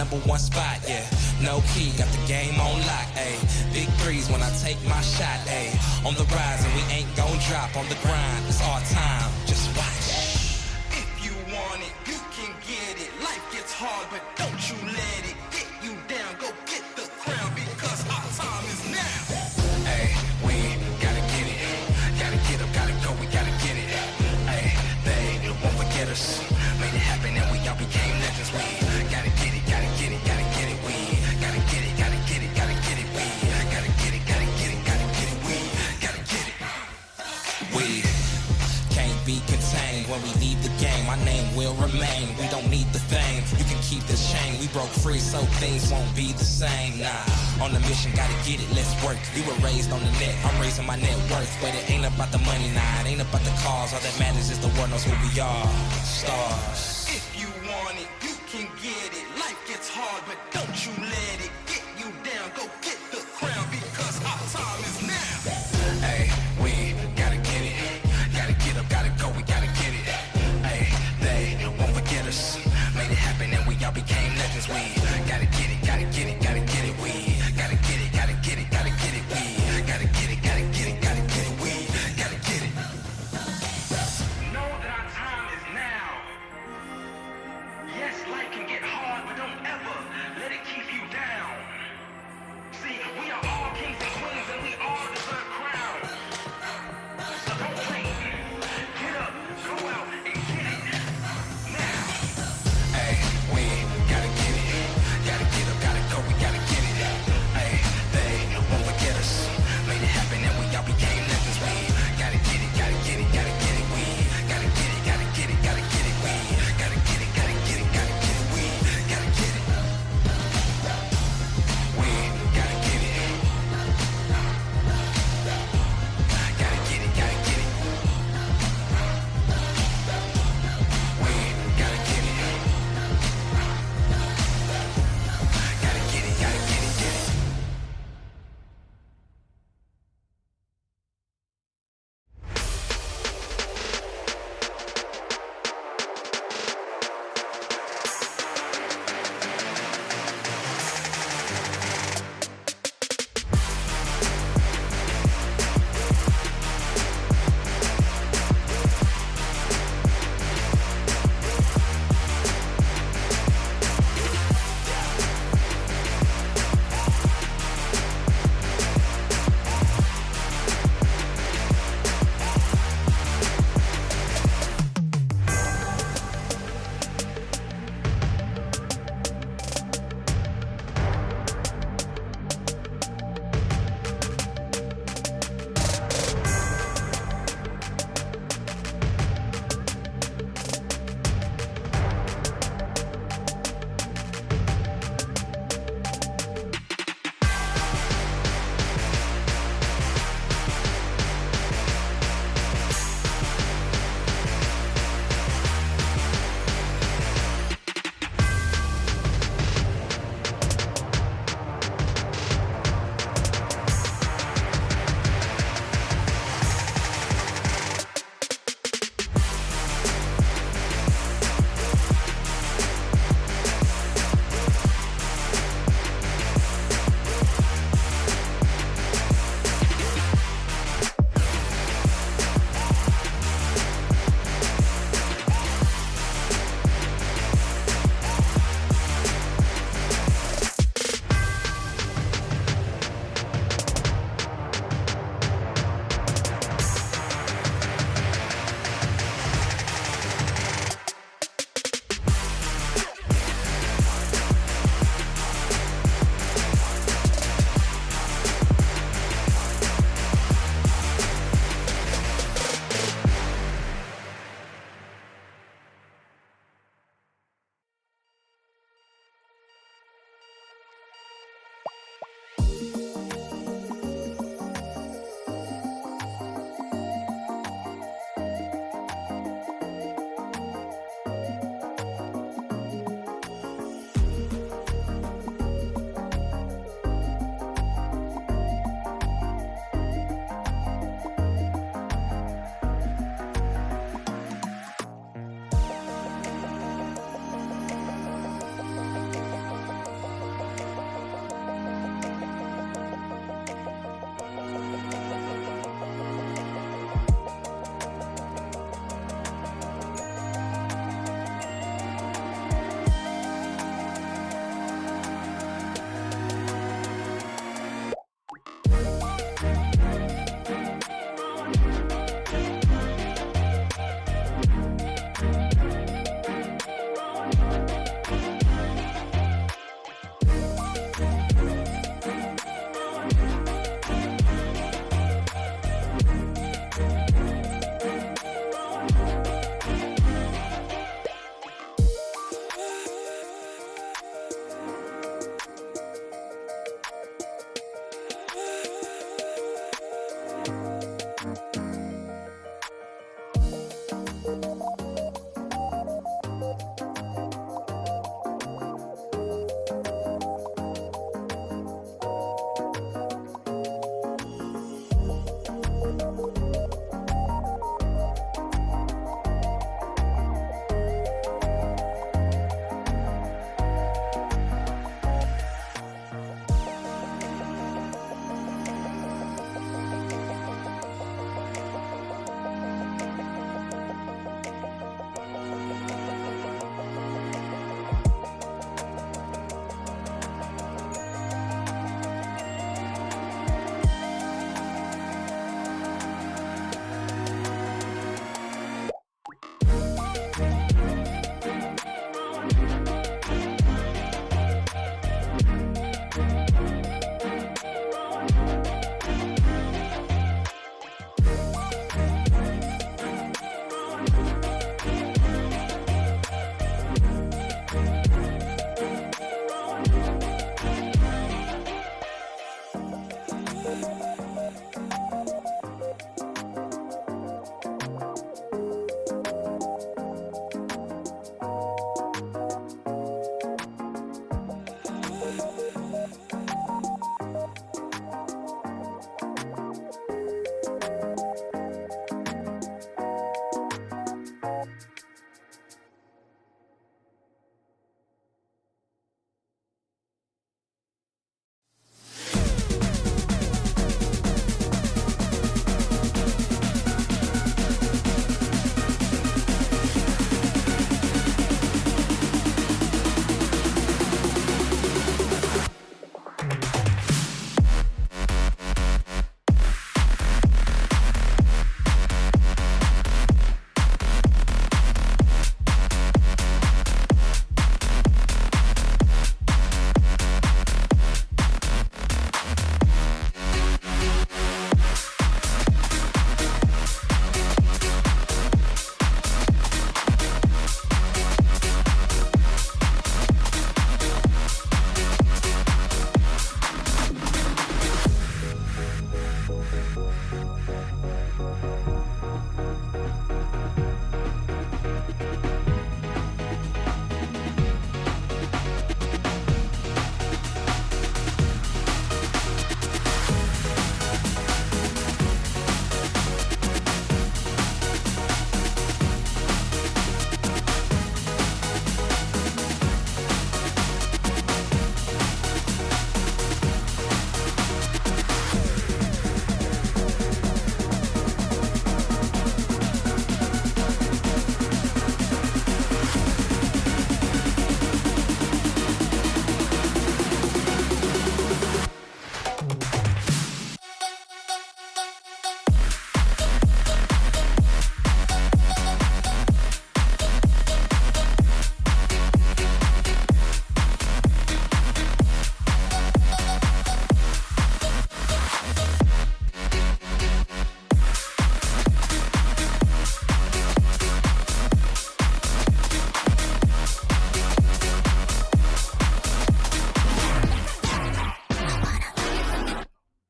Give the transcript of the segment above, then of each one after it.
#1 spot, yeah. No key, got the game on lock, ayy. Big threes when I take my shot, ayy. On the rise and we ain't gon' drop on the grind. It's our time, just watch. If you want it, you can get it. Life gets hard, but don't you let it get you down. Go get the crown because our time is now. Ayy, we gotta get it. Gotta get up, gotta go, we gotta get it. Ayy, they won't forget us. Made it happen and we all became legends. We gotta get it, gotta get it, gotta get it. We gotta get it, gotta get it, gotta get it. We gotta get it, gotta get it, gotta get it. We gotta get it. We can't be contained when we leave the game. My name will remain. We don't need the fame. You can keep this chain. We broke free so things won't be the same. Nah, on the mission, gotta get it. Let's work. We were raised on the net. I'm raising my net worth, but it ain't about the money. Nah, it ain't about the cause. All that matters is the world knows who we are. Stars. If you want it, you can get it. Life gets hard, but don't you let it get you down. Go get the crown because our time is now. Hey, we gotta get it. Gotta get up, gotta go, we gotta get it. Hey, they won't forget us. Made it happen and we all became legends. We gotta get it, gotta get it, gotta get it. We gotta get it, gotta get it, gotta get it. We gotta get it, gotta get it, gotta get it. We gotta get it. Know that our time is now.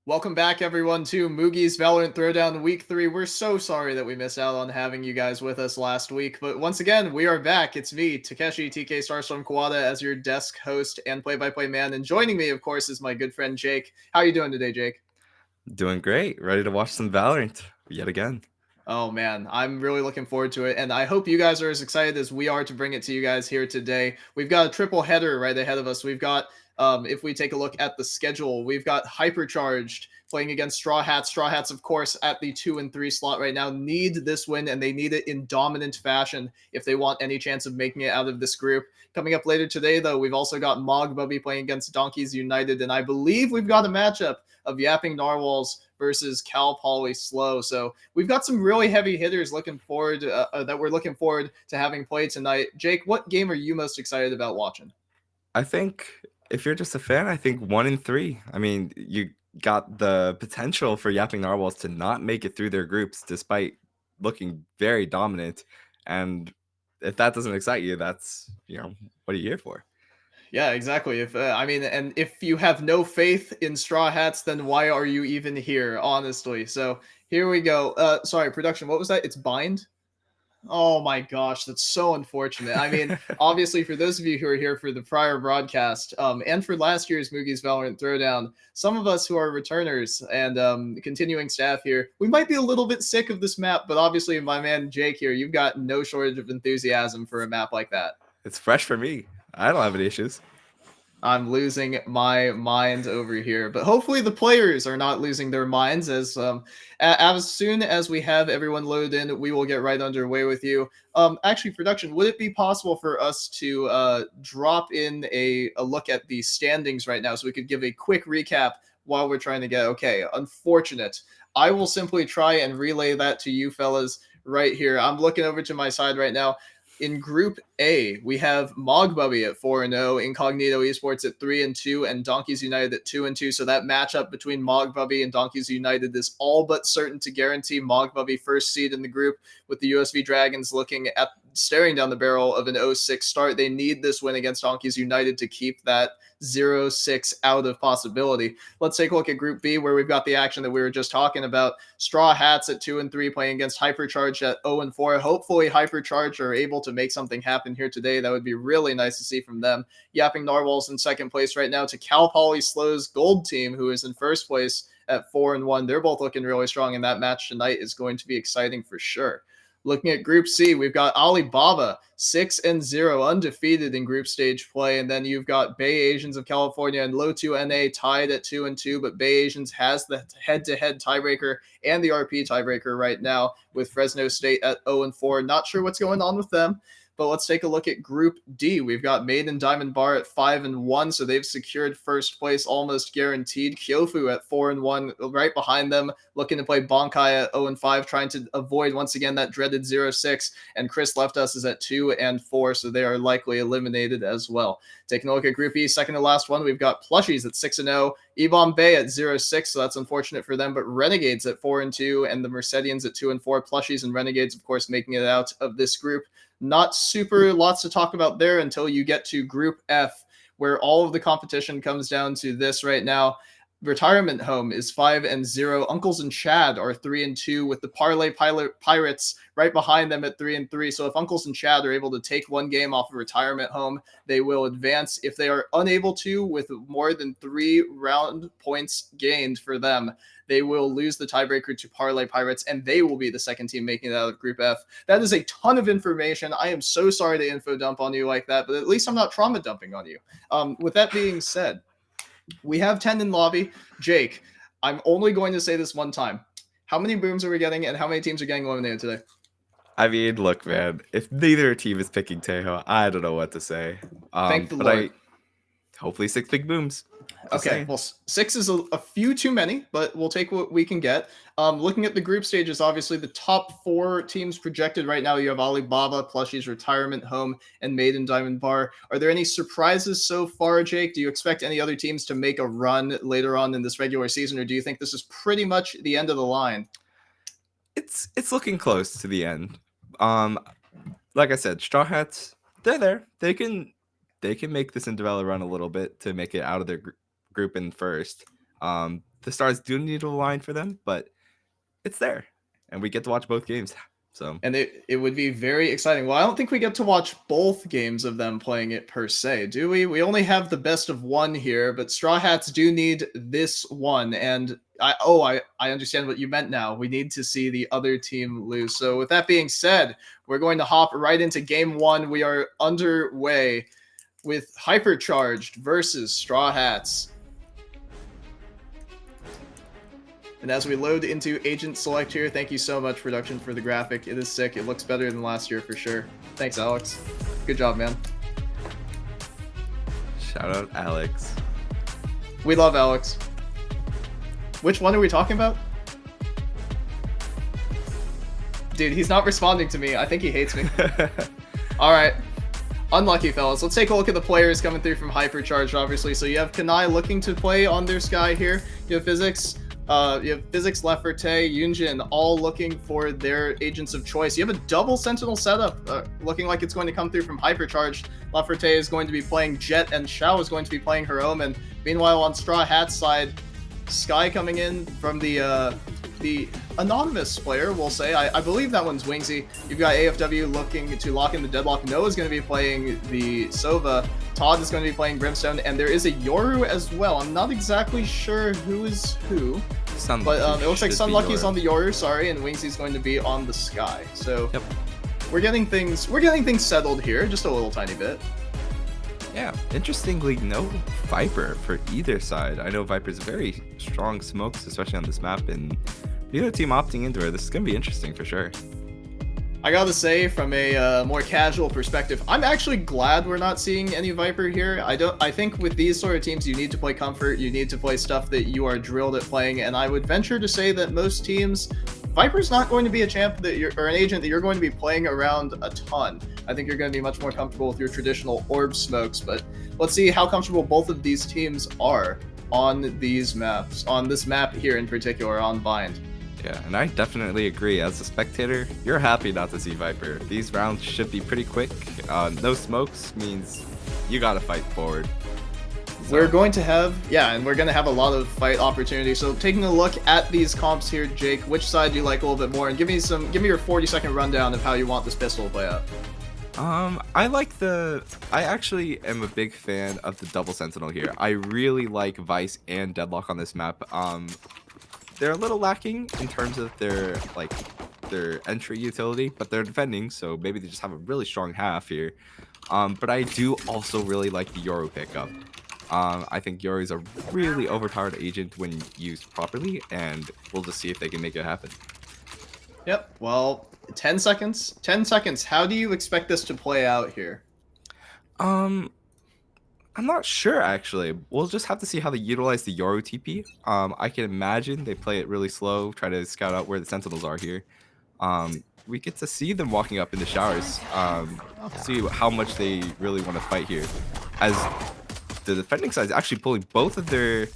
Welcome back, everyone, to Moogie's Valorant Throwdown Week 3. We're so sorry that we missed out on having you guys with us last week, but once again, we are back. It's me, Takeshi TK Starstorm Kawada, as your desk host and play-by-play man, and joining me, of course, is my good friend Jake. How are you doing today, Jake? Doing great. Ready to watch some Valorant yet again. Oh man, I'm really looking forward to it, and I hope you guys are as excited as we are to bring it to you guys here today. We've got a triple header right ahead of us. We've got, if we take a look at the schedule, we've got Hypercharged playing against Straw Hats. Straw Hats, of course, at the 2 and 3 slot right now, need this win, and they need it in dominant fashion if they want any chance of making it out of this group. Coming up later today, though, we've also got Mogbubby playing against Donkeys United, and I believe we've got a matchup of Yapping Narwhals versus Cal Poly Slow. So we've got some really heavy hitters looking forward that we're looking forward to having play tonight. Jake, what game are you most excited about watching? I think if you're just a fan, I think 1 and 3. I mean, you got the potential for Yapping Narwhals to not make it through their groups despite looking very dominant. And if that doesn't excite you, that's, what are you here for? Yeah, exactly. If I mean, and if you have no faith in Straw Hats, then why are you even here? Honestly. So here we go. Sorry, production. What was that? It's bind. Oh my gosh, that's so unfortunate. I mean, obviously, for those of you who are here for the prior broadcast, and for last year's Moogie's Valorant Throwdown, some of us who are returners and continuing staff here, we might be a little bit sick of this map, but obviously, my man Jake here, you've got no shortage of enthusiasm for a map like that. It's fresh for me. I don't have any issues. I'm losing my mind over here, but hopefully the players are not losing their minds. As soon as we have everyone loaded in, we will get right underway with you. Actually, production, would it be possible for us to drop in a look at the standings right now, so we could give a quick recap while we're trying to get okay? Unfortunate. I will simply try and relay that to you fellas right here. I'm looking over to my side right now. In Group A, we have Mogbubby at 4-0, Incognito Esports at 3-2, and Donkeys United at 2-2. So that matchup between Mogbubby and Donkeys United is all but certain to guarantee Mogbubby first seed in the group, with the USV Dragons staring down the barrel of an 0-6 start. They need this win against Donkeys United to keep that 0-6 out of possibility. Let's take a look at Group B, where we've got the action that we were just talking about. Straw Hats at 2 and 3 playing against Hypercharged at 0 and 4. Hopefully, Hypercharged are able to make something happen here today. That would be really nice to see from them. Yapping Narwhals in second place right now to Cal Poly Slow's gold team, who is in first place at 4 and 1. They're both looking really strong, and that match tonight is going to be exciting for sure. Looking at Group C, we've got Alibaba 6 and 0, undefeated in group stage play, and then you've got Bay Asians of California and Low 2 NA tied at 2 and 2, but Bay Asians has the head-to-head tiebreaker and the RP tiebreaker right now, with Fresno State at 0 and 4. Not sure what's going on with them. But let's take a look at Group D. We've got Made in Diamond Bar at 5 and 1, so they've secured first place almost guaranteed. Kyofu at 4 and 1, right behind them, looking to play Bonkai at 0 and 5, trying to avoid once again that dreaded 0-6. And Chris Left Us is at 2 and 4, so they are likely eliminated as well. Taking a look at Group E, second to last one, we've got Plushies at 6 and 0, Ebom Bay at 0-6, so that's unfortunate for them. But Renegades at 4 and 2, and the Mercedians at 2 and 4. Plushies and Renegades, of course, making it out of this group. Not super lots to talk about there until you get to Group F, where all of the competition comes down to this right now. Retirement Home is 5 and 0. Uncles and Chad are 3 and 2, with the Parlay Pirates right behind them at 3 and 3. So if Uncles and Chad are able to take one game off of Retirement Home, they will advance. If they are unable to, with more than 3 round points gained for them, they will lose the tiebreaker to Parlay Pirates, and they will be the second team making it out of Group F. That is a ton of information. I am so sorry to info dump on you like that, but at least I'm not trauma dumping on you. With that being said, we have 10 in lobby. Jake, I'm only going to say this one time. How many booms are we getting, and how many teams are getting eliminated today? I mean, look, man, if neither team is picking Tejo, I don't know what to say. Thank the Lord. Hopefully 6 big booms. Okay, well, 6 is a few too many, but we'll take what we can get. Looking at the group stages, obviously the top 4 teams projected right now, you have Alibaba, Plushies, Retirement Home, and Made in Diamond Bar. Are there any surprises so far, Jake? Do you expect any other teams to make a run later on in this regular season, or do you think this is pretty much the end of the line? It's looking close to the end. Like I said, Straw Hats, they're there. They can make this Cinderella run a little bit to make it out of their group in first. the stars do need to align for them, but it's there, and we get to watch both games. So And it would be very exciting. Well, I don't think we get to watch both games of them playing it per se, do we? We only have the best of one here, but Straw Hats do need this one. And I understand what you meant now. We need to see the other team lose. So with that being said, we're going to hop right into game one. We are underway with Hypercharged versus Straw Hats. And as we load into Agent Select here, thank you so much, production, for the graphic. It is sick. It looks better than last year for sure. Thanks, Alex. Good job, man. shout out Alex. We love Alex. Which one are we talking about? Dude, he's not responding to me. I think he hates me. All right. Unlucky, fellas. Let's take a look at the players coming through from Hypercharged, obviously. So you have Kanai looking to play on their Sky here. You have Physics. You have Physics, Leferte, Yunjin, all looking for their agents of choice. You have a double Sentinel setup, looking like it's going to come through from Hypercharged. Leferte is going to be playing Jet, and Xiao is going to be playing her Omen. Meanwhile, on Straw Hat's side, Sky coming in from the anonymous player, we'll say. I believe that one's Wingsy. You've got AFW looking to lock in the Deadlock. Noah's going to be playing the Sova. Todd is going to be playing Brimstone, and there is a Yoru as well. I'm not exactly sure who is who. But it looks like Sunlucky's on the Yoru, sorry, and Wingsy's going to be on the Sky. So Yep. we're getting things settled here, just a little tiny bit. Yeah, interestingly, no Viper for either side. I know Viper's very strong smokes, especially on this map, and neither team opting into it. This is gonna be interesting for sure. I gotta say, from a more casual perspective, I'm actually glad we're not seeing any Viper here. I think with these sort of teams, you need to play comfort, you need to play stuff that you are drilled at playing, and I would venture to say that most teams, Viper's not going to be a champ or an agent that you're going to be playing around a ton. I think you're going to be much more comfortable with your traditional orb smokes, but let's see how comfortable both of these teams are on these maps, on this map here in particular, on Bind. Yeah, and I definitely agree. As a spectator, you're happy not to see Viper. These rounds should be pretty quick. No smokes means you gotta fight forward. So, We're going to have, and we're going to have a lot of fight opportunities. So taking a look at these comps here, Jake, which side do you like a little bit more? And give me your 40-second rundown of how you want this pistol to play out. I actually am a big fan of the double sentinel here. I really like Vice and Deadlock on this map. They're a little lacking in terms of their entry utility, but they're defending, so maybe they just have a really strong half here. But I do also really like the Yoru pickup. I think Yoru is a really overpowered agent when used properly, and we'll just see if they can make it happen. Yep. Well, 10 seconds. 10 seconds. How do you expect this to play out here? I'm not sure, actually. We'll just have to see how they utilize the Yoru TP. I can imagine they play it really slow, try to scout out where the Sentinels are here. We get to see them walking up in the showers, see how much they really want to fight here. As the defending side is actually pulling both of their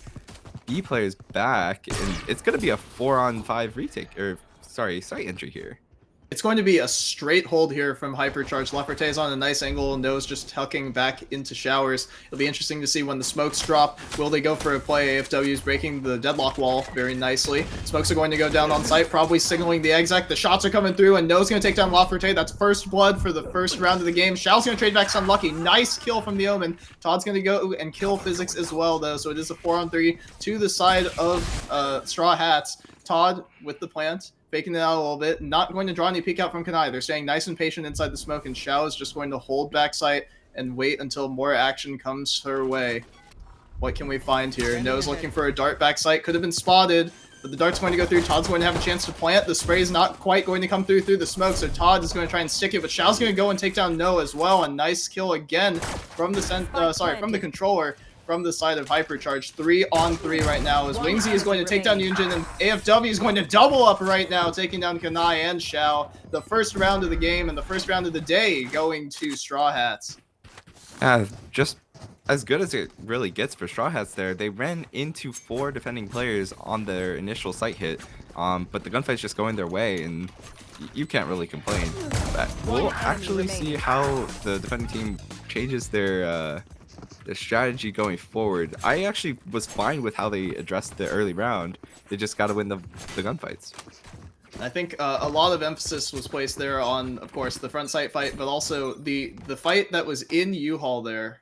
B players back, and it's going to be a 4-on-5 retake, or sorry, site entry here. It's going to be a straight hold here from Hypercharged. Leferte is on a nice angle, No's just tucking back into showers. It'll be interesting to see when the smokes drop. Will they go for a play? AFW is breaking the Deadlock wall very nicely. Smokes are going to go down on site, probably signaling the exec. The shots are coming through, and No's going to take down Leferte. That's first blood for the first round of the game. Xiao's going to trade back Sunlucky. Nice kill from the Omen. Todd's going to go and kill Physics as well, though, so it is a 4-on-3 to the side of Straw Hats. Todd with the plant, faking it out a little bit, not going to draw any peek out from Kanai. They're staying nice and patient inside the smoke, and Xiao is just going to hold back sight and wait until more action comes her way. What can we find here? No's looking for a dart back sight. Could have been spotted, but the dart's going to go through. Todd's going to have a chance to plant. The spray is not quite going to come through the smoke, so Todd is going to try and stick it, but Xiao's going to go and take down No as well. A nice kill again from the controller. From the side of Hypercharged. 3-on-3 right now as Wingsy is going to take down Yunjin, and AFW is going to double up right now, taking down Kanai and Xiao. The first round of the game and the first round of the day going to Straw Hats. Just as good as it really gets for Straw Hats there. They ran into 4 defending players on their initial site hit, but the gunfight's just going their way, and you can't really complain. But we'll actually see how the defending team changes their the strategy going forward, I actually was fine with how they addressed the early round. They just got to win the gunfights. I think a lot of emphasis was placed there on, of course, the front site fight, but also the fight that was in U-Haul there.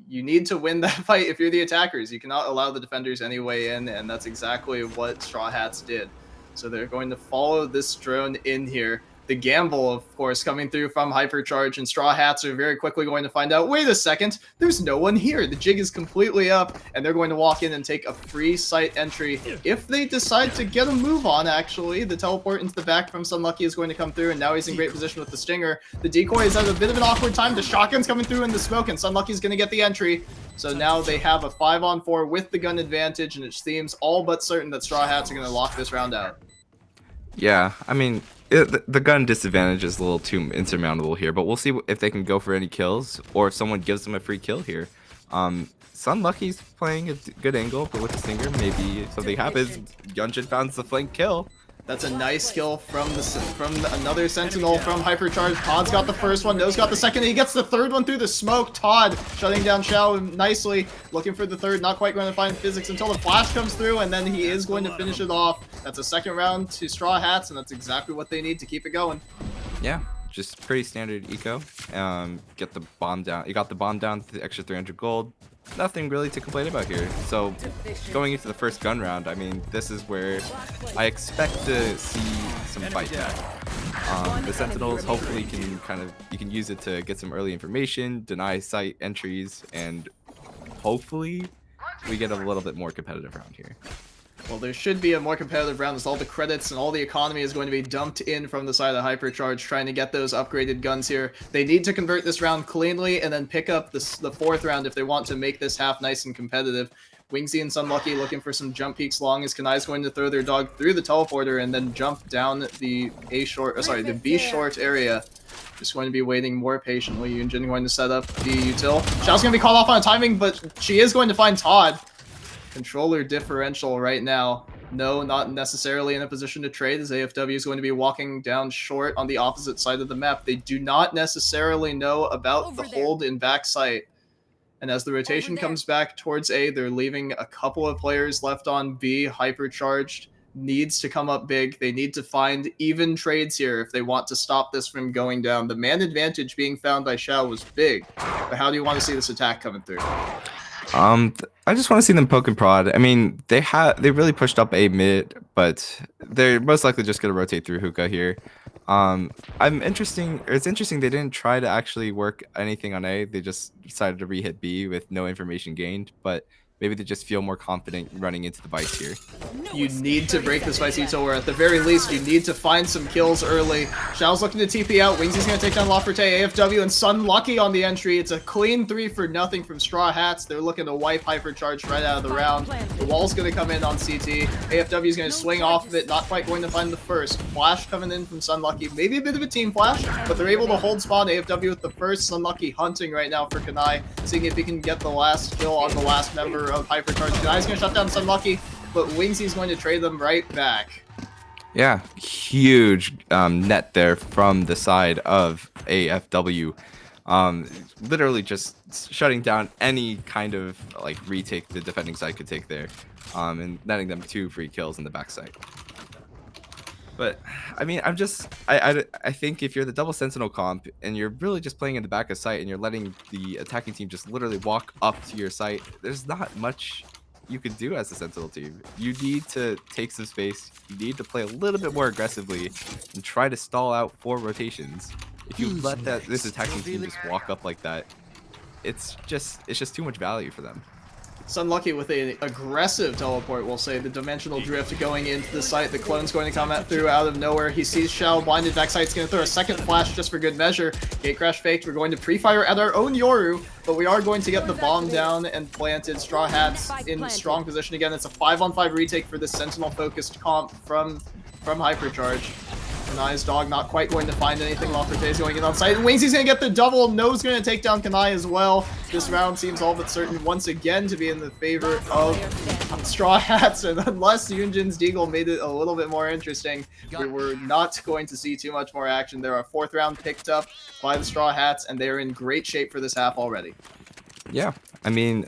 You need to win that fight if you're the attackers. You cannot allow the defenders any way in, and that's exactly what Straw Hats did. So they're going to follow this drone in here. The gamble, of course, coming through from Hypercharge, and Straw Hats are very quickly going to find out, wait a second, there's no one here. The jig is completely up, and they're going to walk in and take a free site entry. If they decide to get a move on, actually, the teleport into the back from Sunlucky is going to come through, and now he's in great position with the Stinger. The decoy is at a bit of an awkward time. The shotgun's coming through in the smoke, and Sunlucky's going to get the entry. So now they have a 5-on-4 with the gun advantage, and it seems all but certain that Straw Hats are going to lock this round out. Yeah, I mean, the gun disadvantage is a little too insurmountable here, but we'll see if they can go for any kills or if someone gives them a free kill here. Sunlucky's playing a good angle, but with the Stinger, maybe something happens. Yunjin founds the flank kill. That's a nice kill from another Sentinel from Hypercharge. Todd's got the first one, No's got the second, and he gets the third one through the smoke. Todd shutting down Xiao nicely, looking for the third, not quite going to find physics until the flash comes through, and then he is going to finish it off. That's a second round to Straw Hats, and that's exactly what they need to keep it going. Yeah, just pretty standard eco. Get the bomb down. You got the bomb down to the extra 300 gold. Nothing really to complain about here. So going into the first gun round, I mean, this is where I expect to see some fight back. The Sentinels hopefully can you can use it to get some early information, deny site entries, and hopefully we get a little bit more competitive round here. Well, there should be a more competitive round as all the credits and all the economy is going to be dumped in from the side of Hypercharge, trying to get those upgraded guns here. They need to convert this round cleanly and then pick up the fourth round if they want to make this half nice and competitive. Wingsy and Sunlucky looking for some jump peaks long as Kanai's going to throw their dog through the teleporter and then jump down the the B short area. Just going to be waiting more patiently. Yunjin going to set up the util. Xiao's going to be called off on a timing, but she is going to find Todd. Controller differential right now. No, not necessarily in a position to trade, as AFW is going to be walking down short on the opposite side of the map. They do not necessarily know about the hold in backside. And as the rotation comes back towards A, they're leaving a couple of players left on B. Hypercharged needs to come up big. They need to find even trades here if they want to stop this from going down. The man advantage being found by Xiao was big. But how do you want to see this attack coming through? I just want to see them poke and prod. I mean, they really pushed up A mid, but they're most likely just going to rotate through hookah here. It's interesting they didn't try to actually work anything on A. They just decided to re-hit B with no information gained, but maybe they just feel more confident running into the Vice here. You need to break this Vice Ito, or at the very least, you need to find some kills early. Xiao's looking to TP out. Wingsy's going to take down Laferte, AFW, and Sunlucky on the entry. It's a clean 3-for-0 from Straw Hats. They're looking to wipe Hypercharge right out of the round. The wall's going to come in on CT. AFW is going to swing off of it, not quite going to find the first. Flash coming in from Sunlucky. Maybe a bit of a team flash, but they're able to hold spawn. AFW with the first. Sunlucky hunting right now for Kanai, seeing if he can get the last kill on the last member of Hypercharge. Kanai's going to shut down Sunlucky, but Wingsy's going to trade them right back. Yeah, huge net there from the side of AFW. Literally just shutting down any kind of like retake the defending side could take there, and netting them 2 free kills in the backside. But I mean, I think if you're the double sentinel comp and you're really just playing in the back of site and you're letting the attacking team just literally walk up to your site, there's not much you could do as a sentinel team. You need to take some space. You need to play a little bit more aggressively and try to stall out 4 rotations. If you let this attacking team just walk up like that, it's just too much value for them. Sunlucky with an aggressive teleport, we'll say. The dimensional drift going into the site. The clone's going to come through out of nowhere. He sees Xiao blinded backside. He's going to throw a second flash just for good measure. Gate crash faked. We're going to pre-fire at our own Yoru, but we are going to get the bomb down and planted. Straw Hats in strong position again. It's a 5-on-5 retake for this Sentinel-focused comp from Hypercharge. Kanai's dog not quite going to find anything. Laferte is going in on site. Wingsy's going to get the double. No's going to take down Kanai as well. This round seems all but certain once again to be in the favor of Straw Hats, and unless Yunjin's Deagle made it a little bit more interesting, we're not going to see too much more action. There are 4th round picked up by the Straw Hats, and they're in great shape for this half already. Yeah, I mean,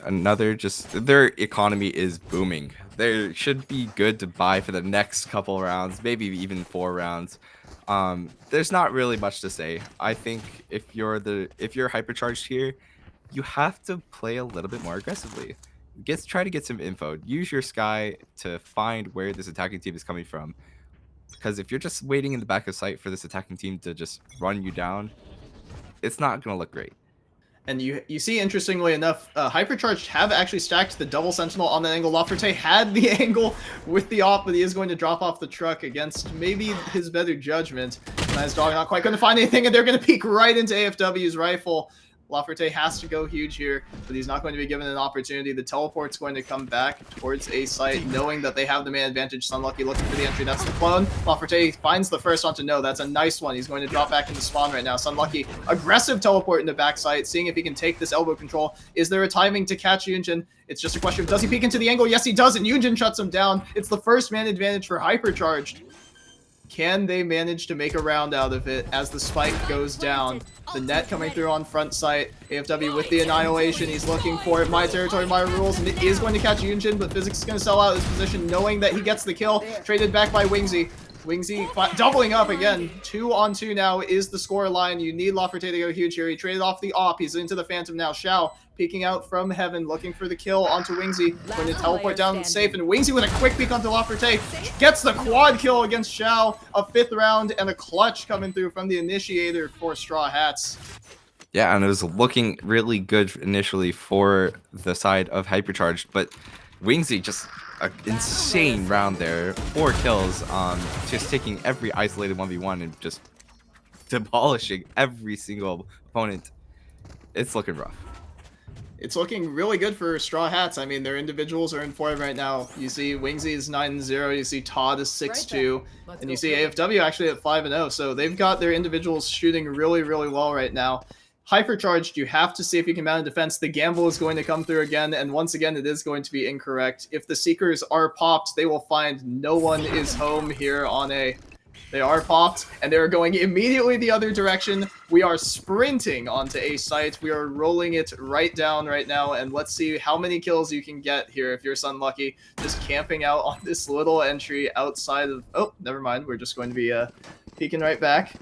their economy is booming. They should be good to buy for the next couple rounds, maybe even 4 rounds. There's not really much to say. I think if you're hypercharged here, you have to play a little bit more aggressively. Try to get some info. Use your sky to find where this attacking team is coming from. Because if you're just waiting in the back of sight for this attacking team to just run you down, it's not gonna look great. And you see, interestingly enough, Hypercharged have actually stacked the double sentinel on that angle. Laferte had the angle with the op, but he is going to drop off the truck against maybe his better judgment. Nice dog, not quite going to find anything, and they're going to peek right into AFW's rifle. Laferte has to go huge here, but he's not going to be given an opportunity. The teleport's going to come back towards A site, knowing that they have the man advantage. Sunlucky looking for the entry. That's the clone. Laferte finds the first one to know. That's a nice one. He's going to drop back into spawn right now. Sunlucky, aggressive teleport into backside, seeing if he can take this elbow control. Is there a timing to catch Yunjin? It's just a question of, does he peek into the angle? Yes, he does, and Yunjin shuts him down. It's the first man advantage for Hypercharged. Can they manage to make a round out of it as the spike goes down? The net coming through on front site. AFW with the annihilation. He's looking for it. My territory, my rules. And it is going to catch Yunjin, but Physics is going to sell out his position, knowing that he gets the kill. Traded back by Wingsy. Wingsy doubling up again. 2-on-2 now is the score line. You need Laferte to go huge here. He traded off the op. He's into the Phantom now. Xiao peeking out from heaven, looking for the kill onto Wingsy. Going to teleport down safe, and Wingsy with a quick peek onto Laferte gets the quad kill against Xiao. A 5th round and a clutch coming through from the initiator for Straw Hats. Yeah, and it was looking really good initially for the side of Hypercharged, but Wingsy just an insane round there. 4 kills, just taking every isolated 1v1 and just demolishing every single opponent. It's looking rough. It's looking really good for Straw Hats. I mean, their individuals are in form right now. You see Wingsy is 9-0, you see Todd is 6-2, and you see AFW actually at 5-0. So they've got their individuals shooting really, really well right now. Hypercharged, you have to see if you can mount a defense. The gamble is going to come through again, and once again, it is going to be incorrect. If the Seekers are popped, they will find no one is home here on A. They are popped, and they're going immediately the other direction. We are sprinting onto A site. We are rolling it right down right now, and let's see how many kills you can get here if you're Sunlucky. Just camping out on this little entry outside of... Oh, never mind. We're just going to be peeking right back.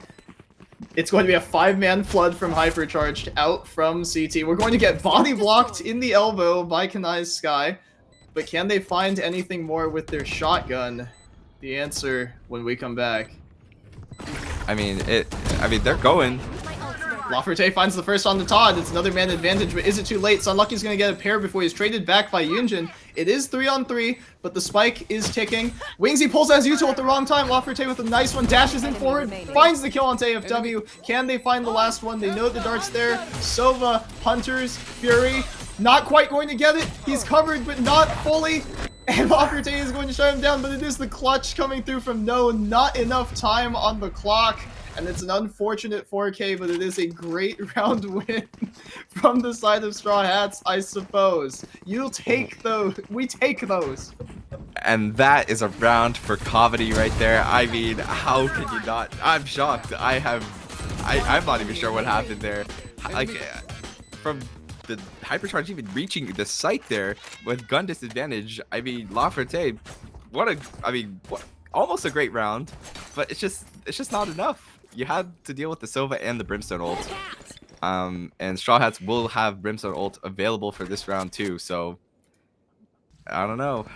It's going to be a 5-man flood from Hypercharged out from CT. We're going to get body blocked in the elbow by Kanai's Sky, but can they find anything more with their shotgun? The answer when we come back. I mean, they're going. Laferte finds the first on the Todd. It's another man advantage, but is it too late? Sunlucky's going to get a pair before he's traded back by Yunjin. It is 3-on-3, but the spike is ticking. Wingsy pulls as usual at the wrong time. Laferte with a nice one, dashes in forward, finds the kill onto AFW. Can they find the last one? They know the dart's there. Sova, Hunters, Fury, not quite going to get it. He's covered, but not fully. And Laferte is going to shut him down, but it is the clutch coming through from No. Not enough time on the clock. And it's an unfortunate 4K, but it is a great round win from the side of Straw Hats, I suppose. You'll take those. We take those. And that is a round for comedy right there. I mean, how can you not? I'm shocked. I'm not even sure what happened there. Like, from the Hypercharge even reaching the site there with gun disadvantage. I mean, Laferte, almost a great round, but it's just not enough. You had to deal with the Sova and the Brimstone ult. And Straw Hats will have Brimstone ult available for this round too, so I don't know.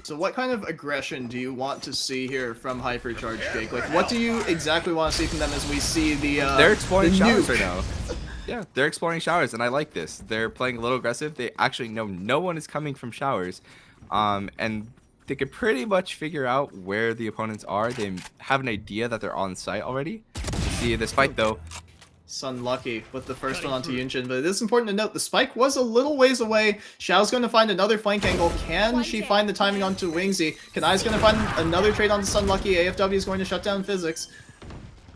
So what kind of aggression do you want to see here from Hypercharged, Jake? Like, what do you exactly want to see from them as we see the they're exploring the showers nuke? right now. Yeah, they're exploring showers, and I like this. They're playing a little aggressive. They actually know no one is coming from showers, and they could pretty much figure out where the opponents are. They have an idea that they're on site already. See this fight though. Sunlucky with the first one onto Yunjin, but it is important to note the spike was a little ways away. Xiao's going to find another flank angle. Can she find the timing onto Wingsy? Kanai's going to find another trade onto Sunlucky. AFW is going to shut down Physics.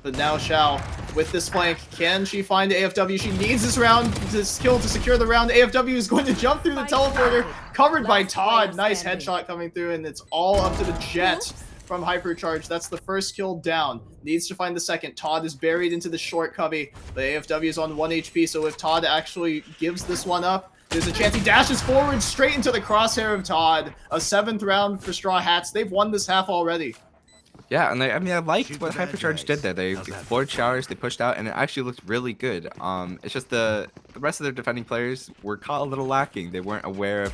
But now Xiao with this flank, can she find AFW? She needs this round, this kill to secure the round. AFW is going to jump through the teleporter, covered by Todd. Nice headshot coming through, and it's all up to the Jet from Hypercharged. That's the first kill down. Needs to find the second. Todd is buried into the short cubby. The AFW is on 1 HP, so if Todd actually gives this one up, there's a chance he dashes forward straight into the crosshair of Todd. A 7th round for Straw Hats. They've won this half already. Yeah, and I liked what Hypercharged did there. They explored showers, they pushed out, and it actually looked really good. It's just the rest of their defending players were caught a little lacking. They weren't aware of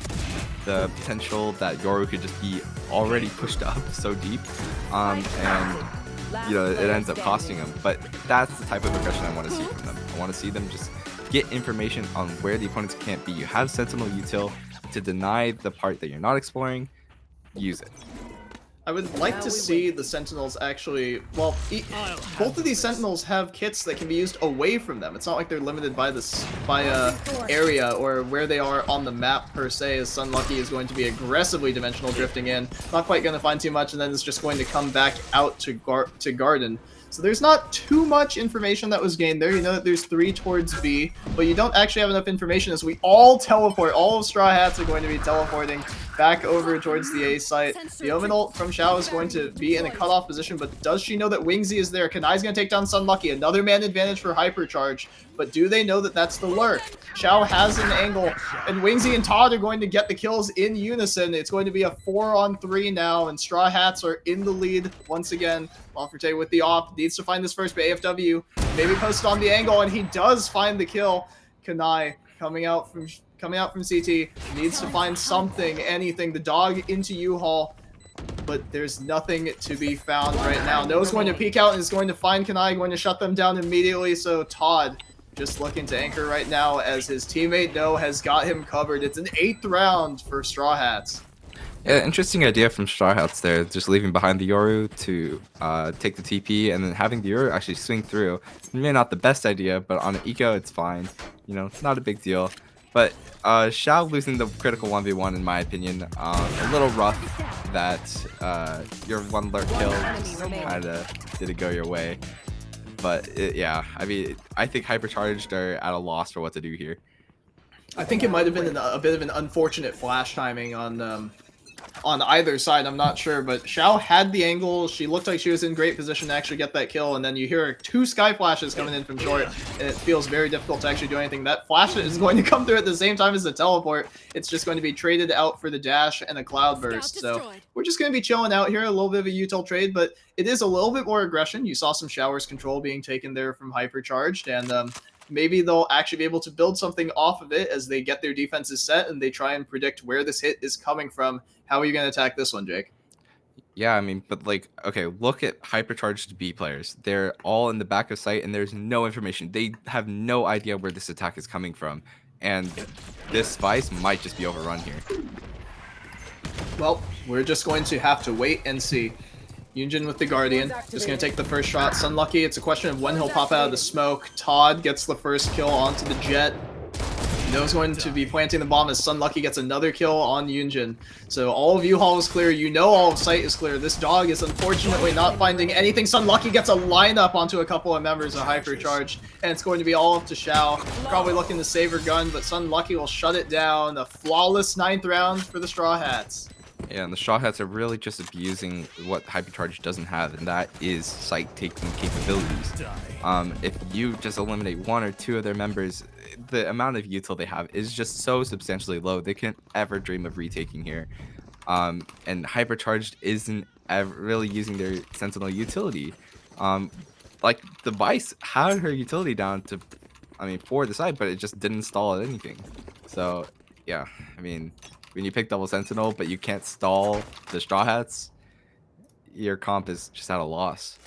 the potential that Yoru could just be already pushed up so deep, and you know, it ends up costing them. But that's the type of aggression I want to see from them. I want to see them just get information on where the opponents can't be. You have Sentinel Util to deny the part that you're not exploring. Use it. I would like to see the Sentinels actually, well, both of these Sentinels have kits that can be used away from them. It's not like they're limited by area or where they are on the map per se, as Sunlucky is going to be aggressively dimensional drifting in. Not quite going to find too much, and then it's just going to come back out to Garden. So there's not too much information that was gained there. You know that there's 3 towards B, but you don't actually have enough information as we all teleport. All of Straw Hats are going to be teleporting back over towards the A site. The Omen ult from Xiao is going to be in a cutoff position, but does she know that Wingsy is there? Kanai's going to take down Sunlucky. Another man advantage for Hypercharge, but do they know that that's the lurk? Xiao has an angle, and Wingsy and Todd are going to get the kills in unison. It's going to be a 4-on-3 now, and Straw Hats are in the lead once again. Laferte with the op, needs to find this first, but AFW maybe posted on the angle, and he does find the kill. Kanai coming out from CT, needs to find something, anything. The dog into U-Haul, but there's nothing to be found right now. Noah's going to peek out and is going to find Kanai, going to shut them down immediately, so Todd just looking to anchor right now as his teammate Noah has got him covered. It's an 8th round for Straw Hats. Yeah, interesting idea from Straw Hats there, just leaving behind the Yoru to take the TP and then having the Yoru actually swing through. Maybe not the best idea, but on an eco it's fine. You know, it's not a big deal. But Xiao losing the critical 1v1 in my opinion, a little rough that your 1 lurk kill just kind of didn't go your way. But yeah, I mean, I think Hypercharged are at a loss for what to do here. I think it might have been a bit of an unfortunate flash timing on either side. I'm not sure, but Xiao had the angle. She looked like she was in great position to actually get that kill, and then you hear 2 sky flashes coming in from short, and it feels very difficult to actually do anything. That flash is going to come through at the same time as the teleport. It's just going to be traded out for the dash and a cloud burst. So we're just going to be chilling out here, a little bit of a util trade, but it is a little bit more aggression. You saw some showers control being taken there from Hypercharged, and maybe they'll actually be able to build something off of it as they get their defenses set and they try and predict where this hit is coming from. How are you going to attack this one, Jake? Yeah, I mean, but like, okay, look at Hypercharged B players. They're all in the back of sight and there's no information. They have no idea where this attack is coming from. And this Vice might just be overrun here. Well, we're just going to have to wait and see. Yunjin with the Guardian, just going to take the first shot. Sunlucky, it's a question of when he'll pop out of the smoke. Todd gets the first kill onto the Jet. Noah's going to be planting the bomb as Sunlucky gets another kill on Yunjin. So all of U-Haul is clear. You know all of sight is clear. This dog is unfortunately not finding anything. Sunlucky gets a lineup onto a couple of members of Hypercharged, and it's going to be all up to Xiao. Probably looking to save her gun, but Sunlucky will shut it down. A flawless 9th round for the Straw Hats. Yeah, and the Straw Hats are really just abusing what Hypercharged doesn't have, and that is sight-taking capabilities. If you just eliminate 1 or 2 of their members, the amount of util they have is just so substantially low. They can't ever dream of retaking here. And Hypercharged isn't ever really using their Sentinel utility. Like, the Vice had her utility down to, I mean, for the side, but it just didn't stall at anything. So, yeah, I mean, when you pick double Sentinel, but you can't stall the Straw Hats, your comp is just at a loss.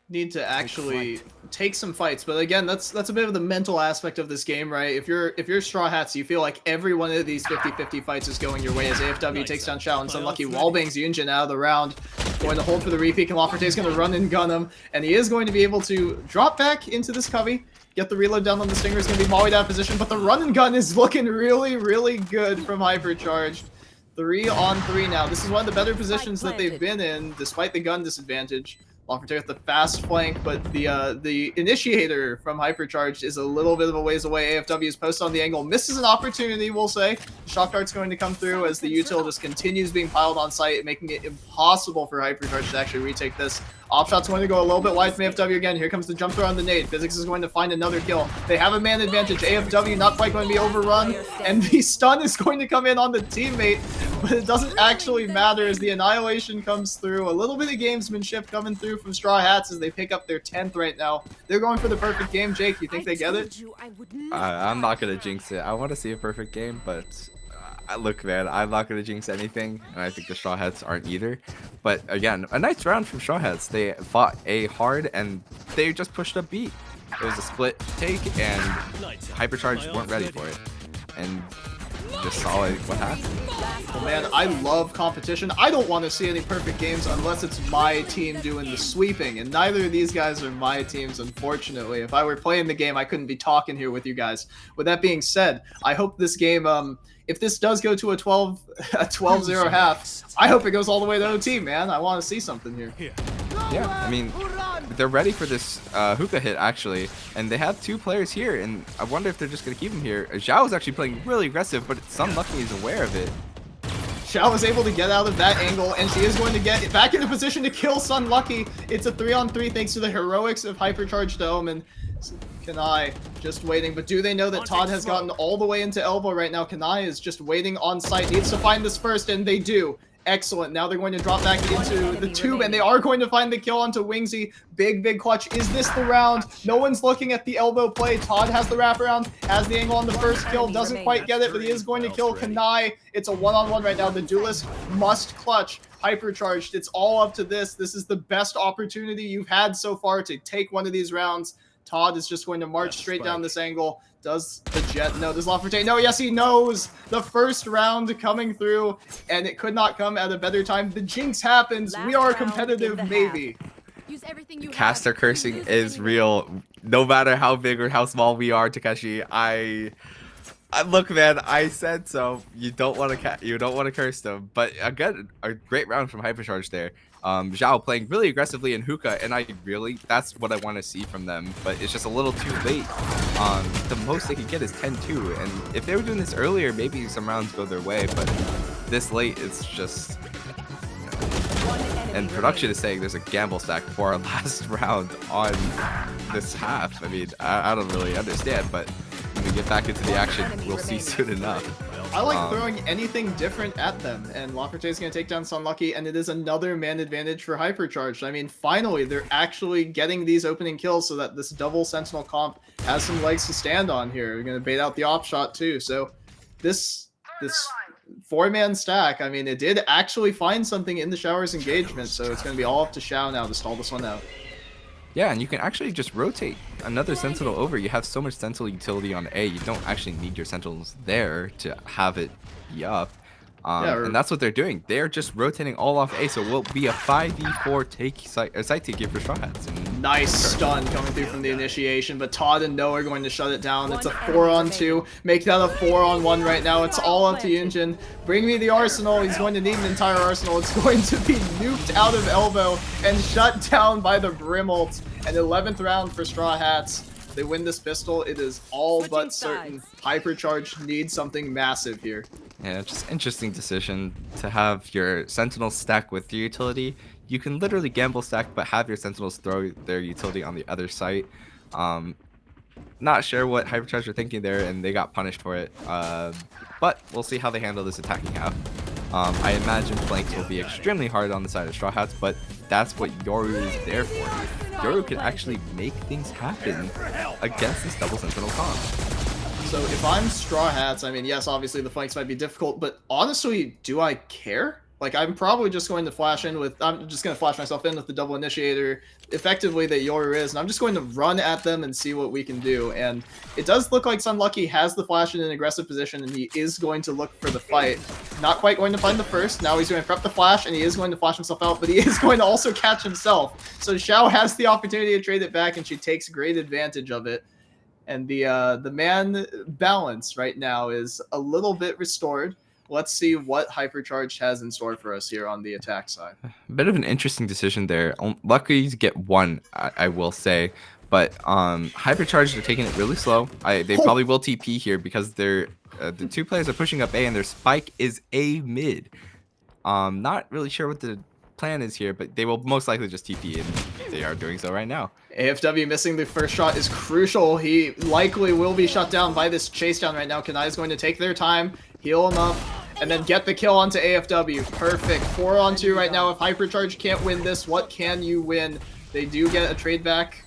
Need to actually take some fights, but again, that's a bit of the mental aspect of this game, right? If you're Straw Hats, you feel like every one of these 50-50 fights is going your way as AFW takes down Xiao, and Sunlucky wallbangs Yunjin out of the round. Going to hold for the repeat, and Laferte is going to run and gun him, and he is going to be able to drop back into this cubby. Get the reload down on the Stinger is going to be mollied out of position, but the run and gun is looking really, really good from Hypercharged. 3-on-3 now. This is one of the better positions that they've been in, despite the gun disadvantage. Lafferty with the fast flank, but the initiator from Hypercharged is a little bit of a ways away. AFW is posted on the angle, misses an opportunity, we'll say. The shock dart's going to come through as the util just continues being piled on site, making it impossible for Hypercharged to actually retake this. Opshot's going to go a little bit wide from AFW again. Here comes the jump throw on the nade. Physics is going to find another kill. They have a man advantage. AFW not quite going to be overrun, and the stun is going to come in on the teammate, but it doesn't actually matter as the annihilation comes through. A little bit of gamesmanship coming through from Straw Hats as they pick up their 10th right now. They're going for the perfect game. Jake, you think they get it? I'm not gonna jinx it. I want to see a perfect game, but look, man, I'm not gonna jinx anything, and I think the Straw Hats aren't either. But again, a nice round from Straw Hats. They fought A hard, and they just pushed up B. It was a split take, and Hypercharged weren't ready for it, and just saw what happened. Well, man, I love competition. I don't want to see any perfect games unless it's my team doing the sweeping, and neither of these guys are my teams, unfortunately. If I were playing the game, I couldn't be talking here with you guys. With that being said, I hope this game, if this does go to a 12-0 half, I hope it goes all the way to OT, man. I want to see something here. Yeah, I mean, they're ready for this hookah hit, actually, and they have 2 players here, and I wonder if they're just going to keep him here. Zhao is actually playing really aggressive, but Sunlucky is aware of it. Xiao was able to get out of that angle, and she is going to get back into position to kill Sunlucky. It's a 3-on-3 thanks to the heroics of Hypercharged Dome, and Kanai just waiting. But do they know that Todd has gotten all the way into elbow right now? Kanai is just waiting on site, needs to find this first, and they do. Excellent. Now they're going to drop back into the tube, and they are going to find the kill onto Wingsy. Big clutch. Is this the round? No one's looking at the elbow play. Todd has the wraparound, has the angle on the first kill, doesn't quite get it, but he is going to kill Kanai. It's a one-on-one right now. The duelist must clutch. Hypercharged. It's all up to this. This is the best opportunity you've had so far to take one of these rounds. Todd is just going to march straight down this angle. Does the Jet know? Does Lafferty? No, yes, he knows. The first round coming through, and it could not come at a better time. The jinx happens. We are competitive, maybe. Caster cursing is real. No matter how big or how small we are, Takeshi. I look, man. I said so. You don't want to curse them. But again, a great round from Hypercharge there. Zhao playing really aggressively in hookah, and that's what I want to see from them, but it's just a little too late. The most they could get is 10-2, and if they were doing this earlier, maybe some rounds go their way, but this late, it's just... And production is saying there's a gamble stack for our last round on this half. I mean, I don't really understand, but when we get back into the action, we'll see soon enough. I like throwing anything different at them, and Lafferty is going to take down Sunlucky, and it is another man advantage for Hypercharged. I mean, finally, they're actually getting these opening kills so that this double Sentinel comp has some legs to stand on here. We're going to bait out the op shot, too. So this 4-man stack, I mean, it did actually find something in the Shower's engagement, so it's going to be all up to Xiao now to stall this one out. Yeah, and you can actually just rotate another Sentinel over. You have so much Sentinel utility on A, you don't actually need your Sentinels there to have it be up. And that's what they're doing. They're just rotating all off A, so it will be a 5v4 site take here for Straw Hats. Nice stun coming through from the initiation, but Todd and No are going to shut it down. It's a 4-on-2. Make that a 4-on-1 right now. It's all up to Yunjin. Bring me the arsenal. He's going to need an entire arsenal. It's going to be nuked out of elbow and shut down by the Brim ult. An 11th round for Straw Hats. They win this pistol. It is all but certain. Hypercharged needs something massive here. Yeah, just interesting decision to have your Sentinels stack with your utility. You can literally gamble stack, but have your Sentinels throw their utility on the other site. Not sure what Hypercharged are thinking there, and they got punished for it. But we'll see how they handle this attacking half. I imagine flanks will be extremely hard on the side of Straw Hats, but that's what Yoru is there for. Yoru can actually make things happen against this double Sentinel comp. So if I'm Straw Hats, I mean, yes, obviously the flanks might be difficult, but honestly, do I care? Like, I'm probably just going to flash myself in with the double initiator, effectively that Yoru is, and I'm just going to run at them and see what we can do. And it does look like Sunlucky has the flash in an aggressive position, and he is going to look for the fight. Not quite going to find the first. Now he's going to prep the flash, and he is going to flash himself out, but he is going to also catch himself. So Xiao has the opportunity to trade it back, and she takes great advantage of it. And the man balance right now is a little bit restored. let's see what Hypercharged has in store for us here on the attack side. A bit of an interesting decision there. Luckily to get one, I will say. But Hypercharged are taking it really slow. They probably will TP here because they're the two players are pushing up A and their spike is A mid. Not really sure what the plan is here, but they will most likely just TP and they are doing so right now. AFW missing the first shot is crucial. He likely will be shut down by this chase down right now. Kanai is going to take their time, heal him up, and then get the kill onto AFW. Perfect. 4 on 2 right now. If Hypercharge can't win this, what can you win? They do get a trade back.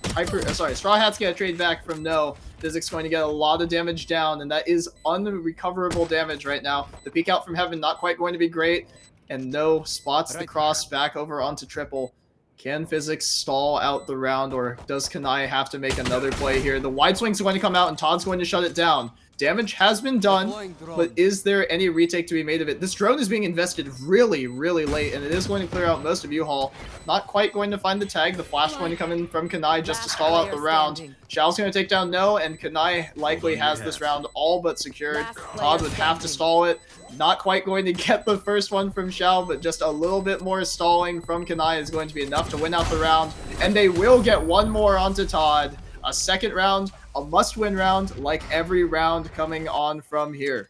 Straw Hats get a trade back from No. Physics going to get a lot of damage down, and that is unrecoverable damage right now. The peek out from Heaven not quite going to be great, and No spots the cross back over onto Triple. Can Physics stall out the round, or does Kanai have to make another play here? The wide swing's going to come out, and Todd's going to shut it down. Damage has been done, but is there any retake to be made of it? This drone is being invested really, really late, and it is going to clear out most of U-Haul. Not quite going to find the tag. The flash going to come in from Kanai just to stall out the round. Xiao's going to take down No, and Kanai likely has this round all but secured. Todd would have to stall it. Not quite going to get the first one from Xiao, but just a little bit more stalling from Kanai is going to be enough to win out the round. And they will get one more onto Todd. A second round, a must-win round, like every round coming on from here.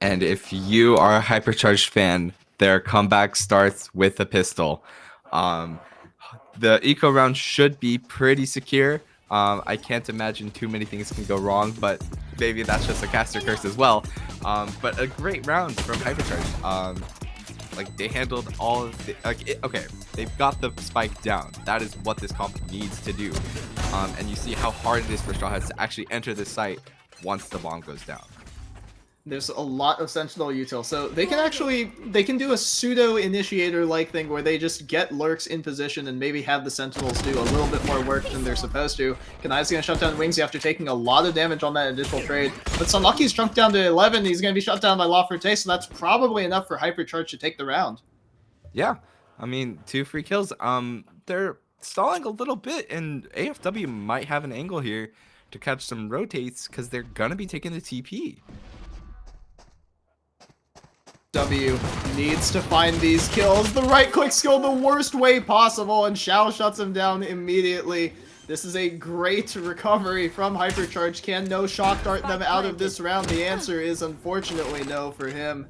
And if you are a Hypercharged fan, their comeback starts with a pistol. The eco round should be pretty secure. I can't imagine too many things can go wrong, but maybe that's just a caster curse as well. But a great round from Hypercharged. Like, they handled all of the... okay, they've got the spike down. That is what this comp needs to do. And you see how hard it is for Straw Hats to actually enter the site once the bomb goes down. There's a lot of Sentinel util, so they can do a pseudo-initiator-like thing where they just get lurks in position and maybe have the Sentinels do a little bit more work than they're supposed to. Kanai's going to shut down Wingsy after taking a lot of damage on that initial trade, but Sunlucky's jumped down to 11, he's going to be shut down by La Forte, so that's probably enough for Hypercharge to take the round. Yeah, I mean, 2 free kills. They're stalling a little bit, and AFW might have an angle here to catch some rotates because they're going to be taking the TP. W needs to find these kills. The right-click skill the worst way possible, and Xiao shuts him down immediately. This is a great recovery from Hypercharge. Can No shock dart them out of this round? The answer is unfortunately no for him.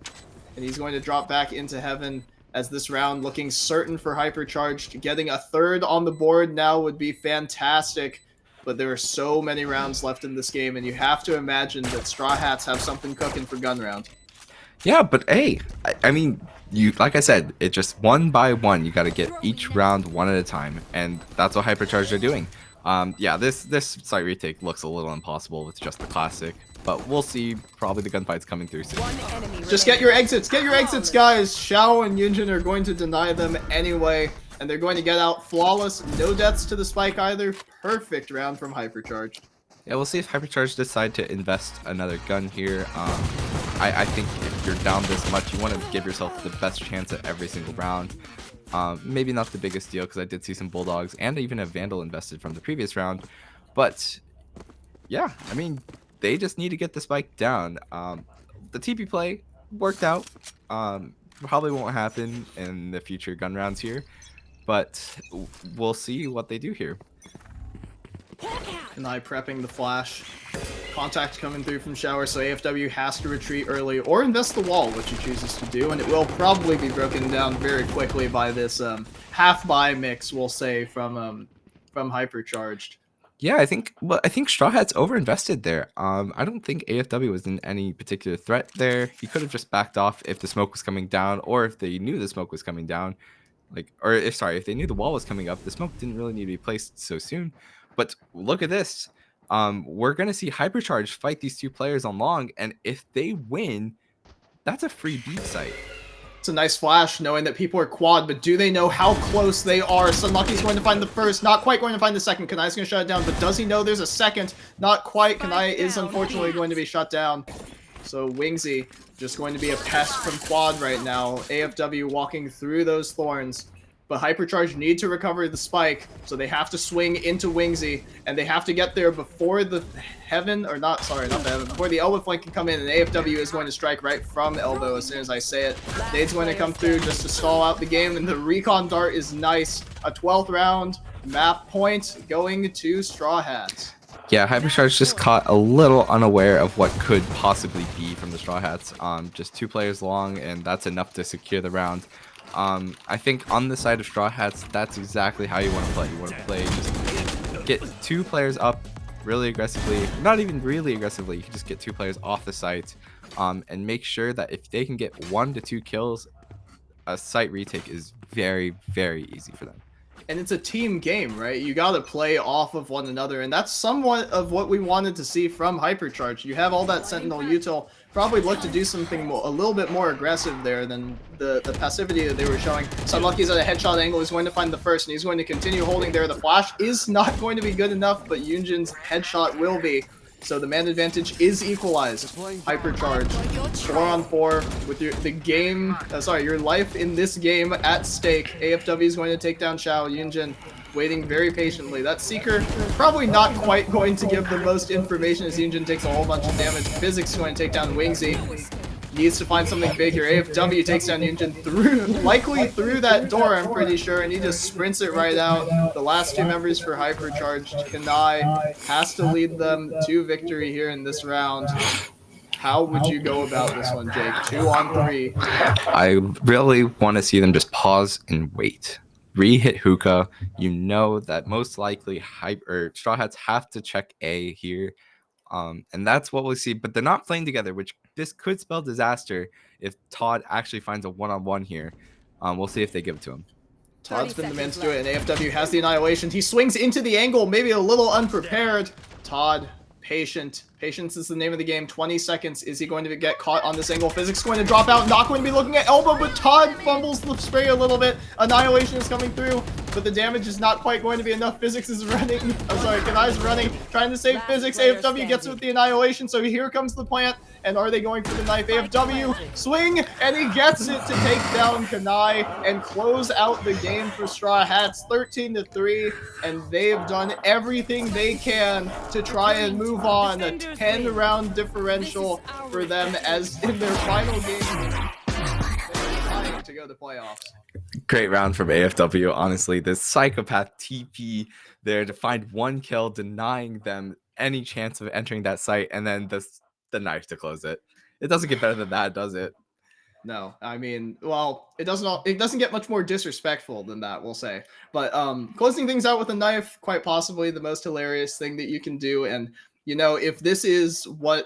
And he's going to drop back into Heaven as this round looking certain for Hypercharged. Getting a third on the board now would be fantastic. But there are so many rounds left in this game, and you have to imagine that Straw Hats have something cooking for gun round. Yeah, but hey, I mean, like I said, it just one by one. You got to get each round one at a time, and that's what Hypercharged are doing. Yeah, this site retake looks a little impossible with just the classic, but we'll see. Probably the gunfight's coming through soon. Just get your exits, guys. Xiao and Yunjin are going to deny them anyway, and they're going to get out flawless. No deaths to the spike either. Perfect round from Hypercharged. Yeah, we'll see if Hypercharged decide to invest another gun here. I think if you're down this much, you want to give yourself the best chance at every single round. Maybe not the biggest deal, because I did see some Bulldogs and even a Vandal invested from the previous round. But yeah, I mean, they just need to get the spike down. The TP play worked out. Probably won't happen in the future gun rounds here, but we'll see what they do here. Kanai prepping the flash. Contact coming through from Shower, so AFW has to retreat early or invest the wall, which he chooses to do, and it will probably be broken down very quickly by this half-buy mix, we'll say, from Hypercharged. Yeah, I think Straw Hats overinvested there. I don't think AFW was in any particular threat there. He could have just backed off if the smoke was coming down, or if they knew the smoke was coming down. If they knew the wall was coming up, the smoke didn't really need to be placed so soon. But look at this. We're going to see Hypercharged fight these two players on long, and if they win, that's a free beat site. It's a nice flash, knowing that people are quad, but do they know how close they are? Sunlucky's going to find the first, not quite going to find the second. Kanai's going to shut it down, but does he know there's a second? Not quite. Kanai is unfortunately going to be shut down. So Wingsy just going to be a pest from quad right now. AFW walking through those thorns. but Hypercharged need to recover the spike, so they have to swing into Wingsy, and they have to get there before the before the elbow flank can come in, and AFW is going to strike right from elbow as soon as I say it. Nade's going to come through just to stall out the game, and the recon dart is nice. A 12th round map point going to Straw Hats. Yeah, Hypercharged just caught a little unaware of what could possibly be from the Straw Hats. Just 2 players long, and that's enough to secure the round. I think on the side of Straw Hats, that's exactly how you want to play. You want to play, just get 2 players up really aggressively. Not even really aggressively. You can just get 2 players off the site, and make sure that if they can get 1 to 2 kills, a site retake is very, very easy for them. And it's a team game, right? You got to play off of one another, and that's somewhat of what we wanted to see from Hypercharged. You have all that Sentinel util, probably look to do something a little bit more aggressive there than the passivity that they were showing. Sunlucky's at a headshot angle, is going to find the first, and he's going to continue holding there. The flash is not going to be good enough, but Yunjin's headshot will be. So the man advantage is equalized. Hypercharged, 4-on-4 with your life in this game at stake. AFW is going to take down Xiao. Yunjin waiting very patiently. That Seeker probably not quite going to give the most information as Yunjin takes a whole bunch of damage. Physics is going to take down Wingsy. Needs to find something big here. AFW takes down Yunjin likely through that door, I'm pretty sure, and he just sprints it right out. The last 2 members for Hypercharged, Kanai has to lead them to victory here in this round. How would you go about this one, Jake? 2-on-3. I really want to see them just pause and wait. Re-hit hookah. You know that most likely Straw Hats have to check A here. And that's what we'll see, but they're not playing together, which this could spell disaster if Todd actually finds a one-on-one here. We'll see if they give it to him. Todd's been the man to do it, and AFW has the annihilation. He swings into the angle, maybe a little unprepared. Todd, patient. Patience is the name of the game. 20 seconds. Is he going to get caught on this angle? Physics going to drop out. Not going to be looking at elbow, but Todd fumbles the spray a little bit. Annihilation is coming through, but the damage is not quite going to be enough. Physics is running. I'm sorry, Kanai's running, trying to save Physics. AFW gets with the annihilation, so here comes the plant. And are they going for the knife? AFW swing, and he gets it to take down Kanai and close out the game for Straw Hats, 13-3. And they've done everything they can to try and move on. A 10-round differential for them as in their final game to go to playoffs. Great round from AFW, honestly. This psychopath TP there to find 1 kill, denying them any chance of entering that site, and then the knife to close it. It doesn't get better than that, does it? No, I mean, well, it doesn't get much more disrespectful than that, we'll say. But closing things out with a knife, quite possibly the most hilarious thing that you can do. And you know, if this is the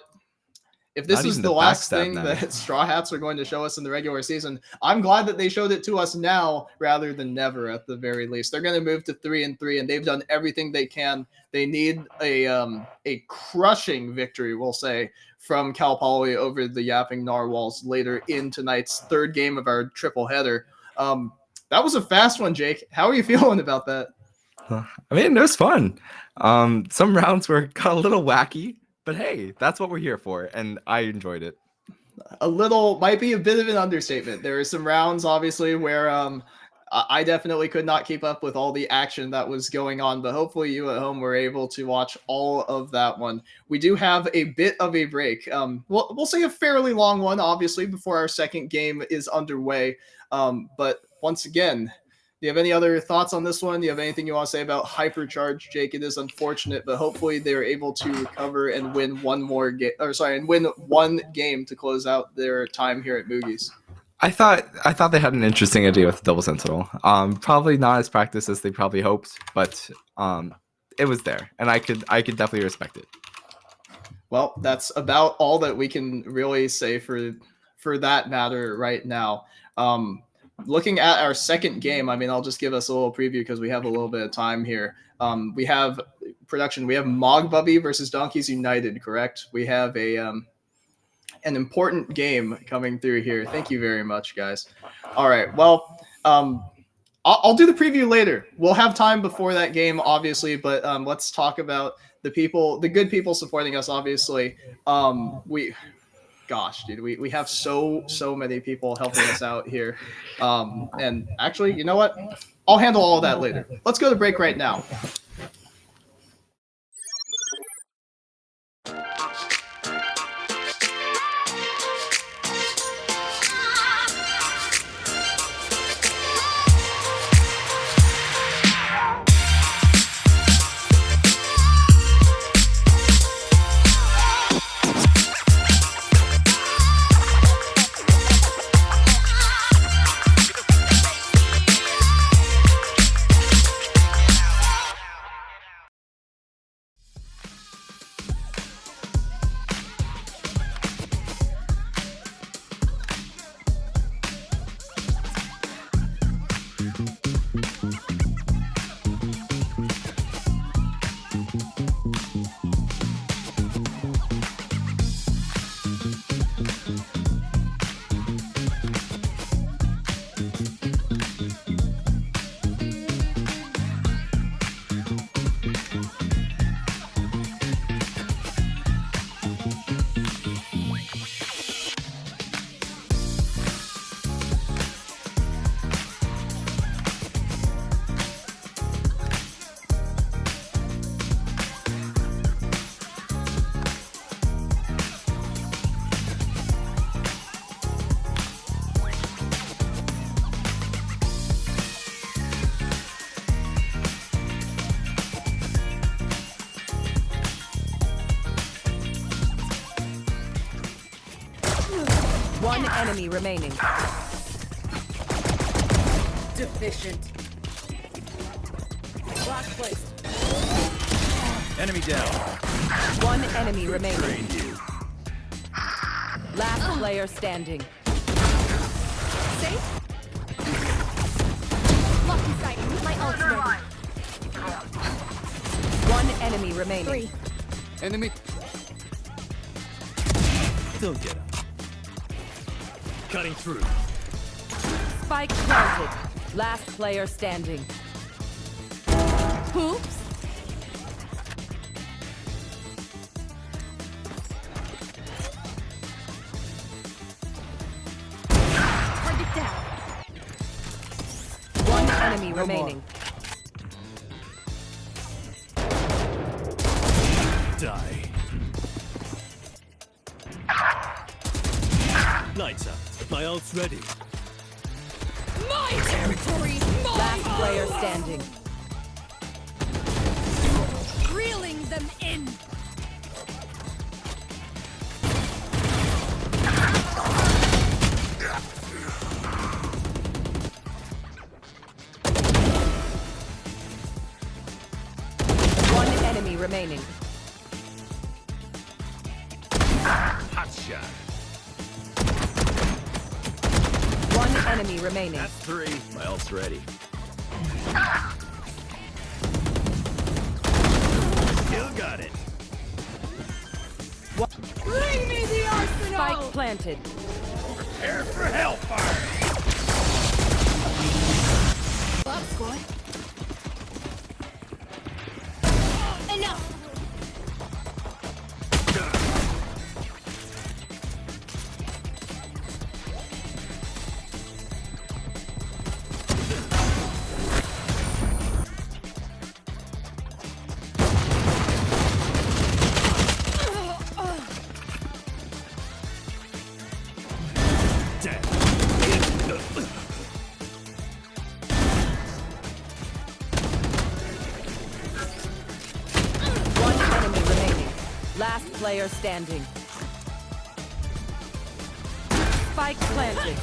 last thing that Straw Hats are going to show us in the regular season, I'm glad that they showed it to us now rather than never at the very least. They're going to move to 3-3, and they've done everything they can. They need a crushing victory, we'll say, from Cal Poly over the Yapping Narwhals later in tonight's 3rd game of our triple header. That was a fast one, Jake. How are you feeling about that? I mean, it was fun. Some rounds got a little wacky, but hey, that's what we're here for, and I enjoyed it. A little might be a bit of an understatement. There are some rounds, obviously, where I definitely could not keep up with all the action that was going on, but hopefully you at home were able to watch all of that one. We do have a bit of a break. We'll say a fairly long one, obviously, before our second game is underway. But once again, do you have any other thoughts on this one? Do you have anything you want to say about Hypercharged, Jake? It is unfortunate, but hopefully they're able to recover and win one game to close out their time here at Moogie's. I thought they had an interesting idea with the double sentinel. Probably not as practiced as they probably hoped, but it was there, and I could definitely respect it. Well, that's about all that we can really say for that matter right now. Looking at our second game, I mean, I'll just give us a little preview because we have a little bit of time here. We have Mogbubby versus Donkeys United, correct? We have an important game coming through here. Thank you very much, guys. All right, well, I'll do the preview later. We'll have time before that game, obviously, but let's talk about the good people supporting us, obviously. gosh, dude, we have so many people helping us out here. And actually, you know what? I'll handle all of that later. Let's go to break right now. One enemy remaining. Deficient. Block placed. Enemy down. One enemy remaining. Train you. Last player standing. Safe? Lucky sight. My ult's ready. One enemy remaining. 3. Enemy. Don't get up. Cutting through. Spike planted. Last player standing. Hoops. Target down. One enemy remaining. Die. Lights out. My ult's ready. My territory. Last player standing. Reeling them in. One enemy remaining. Hot shot. One enemy remaining. That's 3. My ult's ready. Still got it. Bring me the arsenal. Spike planted. Prepare for hellfire. Up, squad. Enough. Dead. One enemy remaining. Last player standing. Spike planted.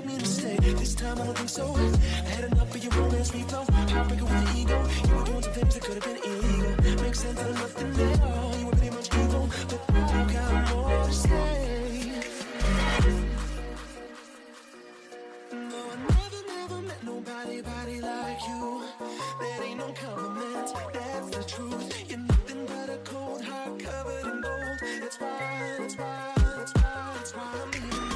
beg me to stay. This time I don't think so. I had enough of your romance reflow. Heartbreaker with the ego. You were doing some things that could have been illegal. Makes sense out of nothing at all. You were pretty much evil, but I got more to say. No, I never met nobody like you. That ain't no compliment, that's the truth. You're nothing but a cold heart covered in gold. That's why I'm leaving you.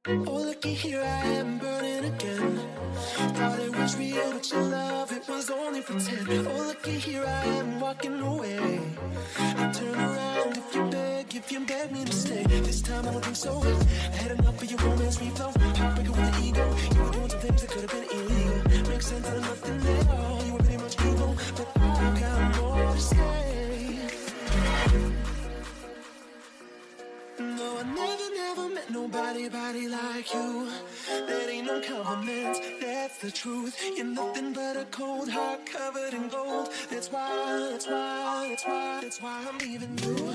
Oh, looky here, I am burning again. Thought it was real, but your love, it was only pretend. Oh, looky here, I am walking away. I turn around if you beg me to stay. This time I don't think so. I had enough of your romance reflow. Heartbreaker with the ego. You were doing some things that could have been illegal. Makes sense out of nothing at all. You were pretty much evil, but I got more to say. No, I never met nobody like you. That ain't no compliment, that's the truth. You're nothing but a cold heart covered in gold. That's why I'm leaving you.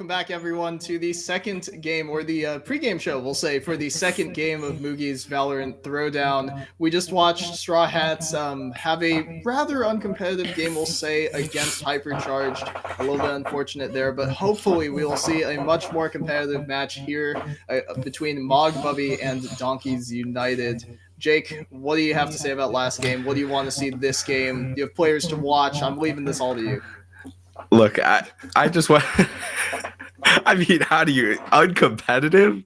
welcome back everyone to the second game, or the pregame show, we'll say, for the second game of Moogie's Valorant Throwdown. We just watched Straw Hats have a rather uncompetitive game, we'll say, against Hypercharged. A little bit unfortunate there, but hopefully we will see a much more competitive match here between Mogbubby and Donkeys United. Jake, what do you have to say about last game? What do you want to see this game? You have players to watch. I'm leaving this all to you. Look, I just want. I mean, how do you uncompetitive?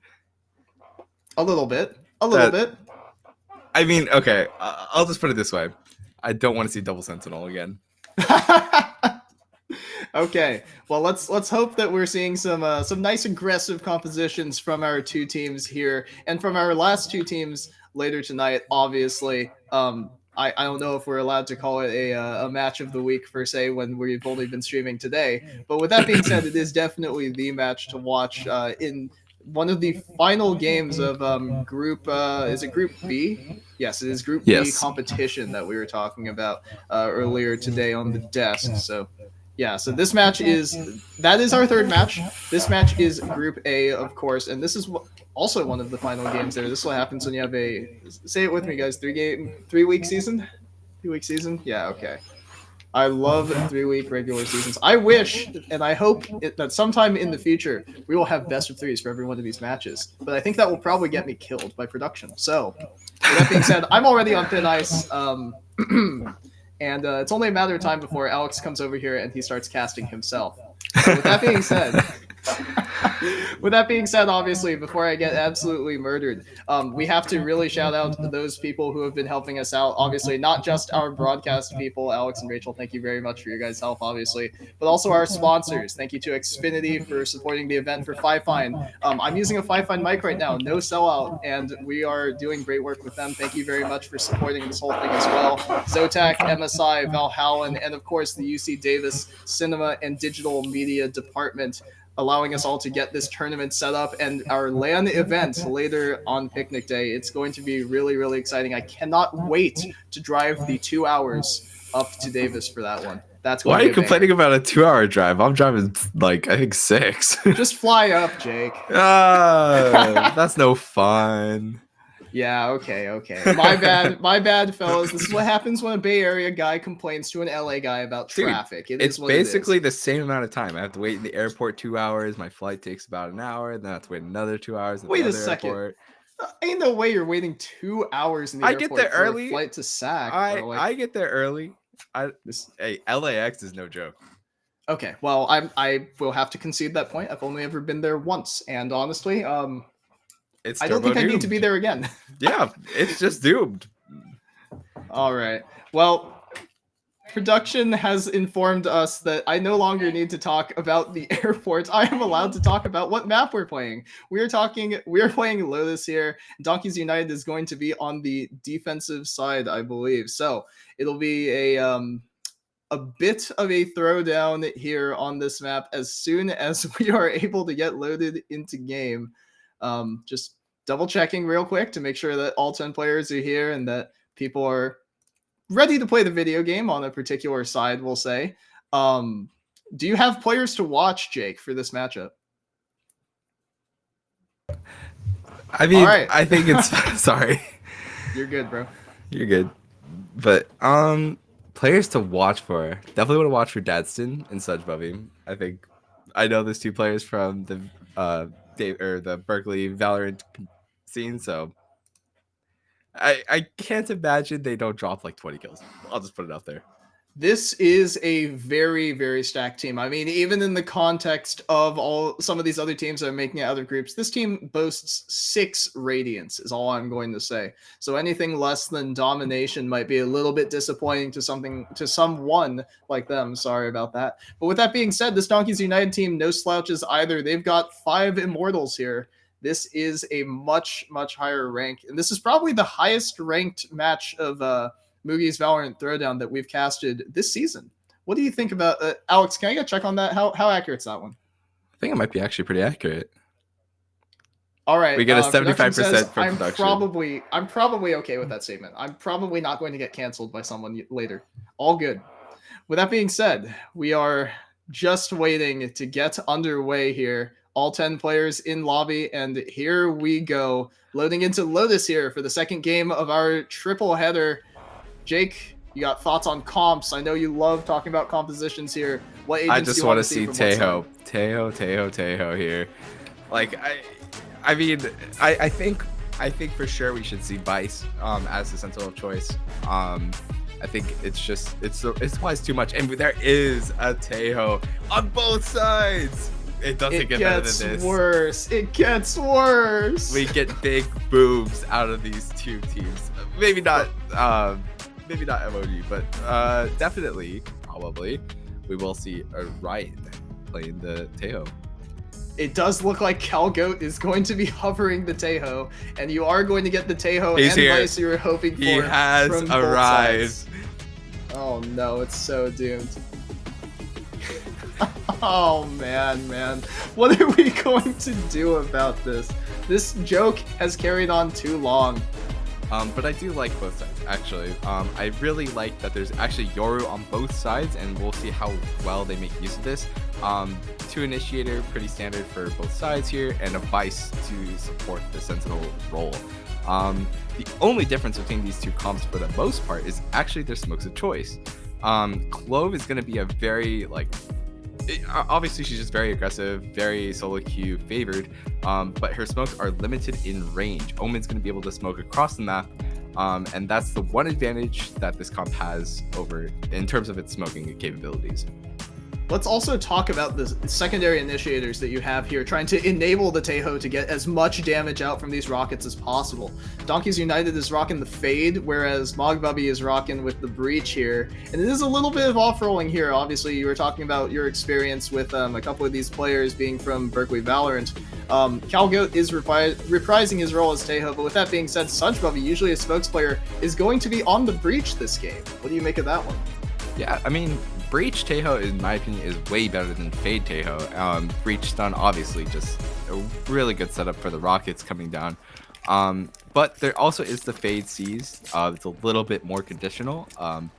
A little bit. A little bit. I mean, okay. I'll just put it this way: I don't want to see Double Sentinel again. Okay. Well, let's hope that we're seeing some nice aggressive compositions from our two teams here, and from our last two teams later tonight. Obviously, I don't know if we're allowed to call it a match of the week per se when we've only been streaming today. But with that being said, it is definitely the match to watch in one of the final games of Group. Is it Group B? Yes, it is Group B competition that we were talking about earlier today on the desk. So. Yeah, so this match that is our third match. This match is Group A, of course, and this is also one of the final games there. This is what happens when you have say it with me, guys, 3-week season? 3-week season? Yeah, okay. I love 3-week regular seasons. I wish, and I hope that sometime in the future, we will have best of threes for every one of these matches. But I think that will probably get me killed by production. So, with that being said, I'm already on thin ice. And it's only a matter of time before Alex comes over here and he starts casting himself. So with that being said, obviously, before I get absolutely murdered, we have to really shout out to those people who have been helping us out. Obviously, not just our broadcast people, Alex and Rachel, thank you very much for your guys' help, obviously, but also our sponsors. Thank you to Xfinity for supporting the event, for Fifine. I'm using a Fifine mic right now, no sellout, and we are doing great work with them. Thank you very much for supporting this whole thing as well. Zotac, MSI, Valhallen, and of course the UC Davis Cinema and Digital Media Department, allowing us all to get this tournament set up and our LAN event later on Picnic Day. It's going to be really, really exciting. I cannot wait to drive the 2 hours up to Davis for that one. That's Why are you complaining about a 2-hour drive? I'm driving like I think 6. Just fly up, Jake. That's no fun. Yeah, okay. My bad, fellas. This is what happens when a Bay Area guy complains to an LA guy about traffic. Dude, it's basically the same amount of time. I have to wait in the airport 2 hours. My flight takes about an hour. Then I have to wait another 2 hours. Wait a second. Airport. Ain't no way you're waiting 2 hours in the airport. I get there early. For a flight to SAC. I get there early. Hey, LAX is no joke. Okay, well, I will have to concede that point. I've only ever been there once, and honestly, I don't think I need to be there again. Yeah, it's just doomed. All right. Well, production has informed us that I no longer need to talk about the airport. I am allowed to talk about what map we're playing. We're playing Lotus here. Donkeys United is going to be on the defensive side, I believe. So it'll be a bit of a throwdown here on this map as soon as we are able to get loaded into game. Just double checking real quick to make sure that all 10 players are here and that people are ready to play the video game on a particular side, we'll say. Do you have players to watch, Jake, for this matchup? I mean, right. I think it's sorry. You're good, bro. You're good. But players to watch for. Definitely want to watch for Dadston and Mogbubby. I know there's 2 players from the the Berkeley Valorant scene, so I can't imagine they don't drop like 20 kills. I'll just put it out there. This is a very, very stacked team. I mean, even in the context of some of these other teams that are making it other groups, this team boasts 6 Radiants, is all I'm going to say. So anything less than domination might be a little bit disappointing to someone like them. Sorry about that. But with that being said, this Donkeys United team, no slouches either. They've got 5 Immortals here. This is a much, much higher rank. And this is probably the highest ranked match of Moogie's Valorant Throwdown that we've casted this season. What do you think about Alex? Can I get a check on that? How accurate is that one? I think it might be actually pretty accurate. All right, we get a 75% from production. I'm probably okay with that statement. I'm probably not going to get canceled by someone later. All good. With that being said, we are just waiting to get underway here. All 10 players in lobby, and here we go. Loading into Lotus here for the second game of our triple header. Jake, you got thoughts on comps? I know you love talking about compositions here. What agents I do just you want want to see from what side? Teho here. Like I mean, I think for sure we should see Vice as the sentinel of choice. I think it's wise too much, and there is a Teho on both sides. It doesn't get better than this. Worse. It gets worse. We get big boobs out of these two teams. Maybe not emoji, but definitely, probably, we will see Orion playing the Teho. It does look like Calgoat is going to be hovering the Teho, and you are going to get the Teho He's and here. Vice you were hoping for. He has from both arrived. sides. Oh no, it's so doomed. Oh man. What are we going to do about this? This joke has carried on too long. But I do like both sides, actually. I really like that there's actually Yoru on both sides, and we'll see how well they make use of this. 2 Initiator, pretty standard for both sides here, and a Vice to support the Sentinel role. The only difference between these two comps for the most part is actually their smokes of choice. Clove is going to be a very, obviously she's just very aggressive, very solo queue favored, but her smokes are limited in range. Omen's going to be able to smoke across the map, and that's the one advantage that this comp has over in terms of its smoking capabilities. Let's also talk about the secondary initiators that you have here, trying to enable the Teho to get as much damage out from these rockets as possible. Donkeys United is rocking the Fade, whereas Mogbubby is rocking with the Breach here. And it is a little bit of off-rolling here. Obviously, you were talking about your experience with a couple of these players being from Berkeley Valorant. Calgoat is reprising his role as Teho, but with that being said, Sudgebubby, usually a smokes player, is going to be on the Breach this game. What do you make of that one? Yeah, I mean, Breach Teho, in my opinion, is way better than Fade Teho. Breach Stun, obviously, just a really good setup for the rockets coming down. But there also is the Fade Seize. It's a little bit more conditional,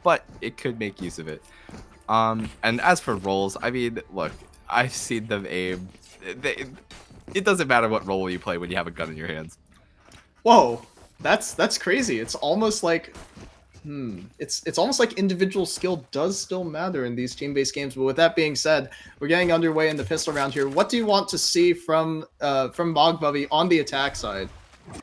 but it could make use of it. And as for roles, I mean, look, I've seen them aim. It doesn't matter what role you play when you have a gun in your hands. Whoa, that's crazy. It's almost like it's almost like individual skill does still matter in these team-based games. But with that being said, we're getting underway in the pistol round here. What do you want to see from Mogbubby on the attack side?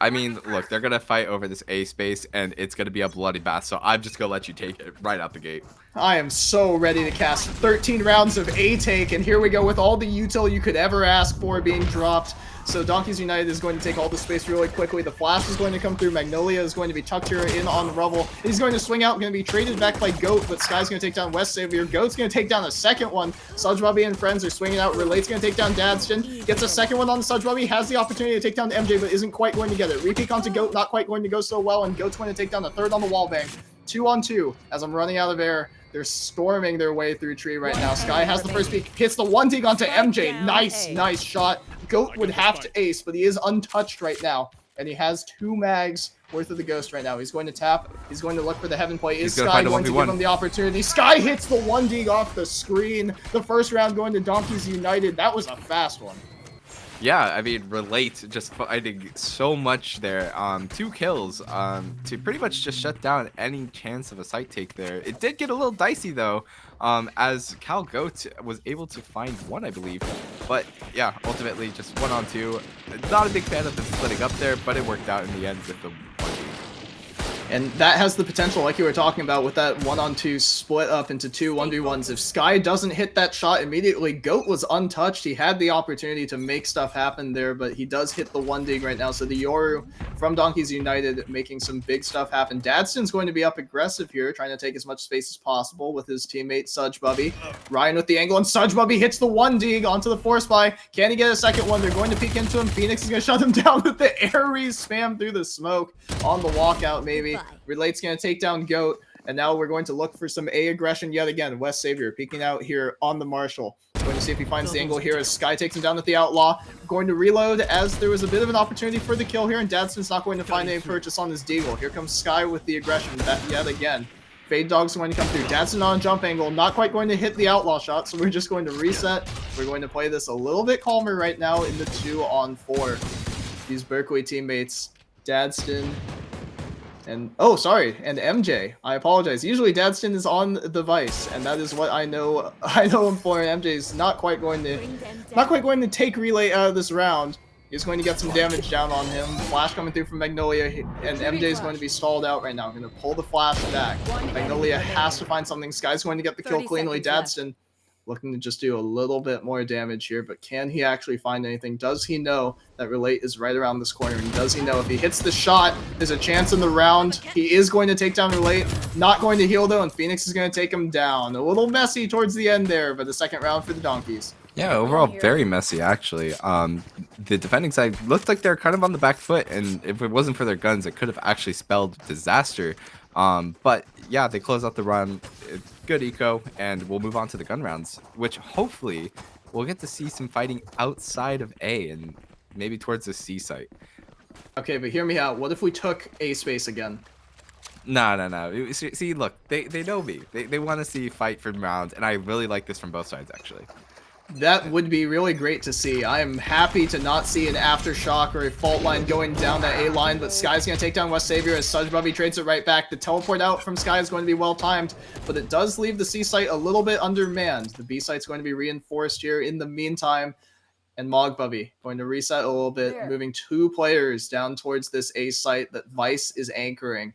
I mean, look, they're gonna fight over this A space, and it's gonna be a bloody bath. So I'm just gonna let you take it right out the gate. I am so ready to cast 13 rounds of A take, and here we go with all the util you could ever ask for being dropped. So Donkeys United is going to take all the space really quickly. The flash is going to come through. Magnolia is going to be tucked here in on the rubble. He's going to swing out, going to be traded back by Goat, but Sky's going to take down West Savior. Goat's going to take down a second one. Sudgebubby and friends are swinging out. Relate's going to take down Dadston. Gets a second one on Sudgebubby. Has the opportunity to take down MJ, but isn't quite going to get it. Repeat onto Goat, not quite going to go so well, and Goat's going to take down the third on the wallbang. 2-on-2 as I'm running out of air. They're storming their way through tree right now. Sky has the first peek, hits the one dig onto MJ. Nice shot. Goat would have to ace, but he is untouched right now. And he has 2 mags worth of the Ghost right now. He's going to tap. He's going to look for the Heaven play. Is Sky going to give him the opportunity? Sky hits the 1 dig off the screen. The first round going to Donkeys United. That was a fast one. Yeah, I mean, Relate just fighting so much there. 2 kills to pretty much just shut down any chance of a site take there. It did get a little dicey though, as Calgoat was able to find 1, I believe. But yeah, ultimately just 1-on-2. Not a big fan of the splitting up there, but it worked out in the end with the 1. And that has the potential, like you were talking about, with that 1-on-2 split up into 2 1v1s. If Sky doesn't hit that shot immediately, Goat was untouched. He had the opportunity to make stuff happen there, but he does hit the 1 dig right now. So the Yoru from Donkeys United making some big stuff happen. Dadston's going to be up aggressive here, trying to take as much space as possible with his teammate Sudgebubby. Ryan with the angle, and Sudgebubby hits the 1 dig onto the force buy. Can he get a second one? They're going to peek into him. Phoenix is going to shut him down with the air spam through the smoke on the walkout, maybe. Relate's going to take down Goat, and now we're going to look for some A aggression yet again. West Savior peeking out here on the Marshall. Going to see if he finds the angle here as Sky takes him down with the Outlaw. Going to reload as there was a bit of an opportunity for the kill here, and Dadston's not going to find any purchase on his Deagle. Here comes Sky with the aggression yet again. Fade Dog's going to come through. Dadson on a jump angle, not quite going to hit the outlaw shot, so we're just going to reset. We're going to play this a little bit calmer right now in the 2-on-4. These Berkeley teammates, Dadston and and MJ. I apologize. Usually Dadston is on the Vice, and that is what I know him for. And MJ is not quite going to take relay out of this round. He's going to get some damage down on him. Flash coming through from Magnolia, and MJ is going to be stalled out right now. I'm going to pull the flash back. Magnolia has to find something. Sky's going to get the kill cleanly. Dadston looking to just do a little bit more damage here, but can he actually find anything? Does he know that Relate is right around this corner? And does he know if he hits the shot, there's a chance in the round? He is going to take down Relate. Not going to heal though, and Phoenix is going to take him down. A little messy towards the end there, but the second round for the Donkeys. Yeah, overall very messy actually. The defending side looked like they're kind of on the back foot, and if it wasn't for their guns, it could have actually spelled disaster. But yeah, they close out the run. Good eco, and we'll move on to the gun rounds, which hopefully we'll get to see some fighting outside of A and maybe towards the C site. Okay, but hear me out. What if we took A space again? No. See, look, they know me. They want to see fight from rounds, and I really like this from both sides actually. That would be really great to see. I am happy to not see an aftershock or a fault line going down that A line, but Sky's going to take down West Savior as Sudgebubby trades it right back. The teleport out from Sky is going to be well timed, but it does leave the C site a little bit undermanned. The B site's going to be reinforced here in the meantime, and Mogbubby going to reset a little bit, moving 2 players down towards this A site that Vice is anchoring.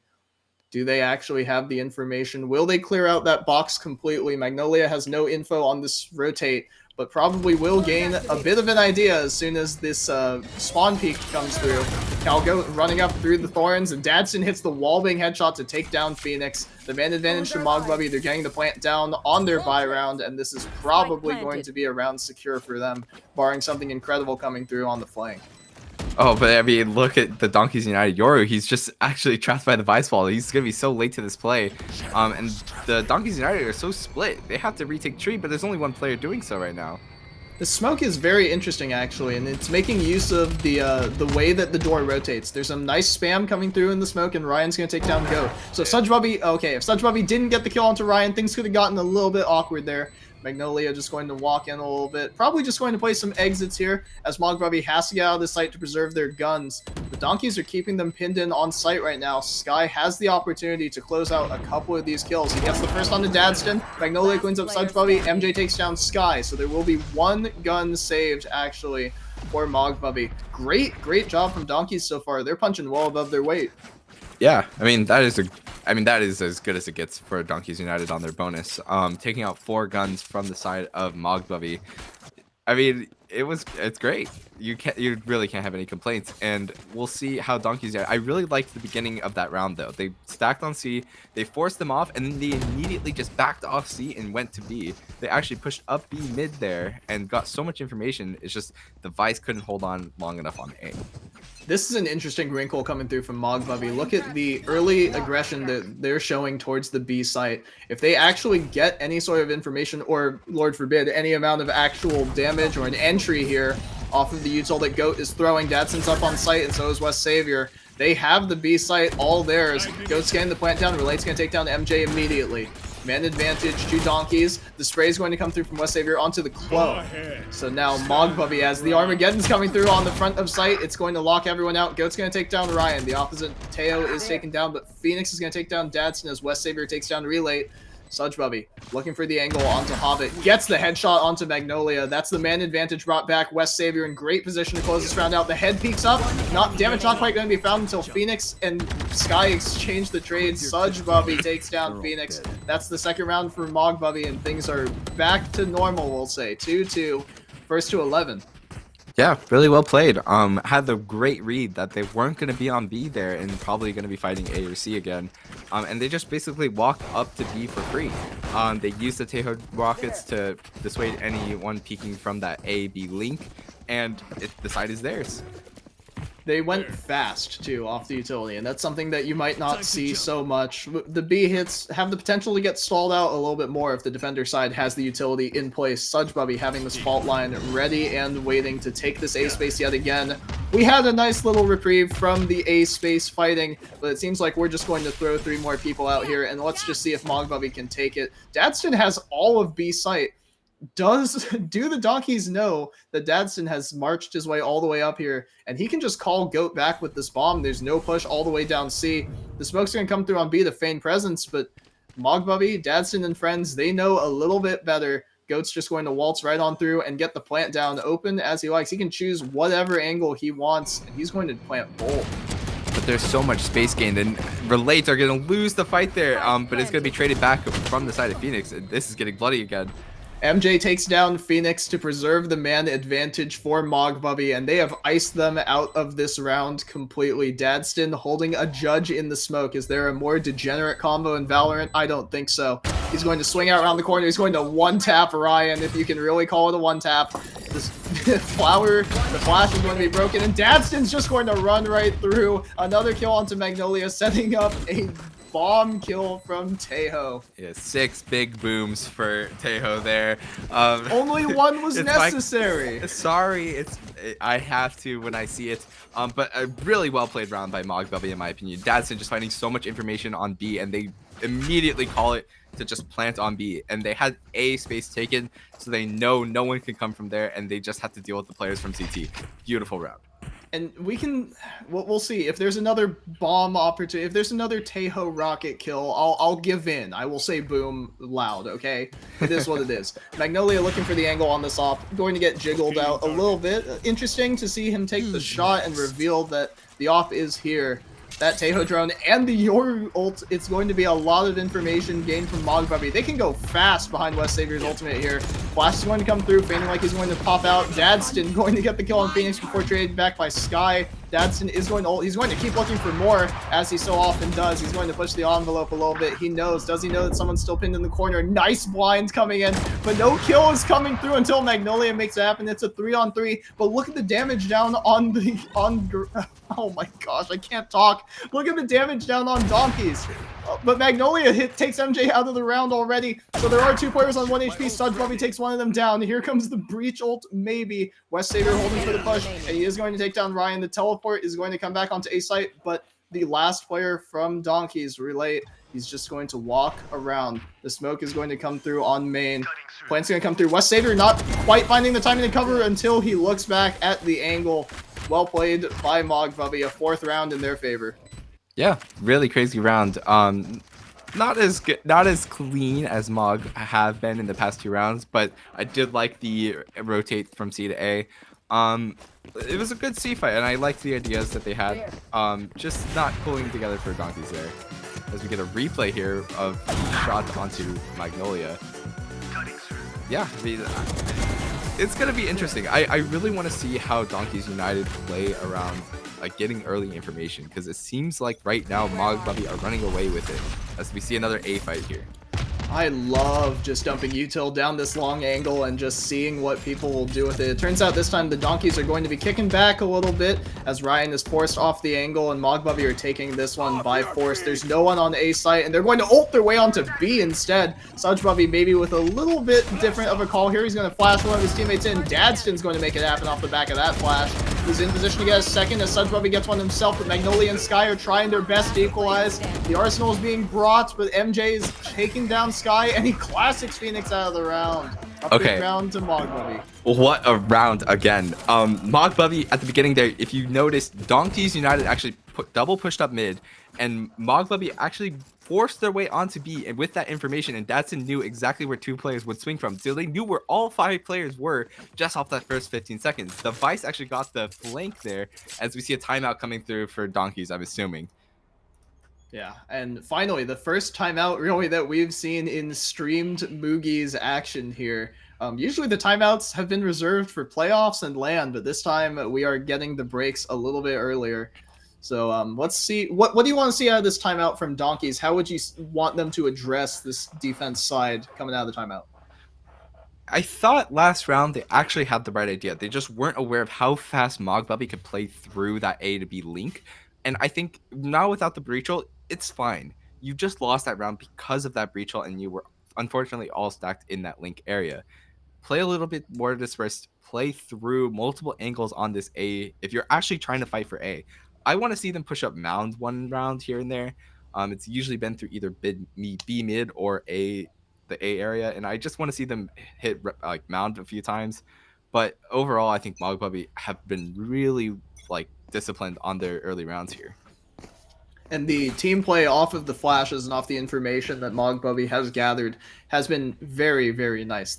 Do they actually have the information? Will they clear out that box completely? Magnolia has no info on this rotate, but probably will gain a bit of an idea as soon as this spawn peak comes through. Calgo running up through the thorns, and Dadson hits the wallbang headshot to take down Phoenix. The man advantage to Mogbubby. They're getting the plant down on their buy round, and this is probably going to be a round secure for them, barring something incredible coming through on the flank. Oh, but I mean, look at the Donkeys United. Yoru, he's just actually trapped by the Vice Wall. He's going to be so late to this play. And the Donkeys United are so split. They have to retake tree, but there's only one player doing so right now. The smoke is very interesting, actually, and it's making use of the way that the door rotates. There's some nice spam coming through in the smoke, and Ryan's going to take down Go. So if Sudgebubby didn't get the kill onto Ryan, things could have gotten a little bit awkward there. Magnolia just going to walk in a little bit. Probably just going to play some exits here, as Mogbubby has to get out of the site to preserve their guns. The Donkeys are keeping them pinned in on site right now. Sky has the opportunity to close out a couple of these kills. He gets the first on to Dadston. Magnolia cleans up Sudgebubby. MJ takes down Sky. So there will be 1 gun saved, actually, for Mogbubby. Great job from Donkeys so far. They're punching well above their weight. Yeah, I mean that is as good as it gets for Donkeys United on their bonus. Taking out 4 guns from the side of Mogbubby. I mean, it's great. You really can't have any complaints, and we'll see how Donkeys. I really liked the beginning of that round though. They stacked on C, they forced them off, and then they immediately just backed off C and went to B. They actually pushed up B mid there and got so much information. It's just the Vice couldn't hold on long enough on A. This is an interesting wrinkle coming through from Mogbubby. Look at the early aggression that they're showing towards the B site. If they actually get any sort of information, or Lord forbid, any amount of actual damage or an entry here off of the util that Goat is throwing, Dadson's up on site, and so is West Savior. They have the B site all theirs. Goat's getting the plant down. Relate's going to take down MJ immediately. Man advantage to Donkeys. The spray is going to come through from West Savior onto the clone. So now Mogbubby, as the Armageddon's coming through on the front of site, it's going to lock everyone out. Goat's going to take down Ryan. The opposite Teo is taken down, but Phoenix is going to take down Dadson as West Savior takes down Relay. Sudgebubby looking for the angle onto Hobbit. Gets the headshot onto Magnolia. That's the man advantage brought back. West Savior in great position to close this round out. The head peeks up. Damage not quite going to be found until Phoenix and Sky exchange the trades. Sudgebubby takes down Phoenix. That's the second round for Mogbubby, and things are back to normal, we'll say. 2-2. First to 11. Yeah, really well played. Had the great read that they weren't going to be on B there and probably going to be fighting A or C again. And they just basically walked up to B for free. They used the Tejo rockets to dissuade anyone peeking from that A-B link, and the side is theirs. They went fast, too, off the utility, and that's something that you might not see so much. The B hits have the potential to get stalled out a little bit more if the defender side has the utility in place. Sudgebubby having this fault line ready and waiting to take this A space yet again. we had a nice little reprieve from the A space fighting, but it seems like we're just going to throw 3 more people out here, and let's just see if Mogbubby can take it. Dadston has all of B site. Do the donkeys know that Dadston has marched his way all the way up here, and he can just call Goat back with this bomb? There's no push all the way down C. The smoke's going to come through on B to feign presence, but Mogbubby, Dadston, and friends, they know a little bit better. Goat's just going to waltz right on through and get the plant down open as he likes. He can choose whatever angle he wants, and he's going to plant both. But there's so much space gained, and Relates are going to lose the fight there, but it's going to be traded back from the side of Phoenix. This is getting bloody again. MJ takes down Phoenix to preserve the man advantage for Mogbubby, and they have iced them out of this round completely. Dadston holding a judge in the smoke. Is there a more degenerate combo in Valorant? I don't think so. He's going to swing out around the corner. He's going to one-tap Ryan, if you can really call it a one-tap. This the flash is going to be broken, and Dadston's just going to run right through. Another kill onto Magnolia, setting up a bomb kill from Tejo. Yeah, 6 big booms for Tejo there. Only one was it's necessary. Sorry, I have to when I see it. But a really well played round by Mogbubby in my opinion. Dadston just finding so much information on B, and they immediately call it to just plant on B, and they had A space taken, so they know no one can come from there, and they just have to deal with the players from CT. Beautiful round. And we'll see if there's another bomb opportunity. If there's another Tejo rocket kill, I'll give in. I will say boom loud, okay? It is what it is. Magnolia looking for the angle on this op, going to get jiggled out a little bit. Interesting to see him take the shot and reveal that the op is here. That Tejo drone and the Yoru ult, it's going to be a lot of information gained from Mogbubby. They can go fast behind West Savior's ultimate here. Flash is going to come through, feigning like he's going to pop out. Dadston going to get the kill on Phoenix before traded back by Sky. Dadston is going to ult. He's going to keep looking for more, as he so often does. He's going to push the envelope a little bit. He knows. Does he know that someone's still pinned in the corner? Nice blind coming in, but no kill is coming through until Magnolia makes it happen. It's a 3-on-3, but look at the damage down on oh my gosh, I can't talk. Look at the damage down on Donkeys. But Magnolia takes MJ out of the round already. So there are 2 players on 1 HP. Mogbubby takes one of them down. Here comes the breach ult, maybe. West Savior holding for the push, and he is going to take down Ryan. The teleport is going to come back onto A site, but the last player from Donkeys, Relate, he's just going to walk around. The smoke is going to come through on main. Plant's going to come through. West Savior not quite finding the timing to cover until he looks back at the angle. Well played by Mogbubby. A 4th round in their favor. Yeah, really crazy round. Not as good, not as clean as Mog have been in the past 2 rounds, but I did like the rotate from C to A. It was a good C fight, and I liked the ideas that they had. Just not pulling together for Donkeys there. As we get a replay here of the shot onto Magnolia. Yeah, I mean, it's gonna be interesting. I really want to see how Donkeys United play around like getting early information, because it seems like right now Mogbubby are running away with it, as we see another A fight here. I love just dumping util down this long angle and just seeing what people will do with it. It turns out this time the Donkeys are going to be kicking back a little bit as Ryan is forced off the angle, and Mogbubby are taking this one by force. There's no one on A site, and they're going to ult their way onto B instead. Mogbubby maybe with a little bit different of a call here. He's going to flash one of his teammates in. Dadston's going to make it happen off the back of that flash. He's in position to get a second as Mogbubby gets one himself, but Magnolia and Sky are trying their best to equalize. The Arsenal is being brought, but MJ is taking down Sky, and he classics Phoenix out of the round. A big round to Mogbubby. What a round again. Mogbubby at the beginning there, if you noticed, Donkeys United actually double pushed up mid, and Mogbubby actually forced their way onto B, and with that information, and Dadston knew exactly where 2 players would swing from, so they knew where all 5 players were just off that first 15 seconds. The Vice actually got the flank there, as we see a timeout coming through for Donkeys, I'm assuming. Yeah, and finally, the first timeout really that we've seen in streamed Moogie's action here. Usually the timeouts have been reserved for playoffs and LAN, but this time we are getting the breaks a little bit earlier. So let's see. What do you want to see out of this timeout from Donkeys? How would you want them to address this defense side coming out of the timeout? I thought last round they actually had the right idea. They just weren't aware of how fast Mogbubby could play through that A to B link. And I think now without the breach ult, it's fine. You just lost that round because of that breach ult, and you were unfortunately all stacked in that link area. play a little bit more dispersed, play through multiple angles on this A if you're actually trying to fight for A. I want to see them push up mound one round here and there. It's usually been through either B mid or the A area, and I just want to see them hit like mound a few times. But overall, I think Mogbubby have been really like disciplined on their early rounds here. And the team play off of the flashes and off the information that Mogbubby has gathered has been very, very nice.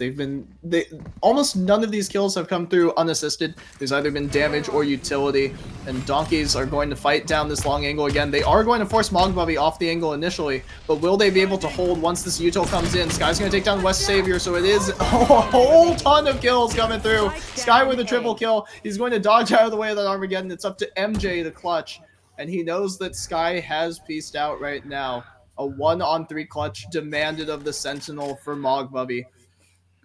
Almost none of these kills have come through unassisted. There's either been damage or utility, and Donkeys are going to fight down this long angle again. They are going to force Mogbubby off the angle initially, but will they be able to hold once this util comes in? Sky's going to take down West Savior, so it is a whole ton of kills coming through. Sky with a triple kill. He's going to dodge out of the way of that Armageddon. It's up to MJ to clutch. And he knows that Sky has pieced out right now. A 1-on-3 clutch demanded of the Sentinel for Mogbubby.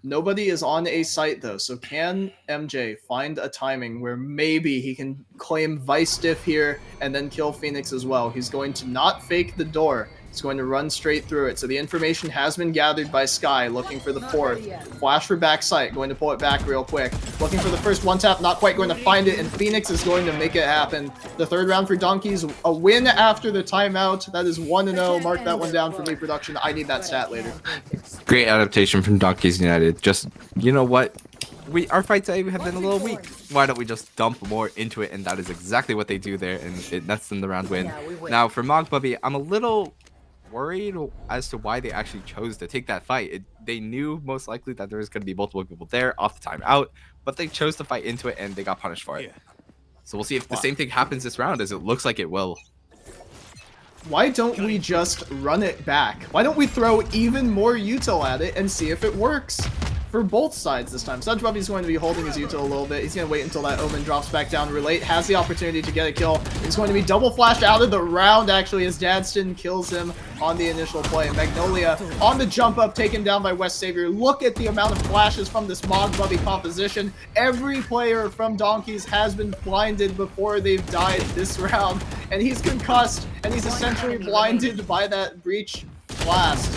Nobody is on a site though, so can MJ find a timing where maybe he can claim Vice Diff here and then kill Phoenix as well? He's going to not fake the door. He's going to run straight through it. So the information has been gathered by Sky, looking for the fourth. Flash for backside, going to pull it back real quick. Looking for the first one tap, not quite going to find it, and Phoenix is going to make it happen. The third round for Donkeys, a win after the timeout. That is 1-0. Mark that one down for me, production. I need that stat later. Great adaptation from Donkeys United. Just, you know what? Our fights have been a little weak. Why don't we just dump more into it? And that is exactly what they do there, and it nets them the round win. Now, for Mogbubby, I'm a little worried as to why they actually chose to take that fight. They knew most likely that there was going to be multiple people there off the timeout, but they chose to fight into it and they got punished for it. So we'll see if the same thing happens this round, as it looks like it will. Why don't we just run it back? Why don't we throw even more util at it and see if it works? For both sides this time. Mogbubby's going to be holding his util a little bit. He's going to wait until that Omen drops back down. Relate has the opportunity to get a kill. He's going to be double flashed out of the round, actually, as Dadston kills him on the initial play. Magnolia on the jump up, taken down by West Savior. Look at the amount of flashes from this Mogbubby composition. Every player from Donkeys has been blinded before they've died this round, and he's concussed, and he's essentially blinded by that breach blast.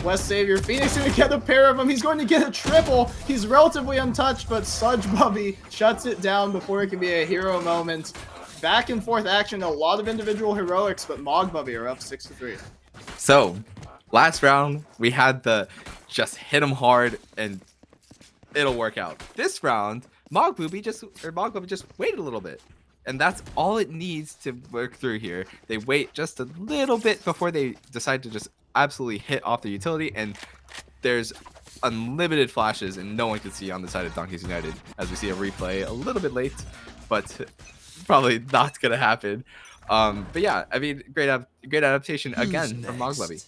West Savior, Phoenix going to get a pair of them. He's going to get a triple. He's relatively untouched, but Sudgebubby shuts it down before it can be a hero moment. Back and forth action, a lot of individual heroics, but Mogbubby are up 6-3. So, last round, we had the just hit him hard and it'll work out. This round, Mogbubby just waited a little bit. And that's all it needs to work through here. They wait just a little bit before they decide to just absolutely hit off the utility, and there's unlimited flashes and no one can see on the side of Donkeys United, as we see a replay a little bit late, but probably not gonna happen. But yeah, I mean, great adaptation again from Mogbubby.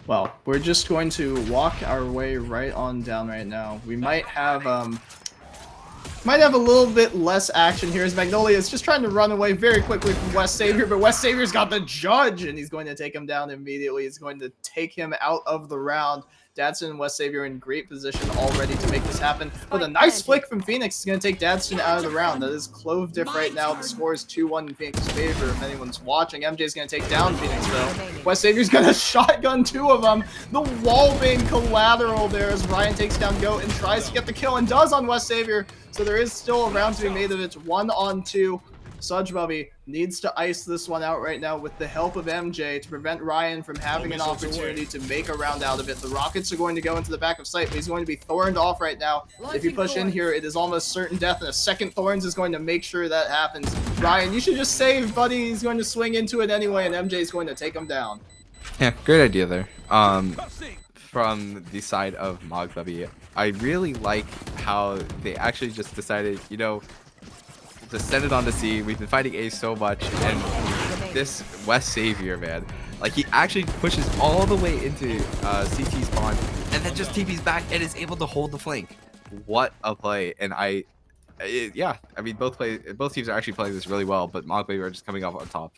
Well, we're just going to walk our way right on down right now. We might have a little bit less action here, as Magnolia is just trying to run away very quickly from West Savior, but West Savior's got the judge, and he's going to take him down immediately. He's going to take him out of the round. Dadston and West Savior in great position already to make this happen. But a nice flick from Phoenix is going to take Dadston out of the round. That is Clove Diff right now. The score is 2-1 in Phoenix's favor if anyone's watching. MJ's going to take down Phoenix though. West Savior's going to shotgun two of them. The wall being collateral there as Ryan takes down Goat and tries to get the kill and does on West Savior. So there is still a round to be made of it. 1-on-2. Sudgebubby needs to ice this one out right now with the help of MJ to prevent Ryan from having an opportunity to make a round out of it. The Rockets are going to go into the back of sight, but he's going to be thorned off right now. If you push in here, it is almost certain death, and a second Thorns is going to make sure that happens. Ryan, you should just save, buddy. He's going to swing into it anyway, and MJ is going to take him down. Yeah, great idea there. From the side of Mogbubby, I really like how they actually just decided, you know, to send it on the C. We've been fighting A so much, and this West Savior, man, like, he actually pushes all the way into CT spawn and then just TP's back and is able to hold the flank. What a play. And yeah, I mean, both teams are actually playing this really well, but Mogbubby are just coming off on top.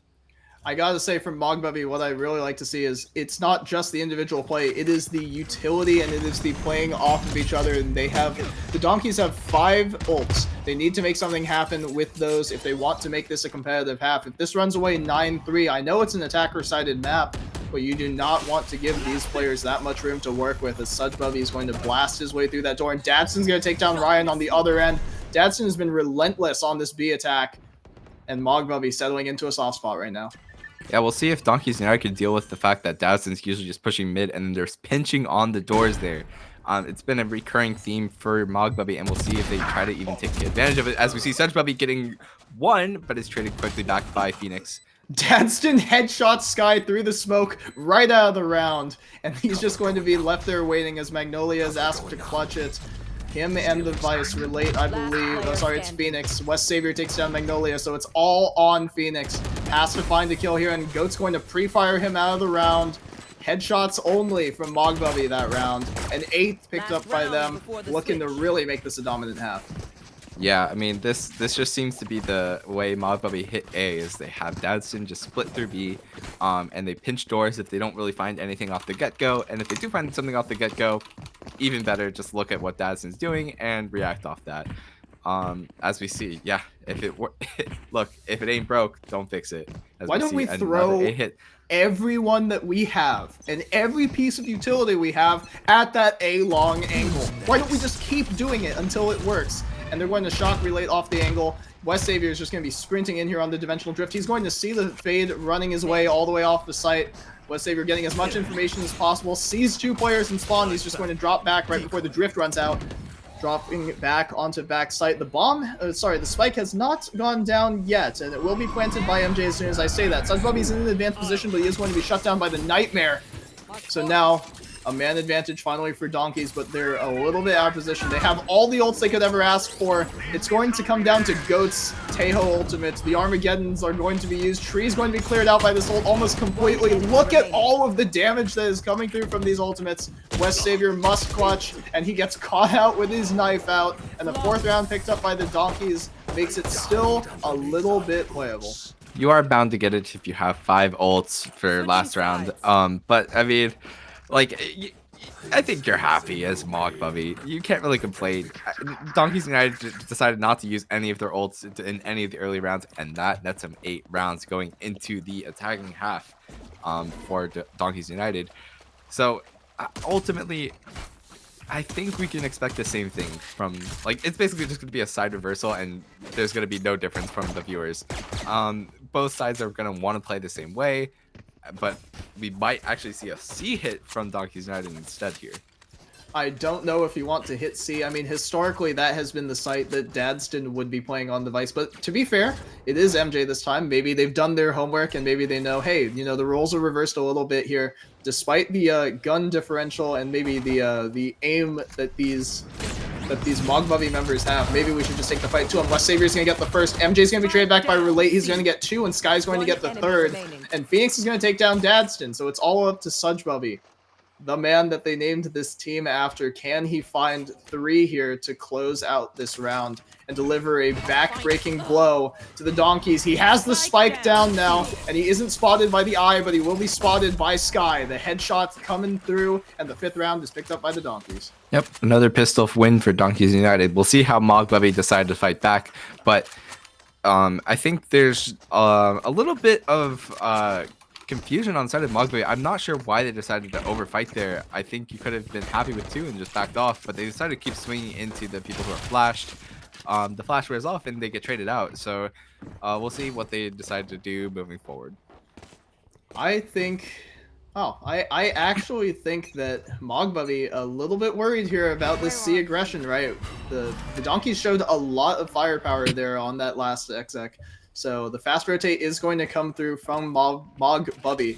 I gotta say, from Mogbubby, what I really like to see is it's not just the individual play, it is the utility and it is the playing off of each other. And the Donkeys have 5 ults. They need to make something happen with those if they want to make this a competitive half. If this runs away 9-3, I know it's an attacker-sided map, but you do not want to give these players that much room to work with, as Mogbubby is going to blast his way through that door, and Dadson's going to take down Ryan on the other end. Dadson has been relentless on this B attack, and Mogbubby settling into a soft spot right now. Yeah, we'll see if Donkeys United can deal with the fact that Dadson's usually just pushing mid and then there's pinching on the doors there. It's been a recurring theme for Mogbubby, and we'll see if they try to even take advantage of it, as we see Mogbubby getting one, but is traded quickly back by Phoenix. Dadston headshots Sky through the smoke right out of the round, and he's just going to be left there waiting as Magnolia is asked to clutch it. Him and the Vice relate, I believe. Oh, sorry, it's Phoenix. West Savior takes down Magnolia, so it's all on Phoenix. Has to find a kill here, and Goat's going to pre-fire him out of the round. Headshots only from Mogbubby that round. An 8th picked up by them, looking to really make this a dominant half. Yeah, I mean, this just seems to be the way Mogbubby hit A, is they have Dadson just split through B, and they pinch doors if they don't really find anything off the get-go, and if they do find something off the get-go, even better, just look at what Dadson's doing and react off that. As we see, yeah, if it ain't broke, don't fix it. Why don't we throw everyone that we have and every piece of utility we have at that A long angle? Why don't we just keep doing it until it works? And they're going to shock relate off the angle. West Savior is just going to be sprinting in here on the dimensional drift. He's going to see the fade running his way all the way off the site. West Savior getting as much information as possible. Sees 2 players in spawn. He's just going to drop back right before the drift runs out. Dropping back onto back site. The the spike has not gone down yet, and it will be planted by MJ as soon as I say that. Mogbubby's in an advanced position, but he is going to be shut down by the Nightmare. So now, a man advantage finally for Donkeys, but they're a little bit out of position. They have all the ults they could ever ask for. It's going to come down to Goat's Tejo ultimate. The Armageddons are going to be used. Tree's going to be cleared out by this ult almost completely. Look at all of the damage that is coming through from these ultimates. West Savior must clutch, and he gets caught out with his knife out. And the 4th round picked up by the Donkeys makes it still a little bit playable. You are bound to get it if you have 5 ults for last round. But I mean, like, I think you're happy as Mogbubby. You can't really complain. Donkeys United decided not to use any of their ults in any of the early rounds, and that nets them 8 rounds going into the attacking half for Donkeys United. So ultimately, I think we can expect the same thing from, like, it's basically just going to be a side reversal, and there's going to be no difference from the viewers. Both sides are going to want to play the same way, but we might actually see a C hit from Donkeys United instead here. I don't know if you want to hit C. I mean, historically, that has been the site that Dadston would be playing on device. But to be fair, it is MJ this time. Maybe they've done their homework, and maybe they know, hey, you know, the roles are reversed a little bit here. Despite the gun differential and maybe the aim that these Mogbubby members have, maybe we should just take the fight to him. West Savior's going to get the first. MJ's going to be traded back by Relate. He's going to get 2, and Sky's going to get the 3rd. And Phoenix is going to take down Dadston. So it's all up to Mogbubby, the man that they named this team after. Can he find 3 here to close out this round and deliver a back-breaking blow to the Donkeys? He has the spike down now, and he isn't spotted by the Eye, but he will be spotted by Sky. The headshot's coming through, and the 5th round is picked up by the Donkeys. Yep, another pistol win for Donkeys United. We'll see how Mogbubby decide to fight back, but I think there's a little bit of confusion on the side of Mogbubby. I'm not sure why they decided to overfight there. I think you could have been happy with 2 and just backed off, but they decided to keep swinging into the people who are flashed. The flash wears off and they get traded out, so we'll see what they decide to do moving forward. I actually think that Mogbubby a little bit worried here about this C aggression, right? The Donkeys showed a lot of firepower there on that last exec. So the fast rotate is going to come through from Mogbubby.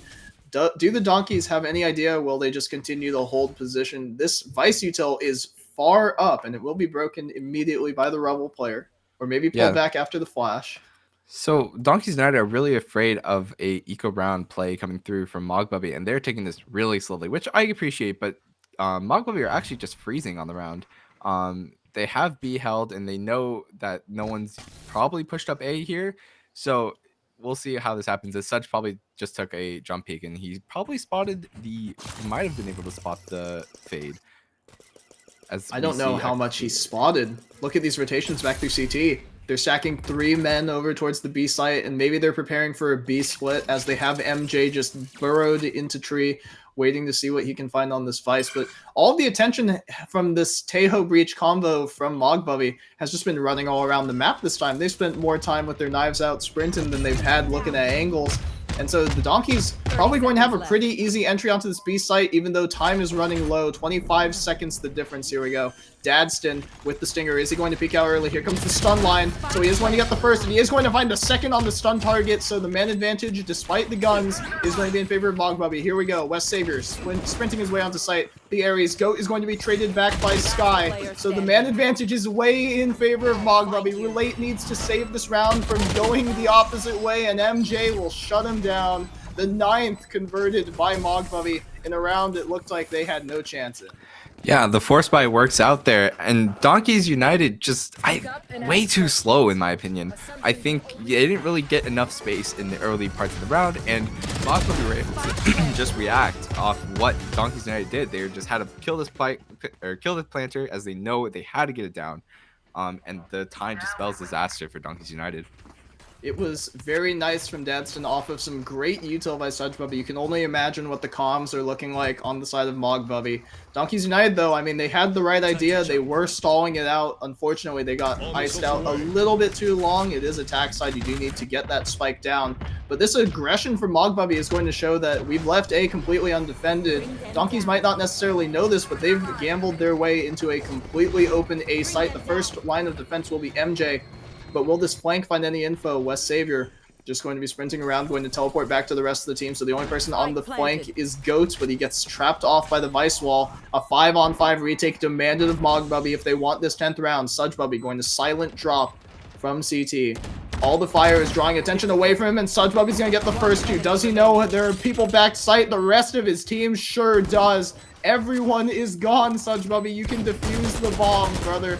Do the Donkeys have any idea? Will they just continue to hold position? This Vice util is far up, and it will be broken immediately by the Rebel player, or maybe pulled back after the flash. So Donkeys United are really afraid of a eco round play coming through from Mogbubby, and they're taking this really slowly, which I appreciate, but Mogbubby are actually just freezing on the round. They have B held, and they know that no one's probably pushed up A here, so we'll see how this happens. As such, probably just took a jump peek, and he probably spotted he might have been able to spot the fade. I don't know how much he spotted. Look at these rotations back through CT. They're stacking 3 men over towards the B site, and maybe they're preparing for a B split as they have MJ just burrowed into tree, waiting to see what he can find on this Vice. But all the attention from this Tejo Breach combo from Mogbubby has just been running all around the map this time. They spent more time with their knives out sprinting than they've had looking at angles. And so the Donkeys probably going to have a pretty easy entry onto this B site, even though time is running low. 25 seconds the difference. Here we go. Dadston with the stinger. Is he going to peek out early? Here comes the stun line. So he is going to get the first, and he is going to find the second on the stun target. So the man advantage, despite the guns, is going to be in favor of Mogbubby. Here we go. West Savior sprinting his way onto site. The Ares Goat is going to be traded back by Sky. So the man advantage is way in favor of Mogbubby. Relate needs to save this round from going the opposite way, and MJ will shut him down. The 9th converted by Mogbubby in a round it looked like they had no chance in. Yeah, the force buy works out there, and Donkeys United just way too slow in my opinion. I think they didn't really get enough space in the early parts of the round, and Mogbubby were able to just react off what Donkeys United did. They just had to kill this planter as they know they had to get it down, and the time just spells disaster for Donkeys United. It was very nice from Dadston off of some great util by Suchbubby. You can only imagine what the comms are looking like on the side of Mogbubby. Donkeys United, though, I mean, they had the right idea. They were stalling it out. Unfortunately, they got iced out a little bit too long. It is attack side. You do need to get that spike down. But this aggression from Mogbubby is going to show that we've left A completely undefended. Donkeys might not necessarily know this, but they've gambled their way into a completely open A site. The first line of defense will be MJ. But will this flank find any info? West Savior just going to be sprinting around, going to teleport back to the rest of the team. So the only person on the flank is Goats, but he gets trapped off by the Vice Wall. A 5-on-5 retake demanded of Mogbubby if they want this 10th round. Suchbubby going to silent drop from CT. All the fire is drawing attention away from him, and Suchbubby's going to get the first 2. Does he know there are people back site? The rest of his team sure does. Everyone is gone, Suchbubby. You can defuse the bomb, brother.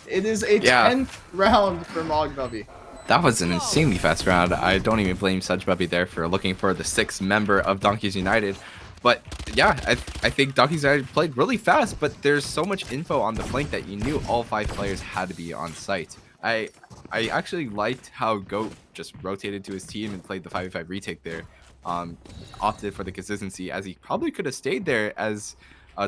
It is a 10th round for Mogbubby. That was an insanely fast round. I don't even blame Suchbubby there for looking for the 6th member of Donkeys United. But yeah, I think Donkeys United played really fast, but there's so much info on the flank that you knew all 5 players had to be on site. I actually liked how Goat just rotated to his team and played the 5v5 retake there. Opted for the consistency, as he probably could have stayed there, as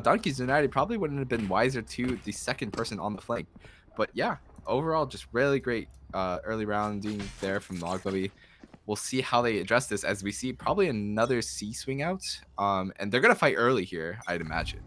Donkeys United probably wouldn't have been wiser to the 2nd person on the flank. But yeah, overall, just really great early rounding there from Mogbubby. We'll see how they address this, as we see probably another C swing out. And they're going to fight early here, I'd imagine.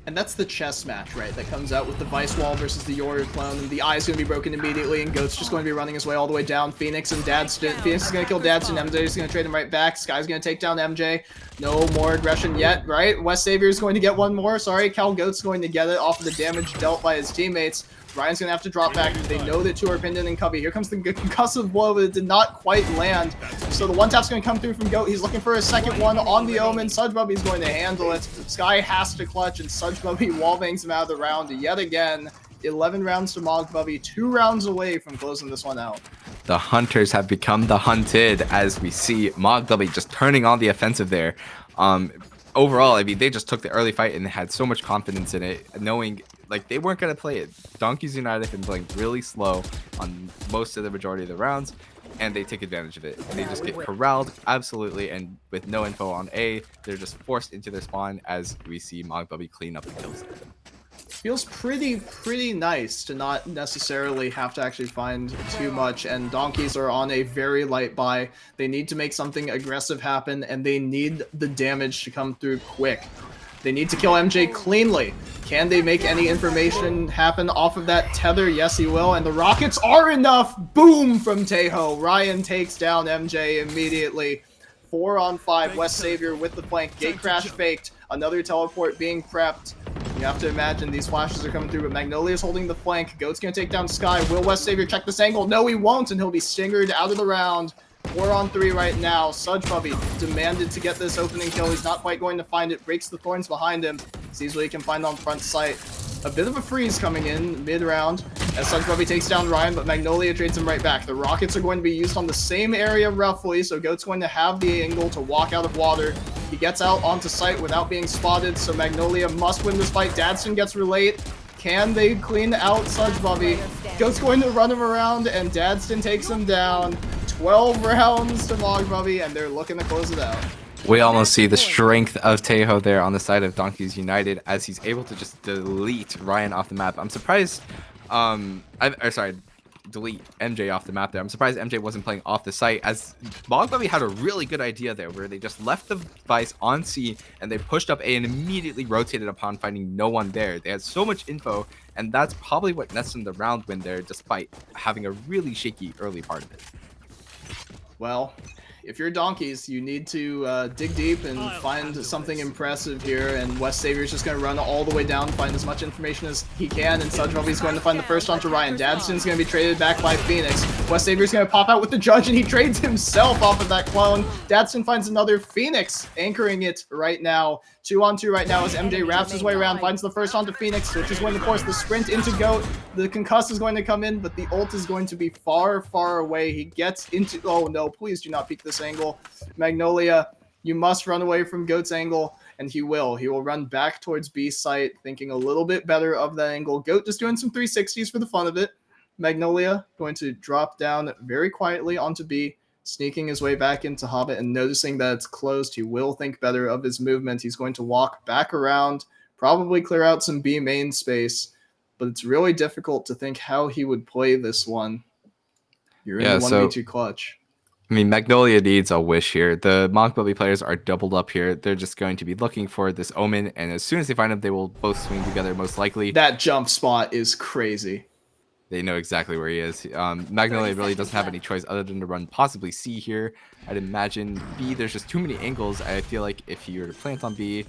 And that's the chess match, right? That comes out with the Vice Wall versus the Warrior Clone. And the eye's going to be broken immediately, and Goat's just going to be running his way all the way down. Phoenix and Dadston. Phoenix is going to kill Dadston. MJ is going to trade him right back. Sky's going to take down MJ. No more aggression yet, right? West Savior is going to get one more. Sorry, Cal Goat's going to get it off of the damage dealt by his teammates. Ryan's going to have to drop back. They know that 2 are pinned in and Cubby. Here comes the concussive blow, but it did not quite land. So the one tap's going to come through from Goat. He's looking for a second one on the Omen. Suchbubby's going to handle it. Sky has to clutch, and Suchbubby wallbangs him out of the round yet again. 11 rounds to Mogbubby, 2 rounds away from closing this one out. The hunters have become the hunted, as we see Mogbubby just turning on the offensive there. Overall, I mean, they just took the early fight and had so much confidence in it, knowing like they weren't going to play it. Donkeys United have been playing really slow on most of the majority of the rounds, and they take advantage of it. They just get corralled, absolutely, and with no info on A, they're just forced into their spawn, as we see Mogbubby clean up the kills. Feels pretty nice to not necessarily have to actually find too much, and Donkeys are on a very light buy. They need to make something aggressive happen, and they need the damage to come through quick. They need to kill MJ cleanly. Can they make any information happen off of that tether? Yes, he will, and the rockets are enough! Boom from Tejo. Ryan takes down MJ immediately. 4-on-5, West Savior with the flank. Gate crash faked. Another teleport being prepped. You have to imagine these flashes are coming through, but Magnolia's holding the flank. Goat's going to take down Sky. Will West Savior check this angle? No, he won't, and he'll be stingered out of the round. 4-on-3 right now. Suchbubby demanded to get this opening kill. He's not quite going to find it. Breaks the thorns behind him. Sees what he can find on front sight. A bit of a freeze coming in mid-round as Suchbubby takes down Ryan, but Magnolia trades him right back. The rockets are going to be used on the same area roughly, so Goat's going to have the angle to walk out of water. He gets out onto site without being spotted, so Magnolia must win this fight. Dadston gets relate. Can they clean out Suchbubby? Goat's going to run him around, and Dadston takes him down. 12 rounds to Mogbubby, and they're looking to close it out. We almost see the strength of Tejo there on the side of Donkeys United as he's able to just delete Ryan off the map. I'm surprised, delete MJ off the map there. I'm surprised MJ wasn't playing off the site, as Mogbubby had a really good idea there where they just left the device on C and they pushed up A and immediately rotated upon finding no one there. They had so much info, and that's probably what nets them the round win there, despite having a really shaky early part of it. Well, if you're Donkeys, you need to dig deep and find something impressive here, and West Savior's just going to run all the way down, find as much information as he can, and Sudrubby's going to find the first onto Ryan. Dadston's going to be traded back by Phoenix. West Savior's going to pop out with the Judge, and he trades himself off of that clone. Dadston finds another Phoenix, anchoring it right now. 2-on-2 right now as MJ wraps his way around, finds the first onto Phoenix, which is going to force the sprint into Goat. The concuss is going to come in, but the ult is going to be far, far away. He gets into... Oh no, please do not peek this angle. Magnolia, you must run away from Goat's angle, and he will. He will run back towards B site, thinking a little bit better of that angle. Goat just doing some 360s for the fun of it. Magnolia going to drop down very quietly onto B, sneaking his way back into Hobbit, and noticing that it's closed, he will think better of his movement. He's going to walk back around, probably clear out some B main space, but it's really difficult to think how he would play this one. You're in the 1v2 clutch. I mean, Magnolia needs a wish here. The Mogbubby players are doubled up here. They're just going to be looking for this Omen, and as soon as they find him, they will both swing together, most likely. That jump spot is crazy. They know exactly where he is. Magnolia really doesn't have any choice other than to run possibly C here. I'd imagine B, there's just too many angles. I feel like if he were to plant on B,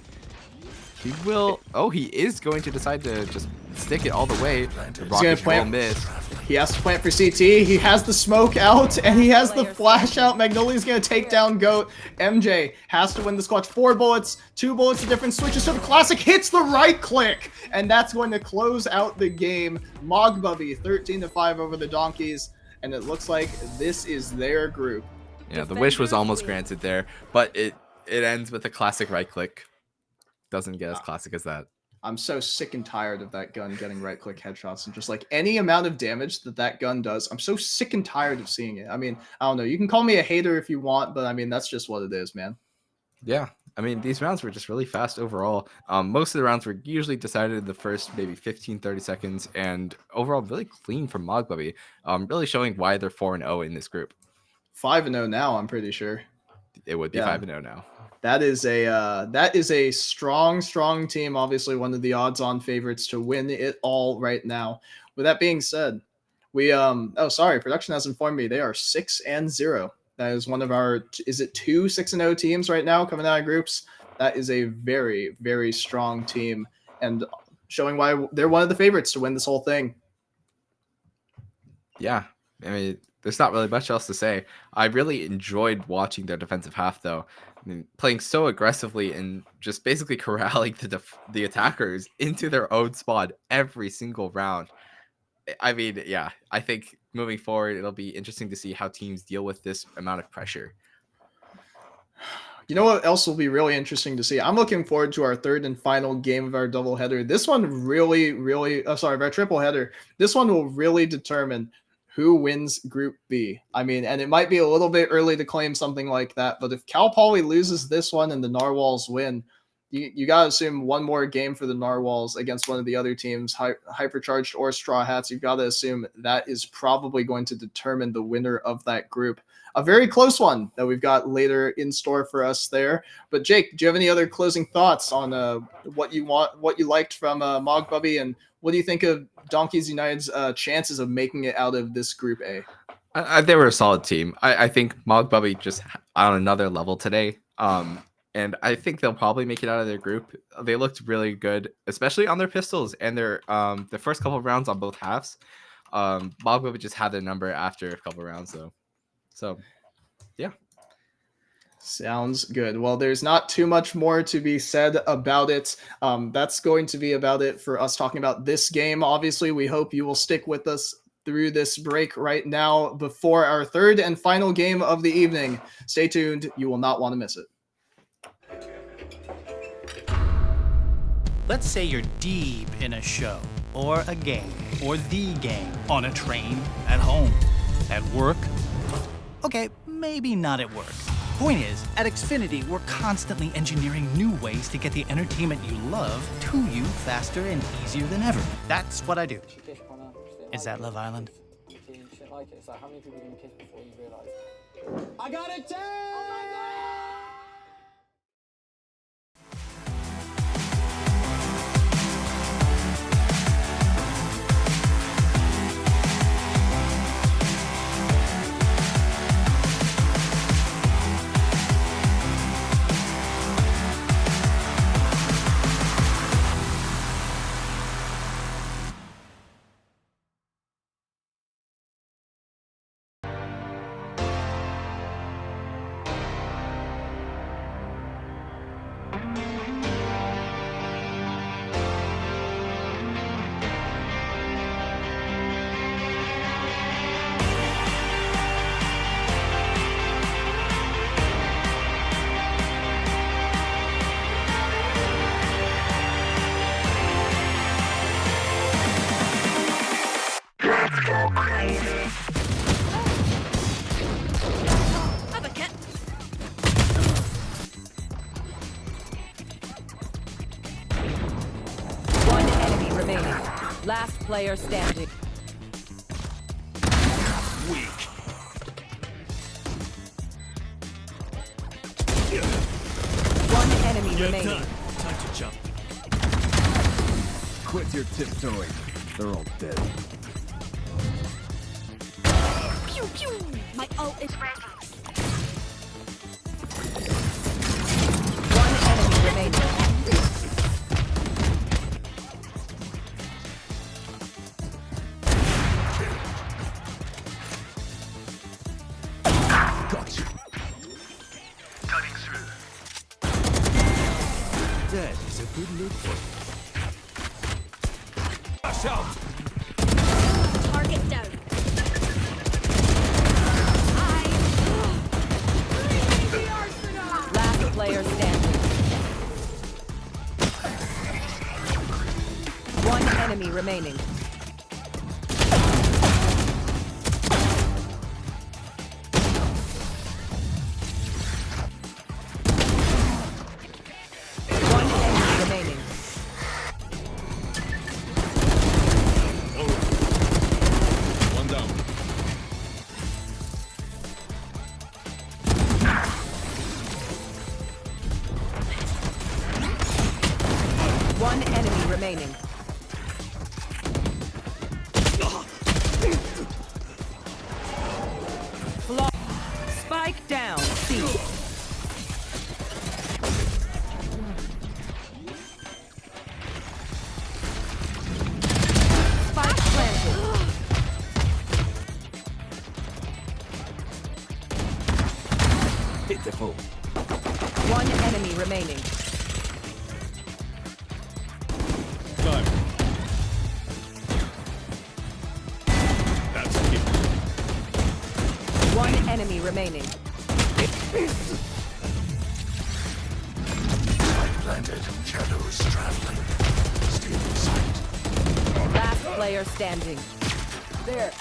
he will... Oh, he is going to decide to just stick it all the way. The rocket will miss. He has to plant for CT. He has the smoke out, and he has the flash out. Magnolia's going to take down Goat. MJ has to win this clutch. 4 bullets, 2 bullets, a different switches to the classic, hits the right click, and that's going to close out the game. Mogbubby 13-5 over the Donkeys, and it looks like this is their group. Yeah, the wish was almost granted there, but it ends with a classic right click. Doesn't get as classic as that. I'm so sick and tired of that gun getting right-click headshots, and just like any amount of damage that gun does, I'm so sick and tired of seeing it. I mean, I don't know. You can call me a hater if you want, but I mean, that's just what it is, man. Yeah. I mean, these rounds were just really fast overall. Most of the rounds were usually decided in the first maybe 15-30 seconds, and overall really clean from Mogbubby, really showing why they're 4-0 in this group. 5-0 now, I'm pretty sure. It would be 5-0 now. That is a strong team. Obviously, one of the odds-on favorites to win it all right now. With that being said, we production has informed me they are 6-0. That is one of our, is it 2 6-0 teams right now coming out of groups? That is a very, very strong team, and showing why they're one of the favorites to win this whole thing. Yeah, I mean, there's not really much else to say. I really enjoyed watching their defensive half, though. I mean, playing so aggressively and just basically corralling the attackers into their own spawn every single round. I mean, yeah, I think moving forward, it'll be interesting to see how teams deal with this amount of pressure. You know what else will be really interesting to see? I'm looking forward to our third and final game of our doubleheader. This one really, of our tripleheader. This one will really determine who wins Group B. I mean, and it might be a little bit early to claim something like that, but if Cal Poly loses this one and the Narwhals win, you got to assume one more game for the Narwhals against one of the other teams, Hypercharged or Straw Hats. You've got to assume that is probably going to determine the winner of that group. A very close one that we've got later in store for us there. But Jake, do you have any other closing thoughts on what you liked from Mogbubby, and what do you think of Donkeys United's chances of making it out of this Group A? They were a solid team. I think Mogbubby just on another level today. And I think they'll probably make it out of their group. They looked really good, especially on their pistols and their first couple of rounds on both halves. Mogbubby just had their number after a couple of rounds, though. So, yeah. Sounds good. Well, there's not too much more to be said about it. That's going to be about it for us talking about this game. Obviously, we hope you will stick with us through this break right now before our third and final game of the evening. Stay tuned. You will not want to miss it. Let's say you're deep in a show. or a game, or the game, on a train, at home, at work. Okay, maybe not at work. Point is, at Xfinity, we're constantly engineering new ways to get the entertainment you love to you faster and easier than ever. That's what I do. Is that Love Island? I got it, 10! One enemy remaining. Last player standing. Weak. One enemy You're remaining. done. Time to jump. Quit your tiptoeing. They're all dead. Pew pew! My ult is ready. One enemy remaining. Dead is a good look for you. Rush out! Target down. Last player standing. One enemy remaining. One enemy remaining. One down. One enemy remaining. Spike down. C. Spike planted. Pitiful. One enemy remaining. Time. That's it. One enemy remaining. Planted. Shadows traveling. Stay in sight. Last player standing. There.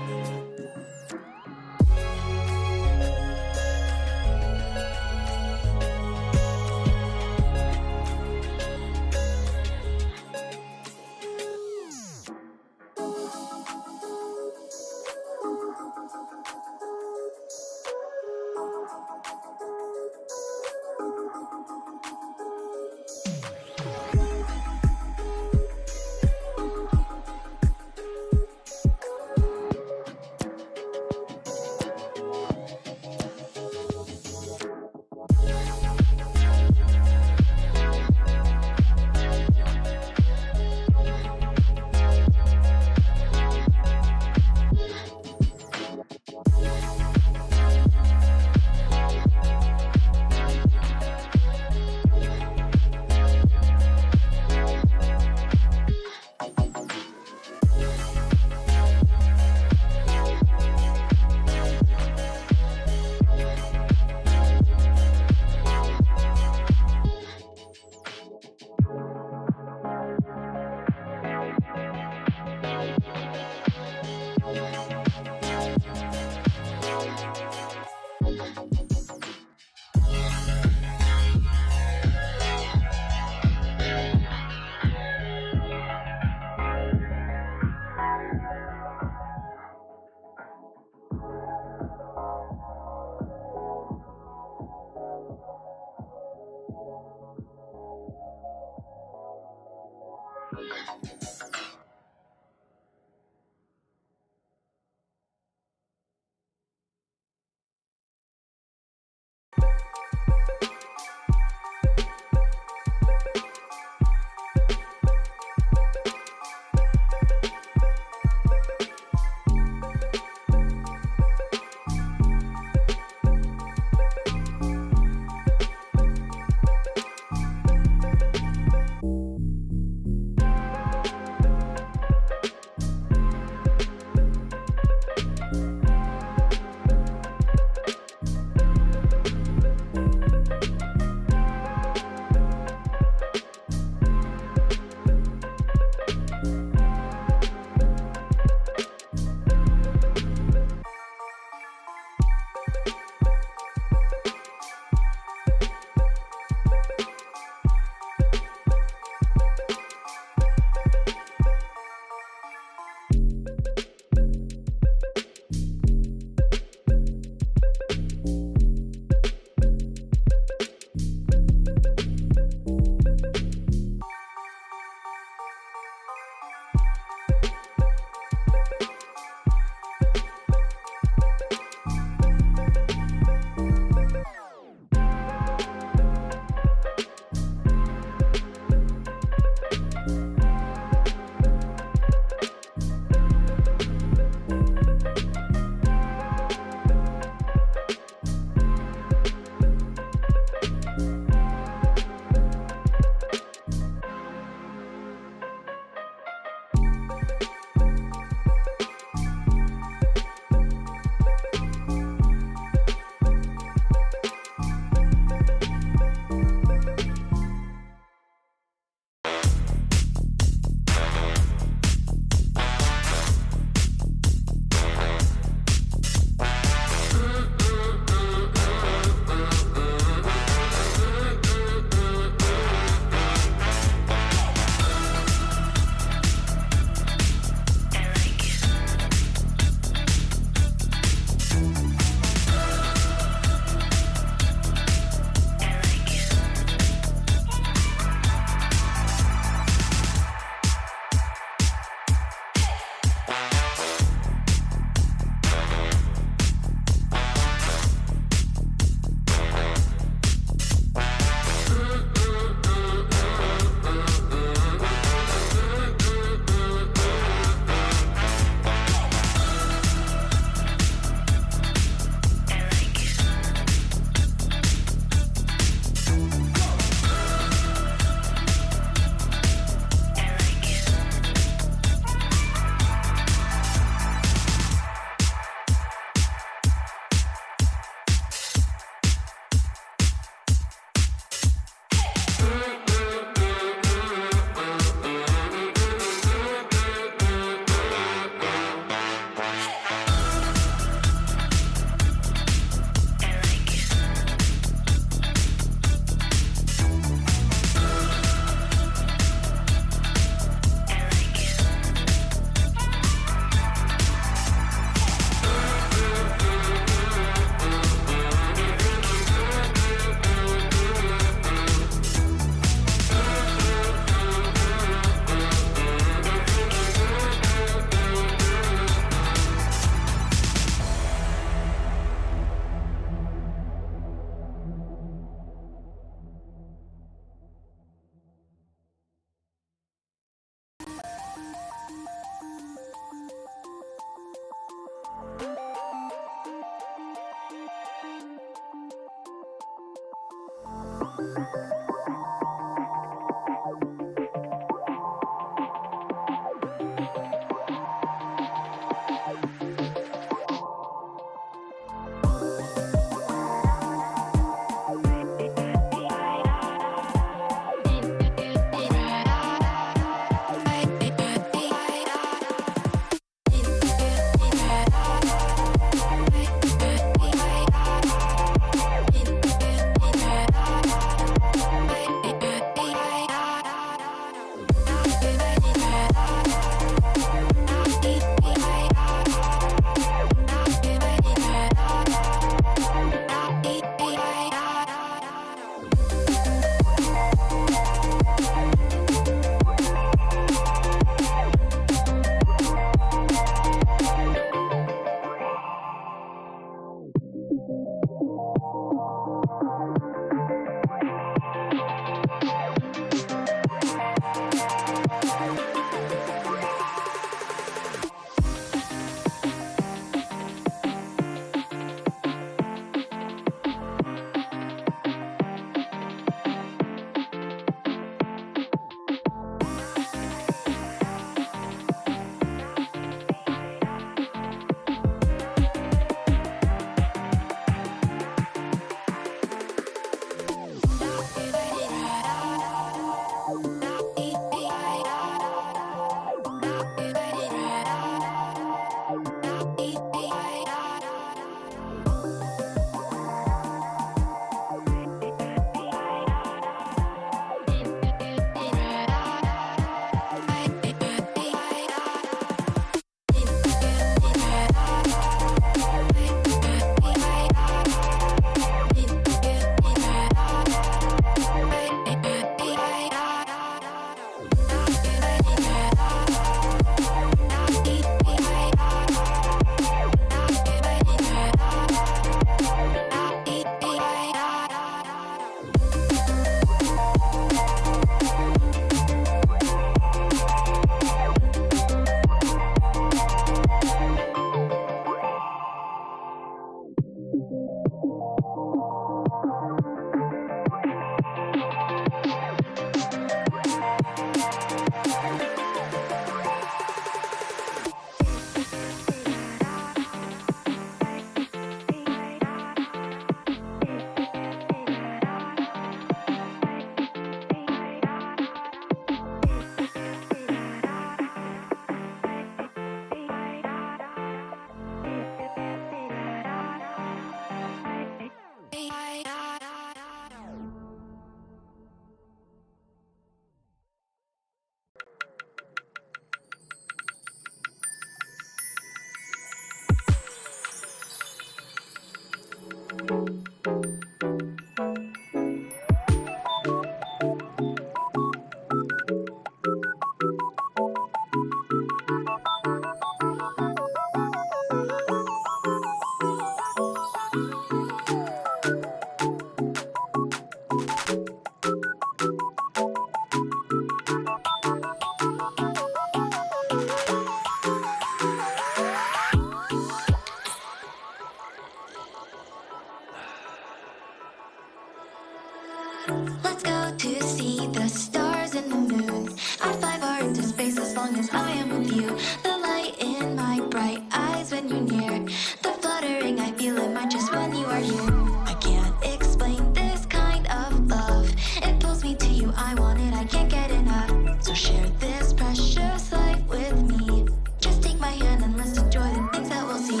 Let's go to see the stars and the moon. I'd fly far into space as long as I am with you. The light in my bright eyes when you're near. The fluttering I feel in my chest when you are here. I can't explain this kind of love. It pulls me to you, I want it, I can't get enough. So share this precious life with me. Just take my hand and let's enjoy the things that we'll see.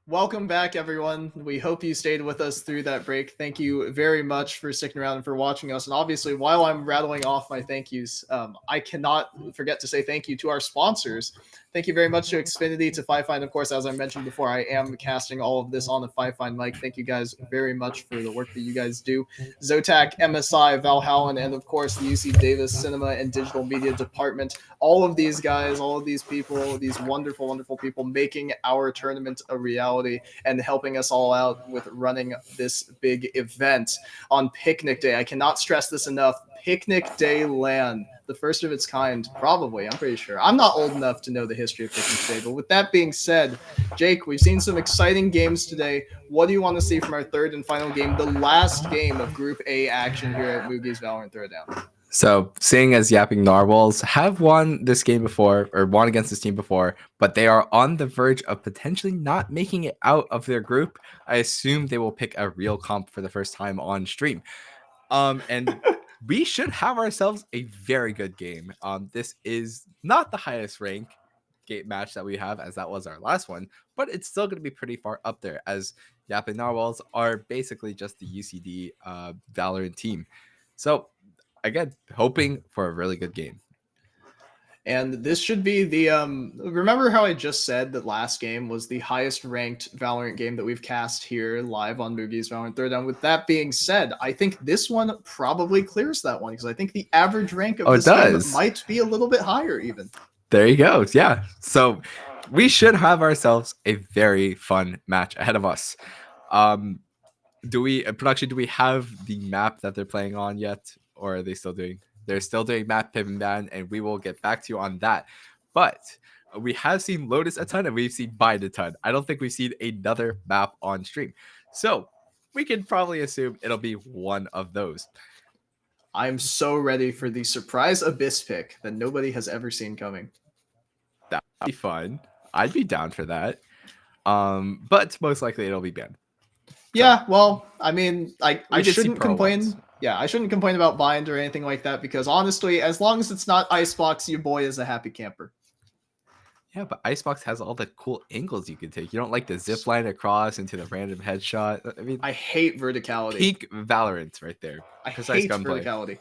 Welcome back, everyone. We hope you stayed with us through that break. Thank you very much for sticking around and for watching us. And obviously, while I'm rattling off my thank yous, I cannot forget to say thank you to our sponsors. Thank you very much to Xfinity, to Five-Find. Of course, as I mentioned before, I am casting all of this on the Five-Find mic. Thank you guys very much for the work that you guys do. Zotac, MSI, Valhalla, and of course, the UC Davis Cinema and Digital Media Department. All of these guys, all of these people, these wonderful, wonderful people making our tournament a reality and helping us all out with running this big event on Picnic Day. I cannot stress this enough. Picnic Day LAN, the first of its kind, probably, I'm pretty sure. I'm not old enough to know the history of Picnic Day, but with that being said, Jake, we've seen some exciting games today. What do you want to see from our third and final game, the last game of Group A action here at Moogie's VALORANT Throwdown? So, seeing as Yapping Narwhals have won this game before, or won against this team before, but they are on the verge of potentially not making it out of their group, I assume they will pick a real comp for the first time on stream. And we should have ourselves a very good game. This is not the highest rank game match that we have, as that was our last one, but it's still going to be pretty far up there, as Yapping Narwhals are basically just the UCD Valorant team. So, again, hoping for a really good game. And this should be the remember how I just said that last game was the highest ranked Valorant game that we've cast here live on Moogie's VALORANT Throwdown. With that being said, I think this one probably clears that one, because I think the average rank of this game might be a little bit higher even. There you go. Yeah. So we should have ourselves a very fun match ahead of us. Do we have the map that they're playing on yet? Or are they still doing? They're still doing map pivot ban, and we will get back to you on that. But we have seen Lotus a ton, and we've seen Bind a ton. I don't think we've seen another map on stream. So we can probably assume it'll be one of those. I'm so ready for the surprise Abyss pick that nobody has ever seen coming. That'd be fun. I'd be down for that. But most likely it'll be banned. Yeah, well, I mean, I shouldn't complain. Yeah, I shouldn't complain about Bind or anything like that, because honestly, as long as it's not Icebox, your boy is a happy camper. Yeah, but Icebox has all the cool angles you can take. You don't like the zip line across into the random headshot. I mean, I hate verticality. Peak Valorant right there. I hate gunplay. verticality.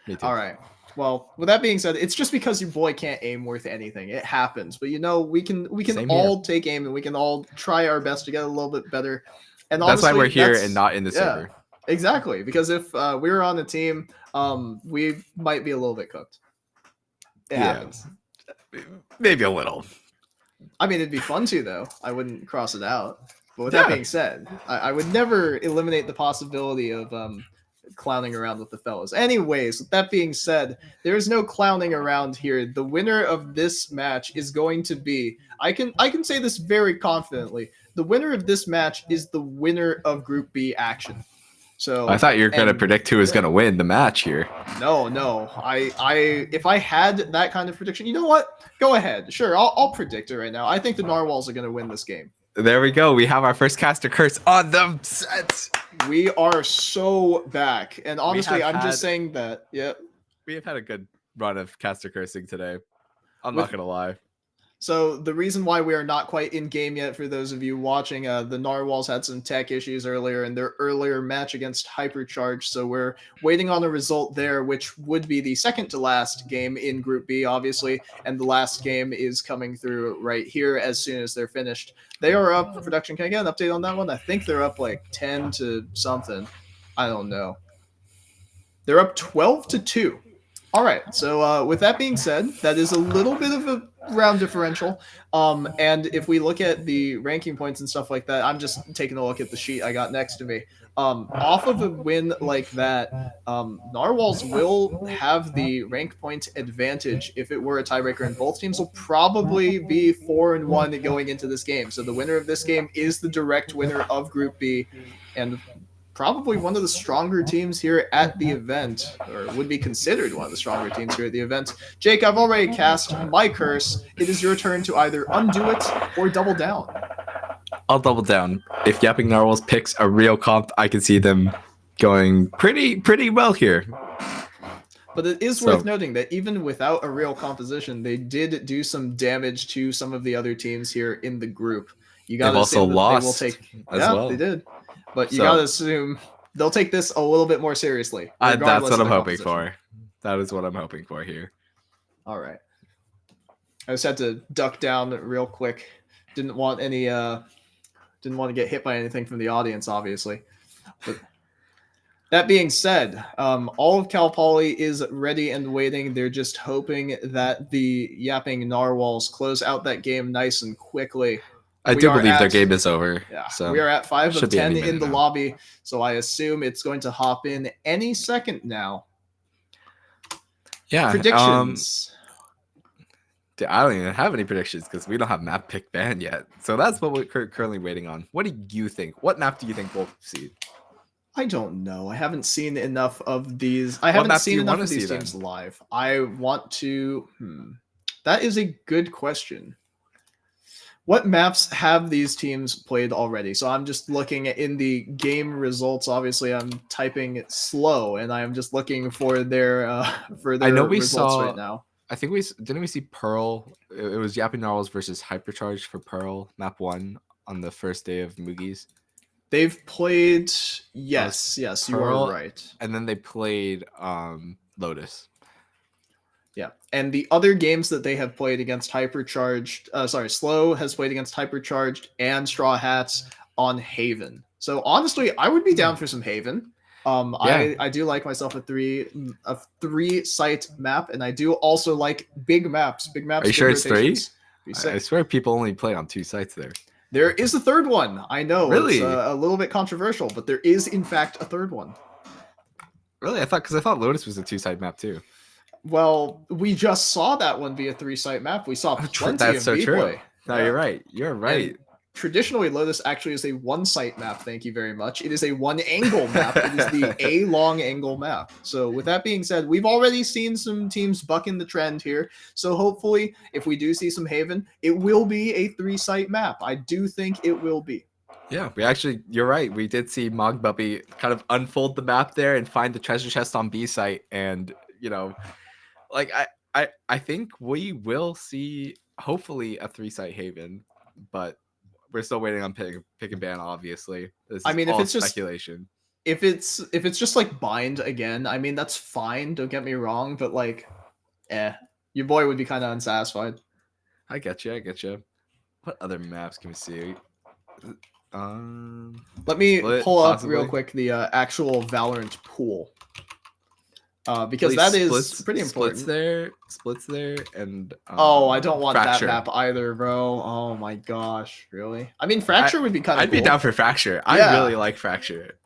Me too. All right. Well, with that being said, it's just because your boy can't aim worth anything. It happens. But, you know, we can all take aim, and we can all try our best to get a little bit better. And that's honestly, why we're here and not in the server. Exactly. Because if we were on a team, we might be a little bit cooked. It happens. Maybe a little. I mean, it'd be fun to, though. I wouldn't cross it out. But with that being said, I would never eliminate the possibility of clowning around with the fellas. Anyways, with that being said, there's no clowning around here. The winner of this match is going to be, I can say this very confidently, the winner of this match is the winner of Group B action. So I thought you were going to predict who was going to win the match here. No. If I had that kind of prediction, you know what? Go ahead. Sure, I'll predict it right now. I think the Narwhals are going to win this game. There we go. We have our first caster curse on the set. We are so back. And honestly, I'm just saying that. Yep. We have had a good run of caster cursing today. I'm not going to lie. So the reason why we are not quite in game yet, for those of you watching, the Narwhals had some tech issues earlier in their earlier match against Hypercharged. So we're waiting on a result there, which would be the second to last game in Group B, obviously. And the last game is coming through right here as soon as they're finished. They are up. Production, can I get an update on that one? I think they're up like 10 to something. I don't know. They're up 12-2. All right, so with that being said, that is a little bit of a round differential. And if we look at the ranking points and stuff like that, I'm just taking a look at the sheet I got next to me. Off of a win like that, Narwhals will have the rank point advantage if it were a tiebreaker, and both teams will probably be 4-1 going into this game. So the winner of this game is the direct winner of Group B, and probably one of the stronger teams here at the event, or would be considered one of the stronger teams here at the event. Jake, I've already cast my curse. It is your turn to either undo it or double down. I'll double down. If Yapping Narwhals picks a real comp, I can see them going pretty well here. But it is worth noting that even without a real composition, they did do some damage to some of the other teams here in the group. You got to also lost as well. They did. But you got to assume they'll take this a little bit more seriously. That's what I'm hoping for. That is what I'm hoping for here. All right. I just had to duck down real quick. Didn't want to get hit by anything from the audience, obviously. But that being said, all of Cal Poly is ready and waiting. They're just hoping that the Yapping Narwhals close out that game nice and quickly. I do believe their game is over. Yeah, so we are at 5 of 10 in the lobby, so I assume it's going to hop in any second now. Yeah. Predictions. I don't even have any predictions because we don't have map pick ban yet. So that's what we're currently waiting on. What do you think? What map do you think we'll see? I don't know. I haven't seen enough of these. I haven't seen enough of these teams live. I want to. That is a good question. What maps have these teams played already? So I'm just looking in the game results. Obviously, I'm typing slow, and I'm just looking for their I know we results saw right now. I think we see Pearl. It was Yapping Narwhals versus Hypercharged for Pearl map 1 on the first day of Moogie's. They've played yes, you are right. And then they played Lotus. Yeah, and the other games that they have played against Hypercharged, Slow has played against Hypercharged and Straw Hats on Haven. So honestly, I would be down for some Haven. I do like myself a three site map, and I do also like big maps. Big maps. Are you sure it's rotations. 3? I swear people only play on 2 sites there. There is a third one. I know. Really? It's a little bit controversial, but there is in fact a third one. Really? I thought Lotus was a 2-site map too. Well, we just saw that one be a 3-site map. We saw plenty That's of so B-play. true. No, you're right. You're right. And traditionally, Lotus actually is a 1-site map. Thank you very much. It is a 1-angle map. It is the A long angle map. So with that being said, we've already seen some teams bucking the trend here. So hopefully, if we do see some Haven, it will be a 3-site map. I do think it will be. Yeah, you're right. We did see Mogbubby kind of unfold the map there and find the treasure chest on B site. And, like I think we will see hopefully a 3-site Haven, but we're still waiting on pick and ban. Obviously, this is if it's speculation. If it's just like bind again, I mean that's fine. Don't get me wrong, but like, your boy would be kind of unsatisfied. I get you. What other maps can we see? Let me pull up real quick the actual Valorant pool. Because that is pretty important. Splits there, and I don't want Fracture. that map either, bro. Oh my gosh, really? I mean, Fracture would be kind of. I'd be down for Fracture. Yeah. I really like Fracture.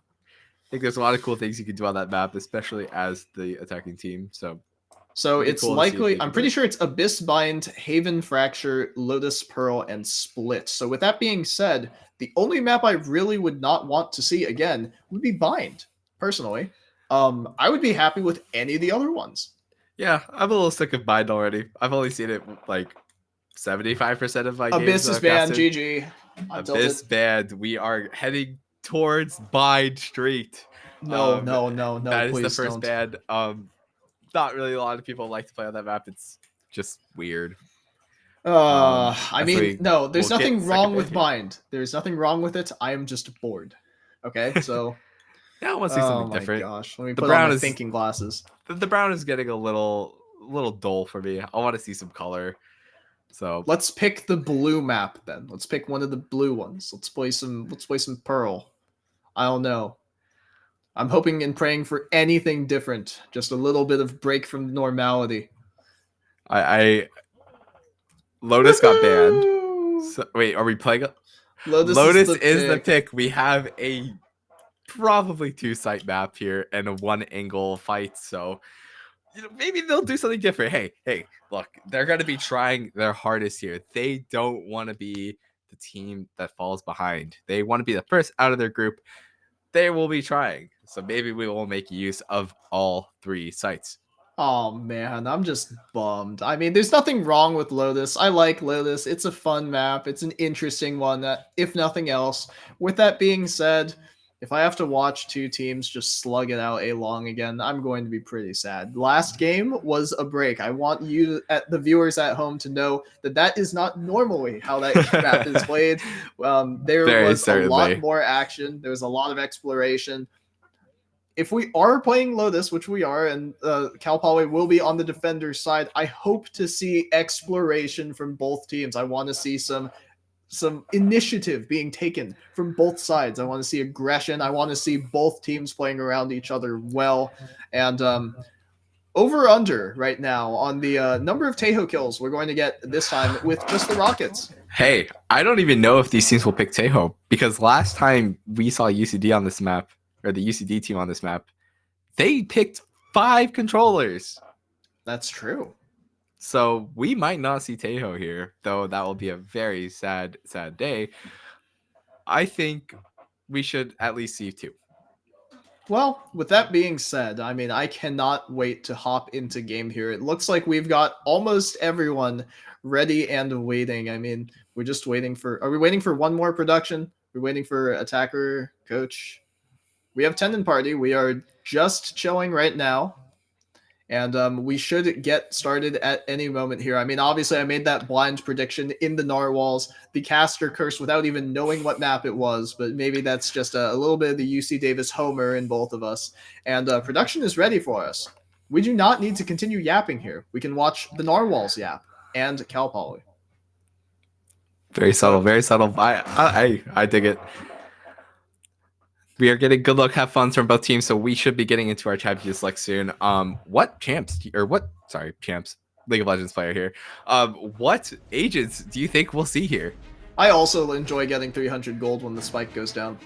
think there's a lot of cool things you can do on that map, especially as the attacking team. So pretty it's cool to see if likely, they I'm can pretty do it. sure it's Abyss Bind, Haven Fracture, Lotus Pearl, and Split. So with that being said, the only map I really would not want to see again would be Bind, personally. I would be happy with any of the other ones. Yeah, I'm a little sick of Bind already. I've only seen it like 75% of my games. Abyss that is I've banned, casted. GG. I'm Abyss tilted. banned. We are heading towards Bind Street. No, That is the please first don't. ban. Not really a lot of people like to play on that map. It's just weird. I so mean, no, there's we'll get nothing second wrong ban with here. Bind. There's nothing wrong with it. I am just bored. Okay, so. Yeah, I want to see Oh something my different. gosh, let me The put on brown my is thinking glasses. the brown is getting a little dull for me. I want to see some color. So Let's pick the blue map then. Let's pick one of the blue ones. Let's play some Pearl. I don't know. I'm hoping and praying for anything different. Just a little bit of break from normality. I Lotus got banned. So, wait, are we playing? Lotus is the pick. We have a probably 2-site map here and a 1-angle fight. So maybe they'll do something different. Hey, look, they're going to be trying their hardest here. They don't want to be the team that falls behind. They want to be the first out of their group. They will be trying. So maybe we will make use of all 3 sites. Oh man, I'm just bummed. I mean, there's nothing wrong with Lotus. I like Lotus. It's a fun map. It's an interesting one, that, if nothing else. With that being said, if I have to watch 2 teams just slug it out A-long again, I'm going to be pretty sad. Last game was a break. I want you, the viewers at home, to know that that is not normally how that map is played. There Very was certainly. a lot more action. There was a lot of exploration. If we are playing Lotus, which we are, and Cal Poly will be on the defender's side, I hope to see exploration from both teams. I want to see some initiative being taken from both sides. I want to see aggression. I want to see both teams playing around each other well. And over-under right now on the number of Tejo kills we're going to get this time with just the Rockets. Hey, I don't even know if these teams will pick Tejo, because last time we saw UCD on this map, or the UCD team on this map, they picked 5 controllers. That's true. So we might not see Tejo here, though that will be a very sad day. I think we should at least see 2. Well, with that being said, I mean, I cannot wait to hop into game here. It looks like we've got almost everyone ready and waiting. I mean, we're just waiting for... Are we waiting for one more production? We're waiting for attacker, coach... We have Tendon Party. We are just chilling right now. And we should get started at any moment here. I mean, obviously, I made that blind prediction in the Narwhals, the caster curse, without even knowing what map it was. But maybe that's just a little bit of the UC Davis homer in both of us. And production is ready for us. We do not need to continue yapping here. We can watch the Narwhals yap and Cal Poly. Very subtle, very subtle. I dig it. We are getting good luck, have fun from both teams, so we should be getting into our Champions Select soon. Champs? League of Legends player here. What agents do you think we'll see here? I also enjoy getting 300 gold when the spike goes down.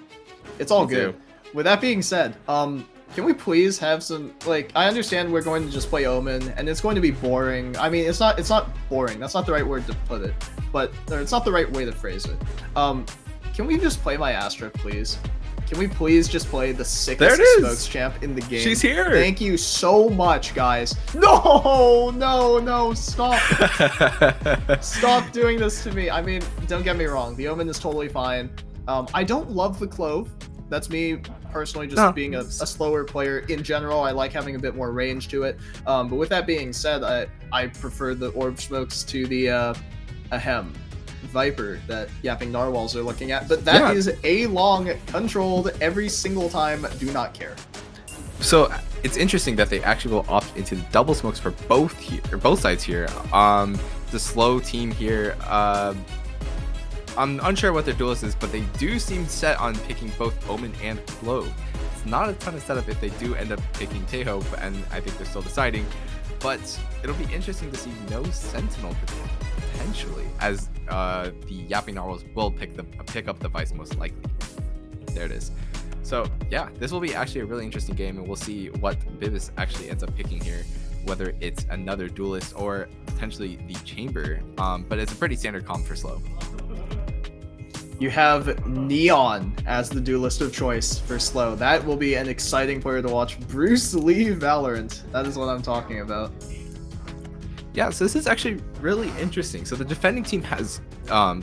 It's all good. With that being said, can we please have some, like, I understand we're going to just play Omen, and it's going to be boring. I mean, it's not boring. That's not the right word to put it, or it's not the right way to phrase it. Can we just play my Astra, please? Can we please just play the sickest smokes champ in the game? She's here. Thank you so much, guys. No, stop. Stop doing this to me. I mean, don't get me wrong. The Omen is totally fine. I don't love the Clove. That's me personally just being a slower player in general. I like having a bit more range to it. But with that being said, I prefer the Orb Smokes to the Viper that Yapping Narwhals are looking at, but that is A-long controlled every single time. Do not care. So it's interesting that they actually will opt into the double smokes for both sides here. The slow team here, I'm unsure what their duelist is, but they do seem set on picking both Omen and Clove. It's not a ton of setup if they do end up picking Tejo, and I think they're still deciding. But it'll be interesting to see no Sentinel potentially, as the Yapping Narwhals will pick up the Vice most likely. There it is. So yeah, this will be actually a really interesting game, and we'll see what Bibis actually ends up picking here, whether it's another duelist or potentially the chamber. But it's a pretty standard comp for slow. You have Neon as the duelist of choice for slow. That will be an exciting player to watch. Bruce Lee Valorant. That is what I'm talking about. Yeah, so this is actually really interesting. So the defending team has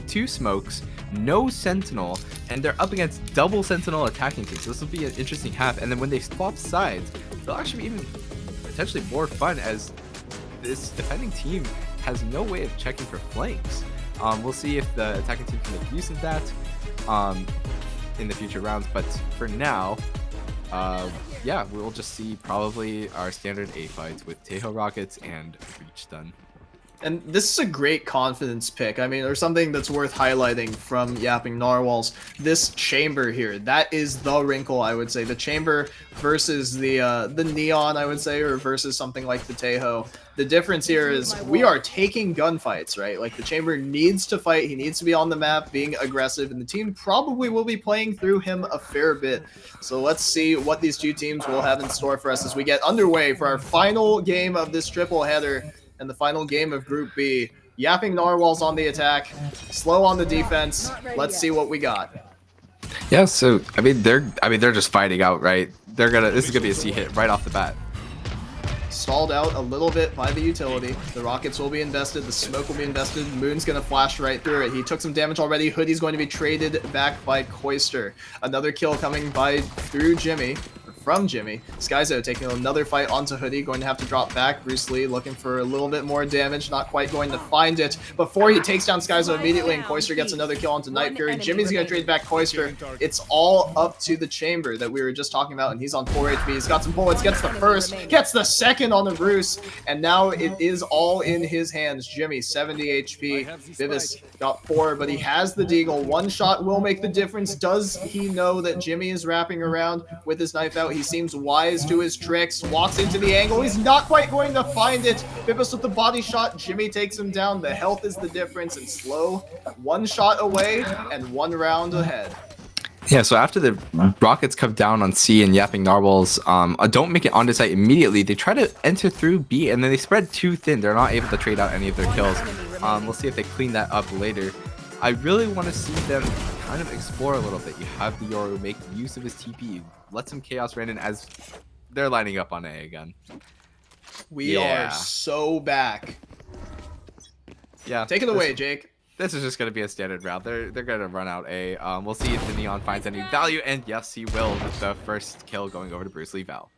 2 smokes, no sentinel, and they're up against double sentinel attacking team. So this will be an interesting half. And then when they swap sides, they'll actually be even potentially more fun, as this defending team has no way of checking for flanks. We'll see if the attacking team can make use of that in the future rounds. But for now, yeah, we'll just see probably our standard A fights with Tejo Rockets and Reach Stun. And this is a great confidence pick. I mean, or something that's worth highlighting from Yapping Narwhals. This chamber here, that is the wrinkle, I would say. The chamber versus the Neon, I would say, or versus something like the Tejo. The difference here is we are taking gunfights, right? Like, the chamber needs to fight. He needs to be on the map, being aggressive, and the team probably will be playing through him a fair bit. So let's see what these two teams will have in store for us as we get underway for our final game of this triple header. And the final game of Group B. Yapping Narwhals on the attack, slow on the defense. Let's see what we got. Yeah, so I mean they're just fighting out, right? This is gonna be a C hit right off the bat. Stalled out a little bit by the utility. The rockets will be invested. The smoke will be invested. Moon's going to flash right through it. He took some damage already. Hoodie's going to be traded back by Koister. Another kill coming by through Jimmy. From Jimmy. Skyzo taking another fight onto Hoodie, going to have to drop back. Bruce Lee looking for a little bit more damage, not quite going to find it before he takes down Skyzo immediately, and Koister gets another kill onto Night Fury. Jimmy's going to trade back Koister. It's all up to the chamber that we were just talking about, and he's on 4 HP. He's got some bullets, gets the first, gets the second on the Bruce, and now it is all in his hands. Jimmy, 70 HP. Vivis got 4, but he has the deagle. One shot will make the difference. Does he know that Jimmy is wrapping around with his knife out? He seems wise to his tricks, walks into the angle. He's not quite going to find it. Bibis with the body shot. Jimmy takes him down. The health is the difference, and slow 1 shot away and 1 round ahead. Yeah, so after the rockets come down on C and Yapping Narwhals don't make it onto site immediately, they try to enter through B, and then they spread too thin. They're not able to trade out any of their kills. We'll see if they clean that up later. I really want to see them kind of explore a little bit. You have the Yoru make use of his TP, let some chaos rain in as they're lining up on A again. We are so back. Yeah, take it away, Jake. This is just going to be a standard route. They're going to run out A. We'll see if the Neon finds any value, and yes, he will, with the first kill going over to Bruce Lee Val.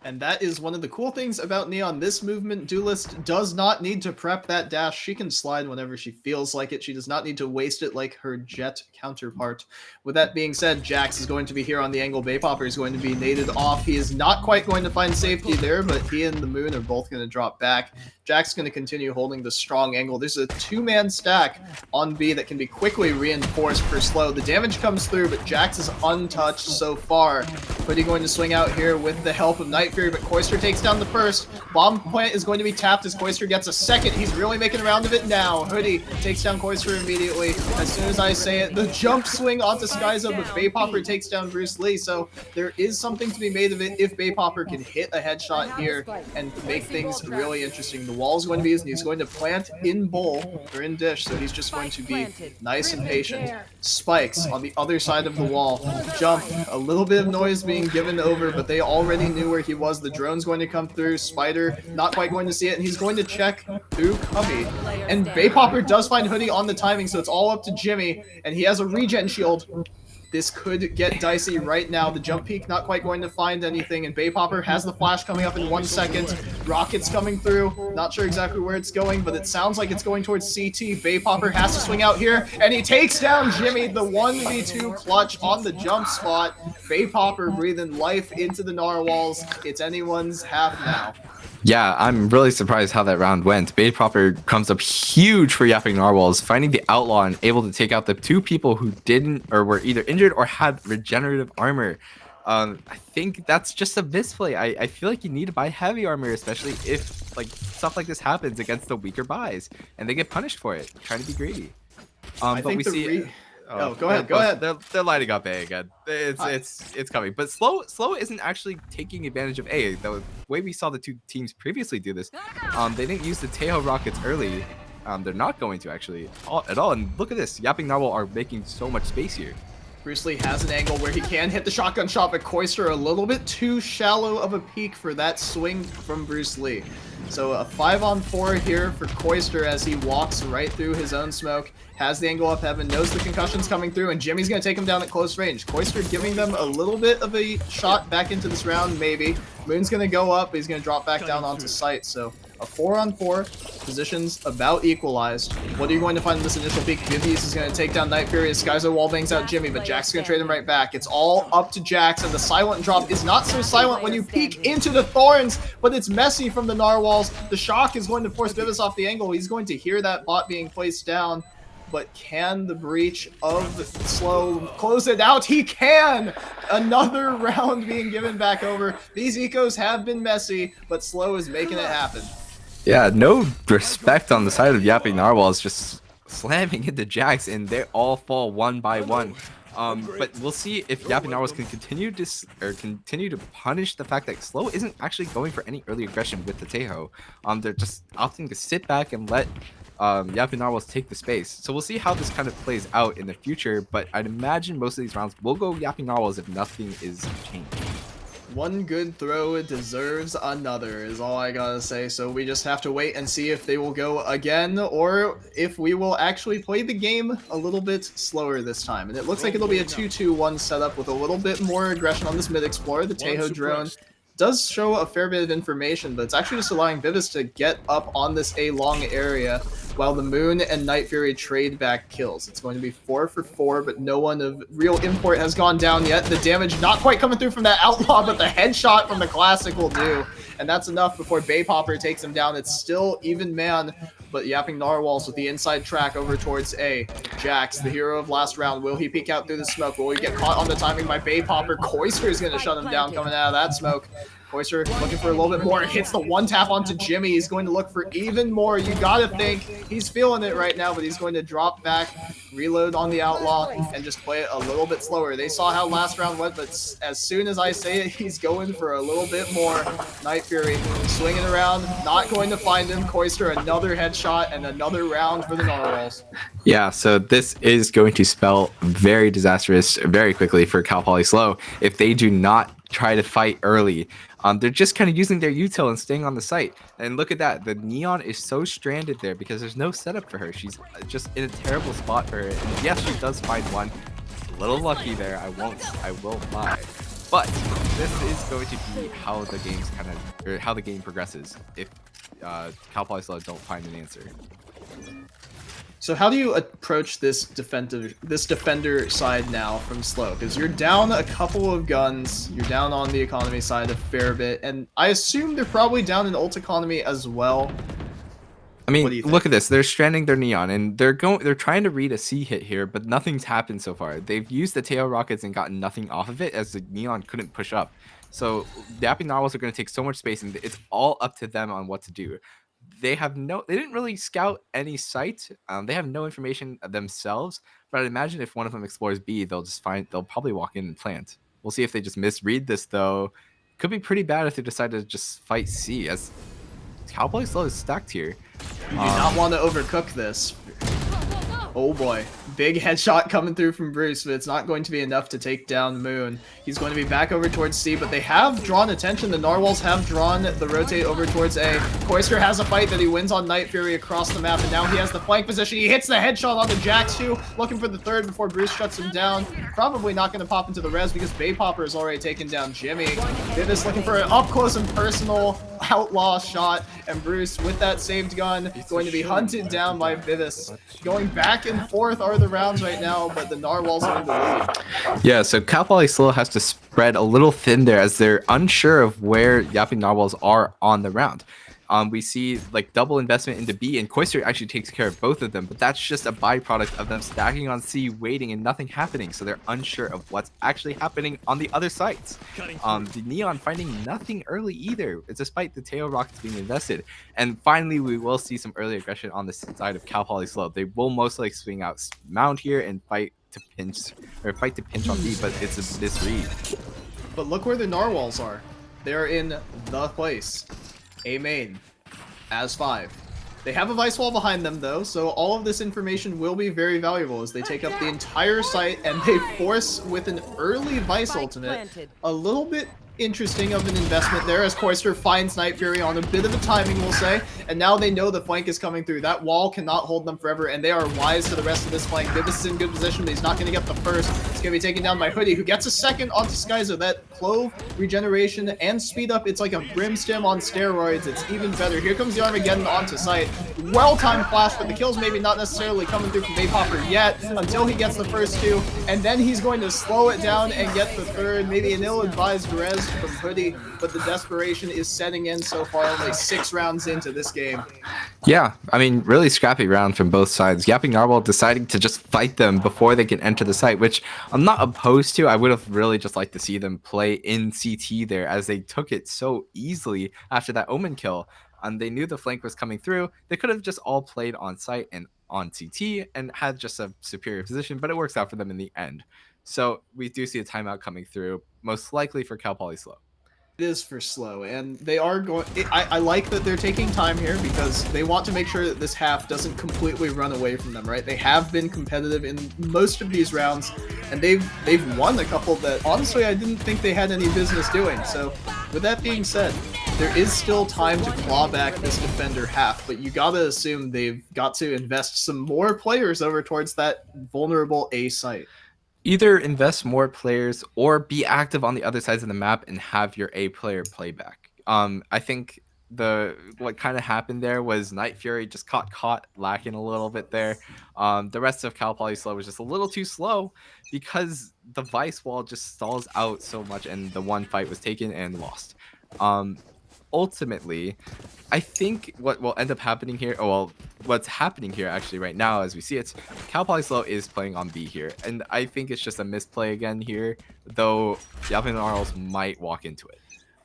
And that is one of the cool things about Neon. This movement duelist does not need to prep that dash. She can slide whenever she feels like it. She does not need to waste it like her Jet counterpart. With that being said, Jax is going to be here on the angle. Baypopper is going to be naded off. He is not quite going to find safety there, but he and the Moon are both going to drop back. Jax is going to continue holding the strong angle. There's a 2-man stack on B that can be quickly reinforced for slow. The damage comes through, but Jax is untouched so far. Hoodie going to swing out here with the help of Night Fury, but Koister takes down the first. Bomb plant is going to be tapped as Koister gets a second. He's really making a round of it now. Hoodie takes down Koister immediately. As soon as I say it, the jump swing onto Skyzo, but Baypopper takes down Bruce Lee. So there is something to be made of it if Baypopper can hit a headshot here and make things really interesting. The wall is going to be his, and he's going to plant in bowl or in dish, so he's just going to be nice and patient. Spikes on the other side of the wall. Jump, a little bit of noise being given over, but they already knew where he was. The drone's going to come through. Spider not quite going to see it, and he's going to check through Cubby. And Baypopper does find Hoodie on the timing, so it's all up to Jimmy, and he has a regen shield. This could get dicey right now. The jump peak not quite going to find anything, and Baypopper has the flash coming up in 1 second. Rockets coming through. Not sure exactly where it's going, but it sounds like it's going towards CT. Baypopper has to swing out here, and he takes down Jimmy. The 1v2 clutch on the jump spot. Baypopper breathing life into the Narwhals. It's anyone's half now. Yeah, I'm really surprised how that round went. Baypopper comes up huge for Yapping Narwhals, finding the Outlaw and able to take out the 2 people who didn't or were either injured or had regenerative armor. I think that's just a misplay. I feel like you need to buy heavy armor, especially if like stuff like this happens against the weaker buys, and they get punished for it, trying to be greedy. I but think we see... Oh, go ahead, go ahead. They're lighting up A again. Hi. It's coming. But Slow isn't actually taking advantage of A. The way we saw the two teams previously do this, they didn't use the Tejo rockets early. They're not going to actually at all. And look at this, Yapping Narwhal are making so much space here. Bruce Lee has an angle where he can hit the shotgun shot, but Koister a little bit too shallow of a peak for that swing from Bruce Lee. So a 5-on-4 here for Koister as he walks right through his own smoke, has the angle up heaven, knows the concussion's coming through, and Jimmy's going to take him down at close range. Koister giving them a little bit of a shot back into this round, maybe. Moon's going to go up, but he's going to drop back down onto site. So a 4-on-4, positions about equalized. What are you going to find in this initial peak? Vivius is going to take down Night Fury as Skyzo wallbangs out Jimmy, but Jack's going to trade him right back. It's all up to Jax, and the silent drop is not so silent when you peek into the thorns, but it's messy from the Narwhals. The shock is going to force Vivis off the angle. He's going to hear that bot being placed down, but can the breach of Slow close it out? He can! Another round being given back over. These ecos have been messy, but Slow is making it happen. Yeah, no respect on the side of Yapping Narwhals, just slamming into Jax, and they all fall one by one. But we'll see if Yapping Narwhals can continue to punish the fact that Slow isn't actually going for any early aggression with the Tejo. They're just opting to sit back and let Yapping Narwhals take the space. So we'll see how this kind of plays out in the future, but I'd imagine most of these rounds will go Yapping Narwhals if nothing is changed. One good throw deserves another is all I gotta say, so we just have to wait and see if they will go again or if we will actually play the game a little bit slower this time. And it looks like it'll be a 2-2-1 setup with a little bit more aggression on this mid explorer. The Tejo drone does show a fair bit of information, but it's actually just allowing Vivis to get up on this A long area while the Moon and Night Fury trade back kills. It's going to be 4 for 4, but no one of real import has gone down yet. The damage not quite coming through from that Outlaw, but the headshot from the Classic will do. And that's enough before Bay Popper takes him down. It's still even man, but Yapping Narwhals with the inside track over towards A. Jax, the hero of last round, will he peek out through the smoke? Will he get caught on the timing by Bay Popper? Koister is going to shut him down coming out of that smoke. Koister looking for a little bit more. Hits the one tap onto Jimmy. He's going to look for even more. You gotta think he's feeling it right now, but he's going to drop back, reload on the Outlaw, and just play it a little bit slower. They saw how last round went, but as soon as I say it, he's going for a little bit more. Night Fury swinging around, not going to find him. Koister, another headshot and another round for the Narwhals. Yeah, so this is going to spell very disastrous very quickly for Cal Poly Slow if they do not try to fight early. They're just kind of using their util and staying on the site. And look at that. The Neon is so stranded there because there's no setup for her. She's just in a terrible spot for her. And yes, she does find one. A little lucky there. I will lie. But this is going to be how the game's how the game progresses if Cal Poly Slow don't find an answer. So how do you approach this defender side now from Slow? Because you're down a couple of guns, you're down on the economy side a fair bit, and I assume they're probably down in ult economy as well. I mean, look at this. They're stranding their Neon, and they're trying to read a C hit here, but nothing's happened so far. They've used the tail rockets and gotten nothing off of it as the Neon couldn't push up. So the Yapping Narwhals are going to take so much space, and it's all up to them on what to do. They didn't really scout any site. They have no information themselves, but I'd imagine if one of them explores B, they'll probably walk in and plant. We'll see if they just misread this though. Could be pretty bad if they decide to just fight C, as Cal Poly Slow is stacked here. You do not want to overcook this. Oh boy. Big headshot coming through from Bruce, but it's not going to be enough to take down Moon. He's going to be back over towards C, but they have drawn attention. The Narwhals have drawn the rotate over towards A. Koister has a fight that he wins on Night Fury across the map, and now he has the flank position. He hits the headshot on the Jax too, looking for the third before Bruce shuts him down. Probably not going to pop into the res because Bay Popper has already taken down Jimmy. Vivis looking for an up-close and personal Outlaw shot, and Bruce with that saved gun going to be hunted down by Vivis. Going back and forth are the rounds right now, but the Narwhals are in the lead. Yeah, so Cal Poly Slow has to spread a little thin there as they're unsure of where Yapping Narwhals are on the round. We see like double investment into B, and Koister actually takes care of both of them, but that's just a byproduct of them stacking on C, waiting, and nothing happening, so they're unsure of what's actually happening on the other sites. The Neon finding nothing early either, despite the tail rockets being invested. And finally, we will see some early aggression on the side of Cal Poly Slow. They will most likely swing out Mount here and fight to pinch on B, but it's a misread. But look where the Narwhals are. They're in the place. A main. As 5. They have a Vice Wall behind them though, so all of this information will be very valuable as they take up the entire site and they force with an early Vice ultimate. A little bit interesting of an investment there as Koister finds Night Fury on a bit of a timing, we'll say, and now they know the flank is coming through. That wall cannot hold them forever, and they are wise to the rest of this flank. Bibis is in good position, but he's not going to get the first. It's going to be taken down by Hoodie, who gets a second onto Skyzo. That Clove, regeneration, and speed up, it's like a Brimstem on steroids. It's even better. Here comes the Armageddon onto site. Well-timed flash, but the kills maybe not necessarily coming through from Vapopper yet until he gets the first 2, and then he's going to slow it down and get the third. Maybe an ill-advised res from Hoodie, but the desperation is setting in so far, only 6 rounds into this game. Yeah, I mean, really scrappy round from both sides. Yapping Narwhal deciding to just fight them before they can enter the site, which I'm not opposed to. I would have really just liked to see them play in CT there, as they took it so easily after that Omen kill. And they knew the flank was coming through. They could have just all played on site and on CT and had just a superior position, but it works out for them in the end. So we do see a timeout coming through, most likely for Cal Poly Slow. It is for Slow, and they are going... I like that they're taking time here because they want to make sure that this half doesn't completely run away from them, right? They have been competitive in most of these rounds, and they've won a couple that, honestly, I didn't think they had any business doing. So, with that being said, there is still time to claw back this defender half, but you gotta assume they've got to invest some more players over towards that vulnerable A site. Either invest more players or be active on the other sides of the map and have your A player play back. I think what kind of happened there was Night Fury just caught lacking a little bit there. The rest of Cal Poly Slow was just a little too slow because the Vice Wall just stalls out so much, and the one fight was taken and lost. Ultimately, I think what will end up happening here, what's happening here actually right now as we see it, Cal Poly Slow is playing on B here, and I think it's just a misplay again here, though Yapping Narwhals might walk into it.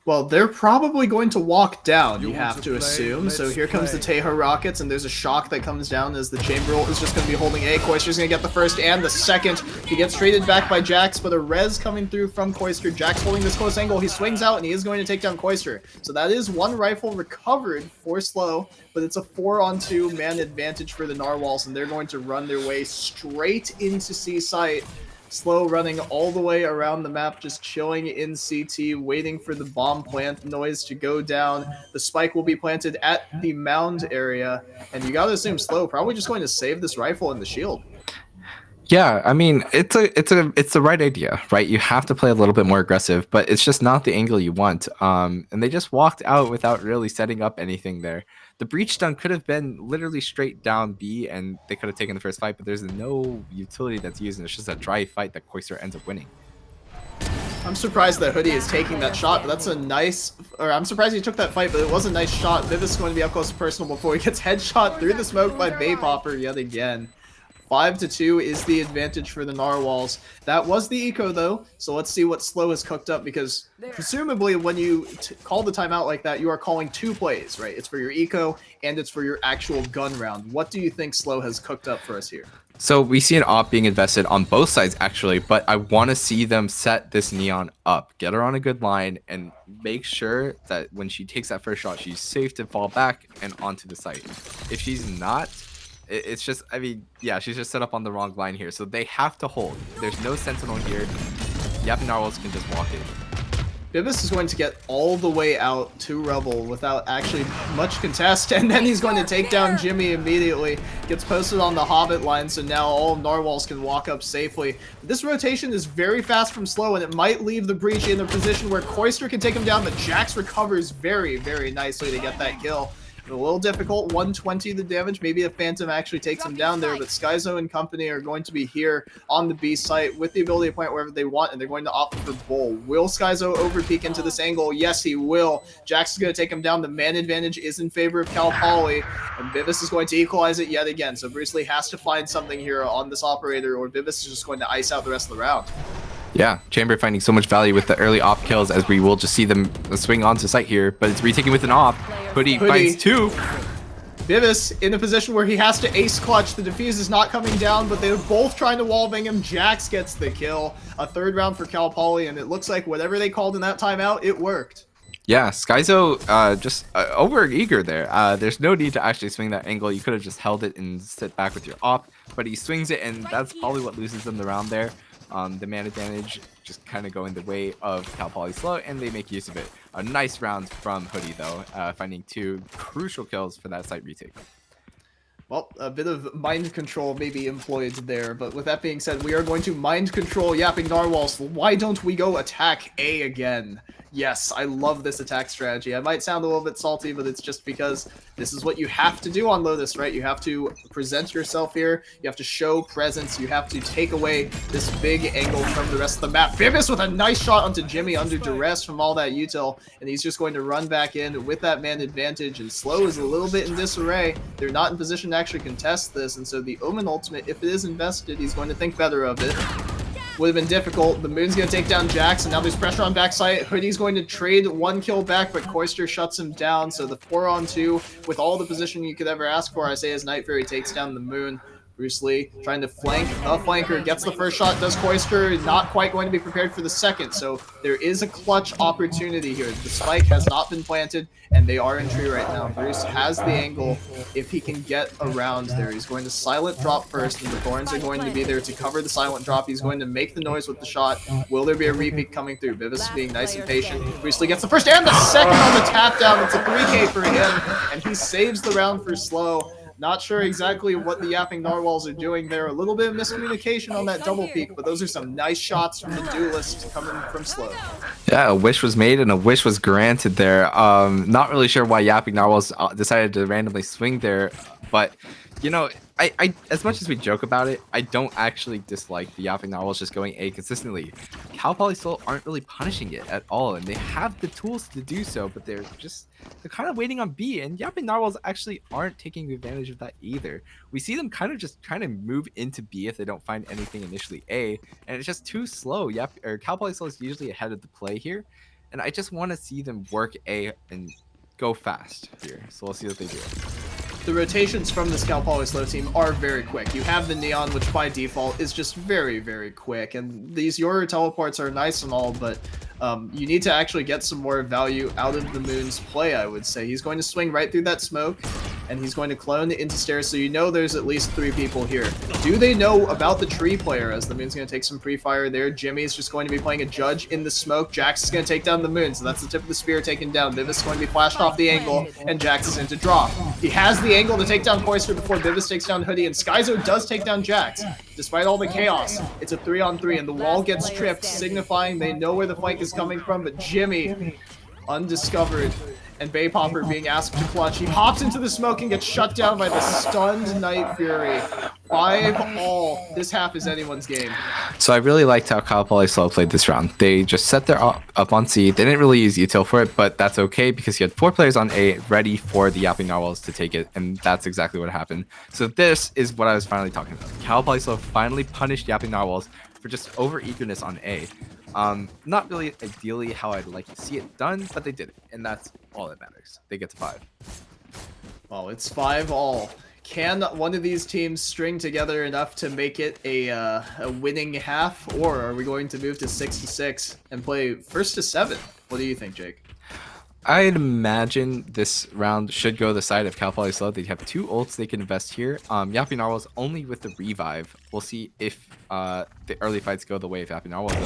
Well, they're probably going to walk down, you have to assume. So here comes the Teja Rockets, and there's a shock that comes down as the Chamber ult is just going to be holding A. Koister's going to get the first and the second. He gets traded back by Jax, but a res coming through from Koister. Jax holding this close angle. He swings out, and he is going to take down Koister. So that is one rifle recovered for Slow, but it's a 4-on-2 man advantage for the Narwhals, and they're going to run their way straight into C site. Slow running all the way around the map, just chilling in CT, waiting for the bomb plant noise to go down. The spike will be planted at the mound area, and you gotta assume Slow probably just going to save this rifle and the shield. Yeah, I mean, it's the right idea, right? You have to play a little bit more aggressive, but it's just not the angle you want. And they just walked out without really setting up anything there. The breach stun could have been literally straight down B, and they could have taken the first fight, but there's no utility that's used, and it's just a dry fight that Koister ends up winning. I'm surprised that Hoodie is taking that shot, but that's a nice... Or I'm surprised he took that fight, but it was a nice shot. Vivis is going to be up close and personal before he gets headshot through the smoke by Vapopper yet again. 5-2 is the advantage for the Narwhals. That was the eco though, so let's see what Slow has cooked up, because presumably when you call the timeout like that, you are calling 2 plays, right? It's for your eco and it's for your actual gun round. What do you think Slow has cooked up for us here? So we see an op being invested on both sides actually, but I want to see them set this Neon up, get her on a good line, and make sure that when she takes that first shot, she's safe to fall back and onto the site. If she's not, it's just, I mean, yeah, she's just set up on the wrong line here. So they have to hold. There's no sentinel here. Yapping Narwhals can just walk in. Bibis is going to get all the way out to Rebel without actually much contest, and then he's going to take down Jimmy immediately. Gets posted on the Hobbit line, so now all Narwhals can walk up safely. This rotation is very fast from Slow, and it might leave the breach in a position where Koister can take him down, but Jax recovers very, very nicely to get that kill. A little difficult, 120 the damage. Maybe a Phantom actually takes him down there, but Skyzo and company are going to be here on the B site with the ability to plant wherever they want, and they're going to opt for Bull. Will Skyzo overpeak into this angle? Yes, he will. Jax is going to take him down. The man advantage is in favor of Cal Poly, and Bibis is going to equalize it yet again. So Bruce Lee has to find something here on this operator, or Bibis is just going to ice out the rest of the round. Yeah, Chamber finding so much value with the early op kills, as we will just see them swing onto site here, but it's retaken with an op. Hoodie finds 2. Bivis in a position where he has to ace clutch. The defuse is not coming down, but they're both trying to wallbang him. Jax gets the kill. A third round for Cal Poly, and it looks like whatever they called in that timeout, it worked. Yeah, Skyzo just over eager there. There's no need to actually swing that angle. You could have just held it and sit back with your op, but he swings it, and that's probably what loses them the round there. The man advantage just kind of going the way of Cal Poly slow, and they make use of it. A nice round from Hoodie though, finding 2 crucial kills for that site retake. Well, a bit of mind control may be employed there, but with that being said, we are going to mind control Yapping Narwhals. Why don't we go attack A again? Yes, I love this attack strategy. I might sound a little bit salty, but it's just because this is what you have to do on Lotus, right? You have to present yourself here. You have to show presence. You have to take away this big angle from the rest of the map. Bivis with a nice shot onto Jimmy under duress from all that util, and he's just going to run back in with that man advantage, and Slow is a little bit in disarray. They're not in position to actually contest this, and so the Omen ultimate, if it is invested, he's going to think better of it. Would have been difficult. The Moon's going to take down Jax, and now there's pressure on backside. Hoodie's going to trade 1 kill back, but Koister shuts him down. So the 4-on-2 with all the position you could ever ask for. Isaiah's Night Fury takes down the Moon. Bruce Lee trying to flank. The flanker gets the first shot, does Koister. Not quite going to be prepared for the second. So there is a clutch opportunity here. The spike has not been planted, and they are in tree right now. Bruce has the angle. If he can get around there, he's going to silent drop first, and the Thorns are going to be there to cover the silent drop. He's going to make the noise with the shot. Will there be a repeat coming through? Bivis being nice and patient. Bruce Lee gets the first and the second on the tap down. It's a 3K for him, and he saves the round for Slow. Not sure exactly what the Yapping Narwhals are doing there. A little bit of miscommunication on that double peek, but those are some nice shots from the duelist coming from Slow. Yeah, a wish was made and a wish was granted there. Not really sure why Yapping Narwhals decided to randomly swing there, but you know, I as much as we joke about it, I don't actually dislike the Yapping Narwhals just going A consistently. Cal Poly still aren't really punishing it at all, and they have the tools to do so, but they're kind of waiting on B, and Yapping Narwhals actually aren't taking advantage of that either. We see them kind of just trying to move into B if they don't find anything initially A, and it's just too slow. Cal Poly Slow is usually ahead of the play here, and I just want to see them work A and go fast here. So we'll see what they do. The rotations from this Cal Poly Slow team are very quick. You have the Neon, which by default is just very, very quick. And these Yoru teleports are nice and all, but you need to actually get some more value out of the Moon's play, I would say. He's going to swing right through that smoke, and he's going to clone into stairs, so you know there's at least 3 people here. Do they know about the tree player, as the Moon's going to take some pre-fire there? Jimmy's just going to be playing a judge in the smoke. Jax is going to take down the Moon, so that's the tip of the spear taken down. Bivis is going to be flashed off the angle, and Jax is into drop. He has the angle to take down Koister before Bivis takes down Hoodie, and Skyzo does take down Jax. Despite all the chaos, it's a 3-on-3, and the wall gets tripped, signifying they know where the flank is coming from, but Jimmy, undiscovered, and Bay Popper being asked to clutch. He hops into the smoke and gets shut down by the stunned Night Fury. 5-all. This half is anyone's game. So I really liked how Cal Poly Slow played this round. They just set their up on C. They didn't really use util for it, but that's okay because you had 4 players on A ready for the Yapping Narwhals to take it, and that's exactly what happened. So this is what I was finally talking about. Cal Poly Slow finally punished Yapping Narwhals for just over-eagerness on A. Not really ideally how I'd like to see it done, but they did it, and that's all that matters. They get to 5. Well, it's 5-all. Can one of these teams string together enough to make it a winning half, or are we going to move to 6-6 and play first to 7? What do you think, Jake? I'd imagine this round should go the side of Cal Poly Slow. They have 2 ults they can invest here. Yapping Narwhals only with the revive. We'll see if the early fights go the way of Yapping Narwhals.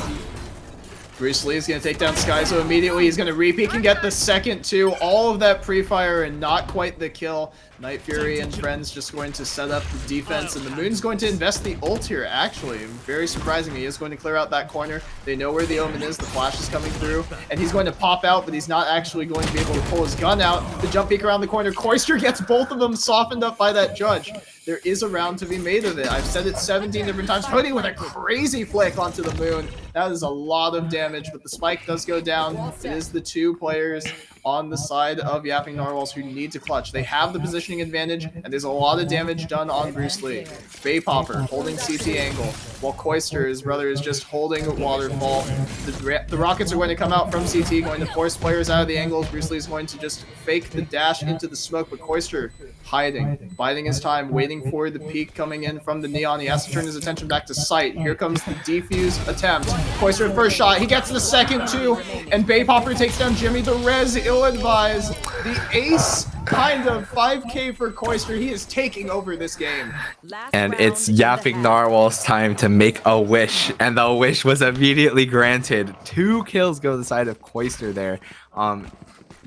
Bruce Lee is going to take down Skyzo immediately. He's going to repeat and get the second 2. All of that pre-fire and not quite the kill. Night Fury and friends just going to set up the defense, and the Moon's going to invest the ult here, actually. Very surprising. He is going to clear out that corner. They know where the Omen is. The flash is coming through, and he's going to pop out, but he's not actually going to be able to pull his gun out. The jump peek around the corner. Koister gets both of them softened up by that judge. There is a round to be made of it. I've said it 17 different times. Hoodie with a crazy flick onto the Moon. That is a lot of damage, but the spike does go down. It is the 2 players on the side of Yapping Narwhals, who need to clutch. They have the positioning advantage, and there's a lot of damage done on Bruce Lee. Bay Popper holding CT angle, while Koister, his brother, is just holding Waterfall. The rockets are going to come out from CT, going to force players out of the angles. Bruce Lee is going to just fake the dash into the smoke, but Koister hiding, biding his time, waiting for the peek coming in from the Neon. He has to turn his attention back to sight. Here comes the defuse attempt. Koister first shot, he gets the second too, and Bay Popper takes down Jimmy. The res ill-advised. The ace kind of 5k for Koister. He is taking over this game. And it's Yapping Narwhal's time to make a wish, and the wish was immediately granted. 2 kills go to the side of Koister there.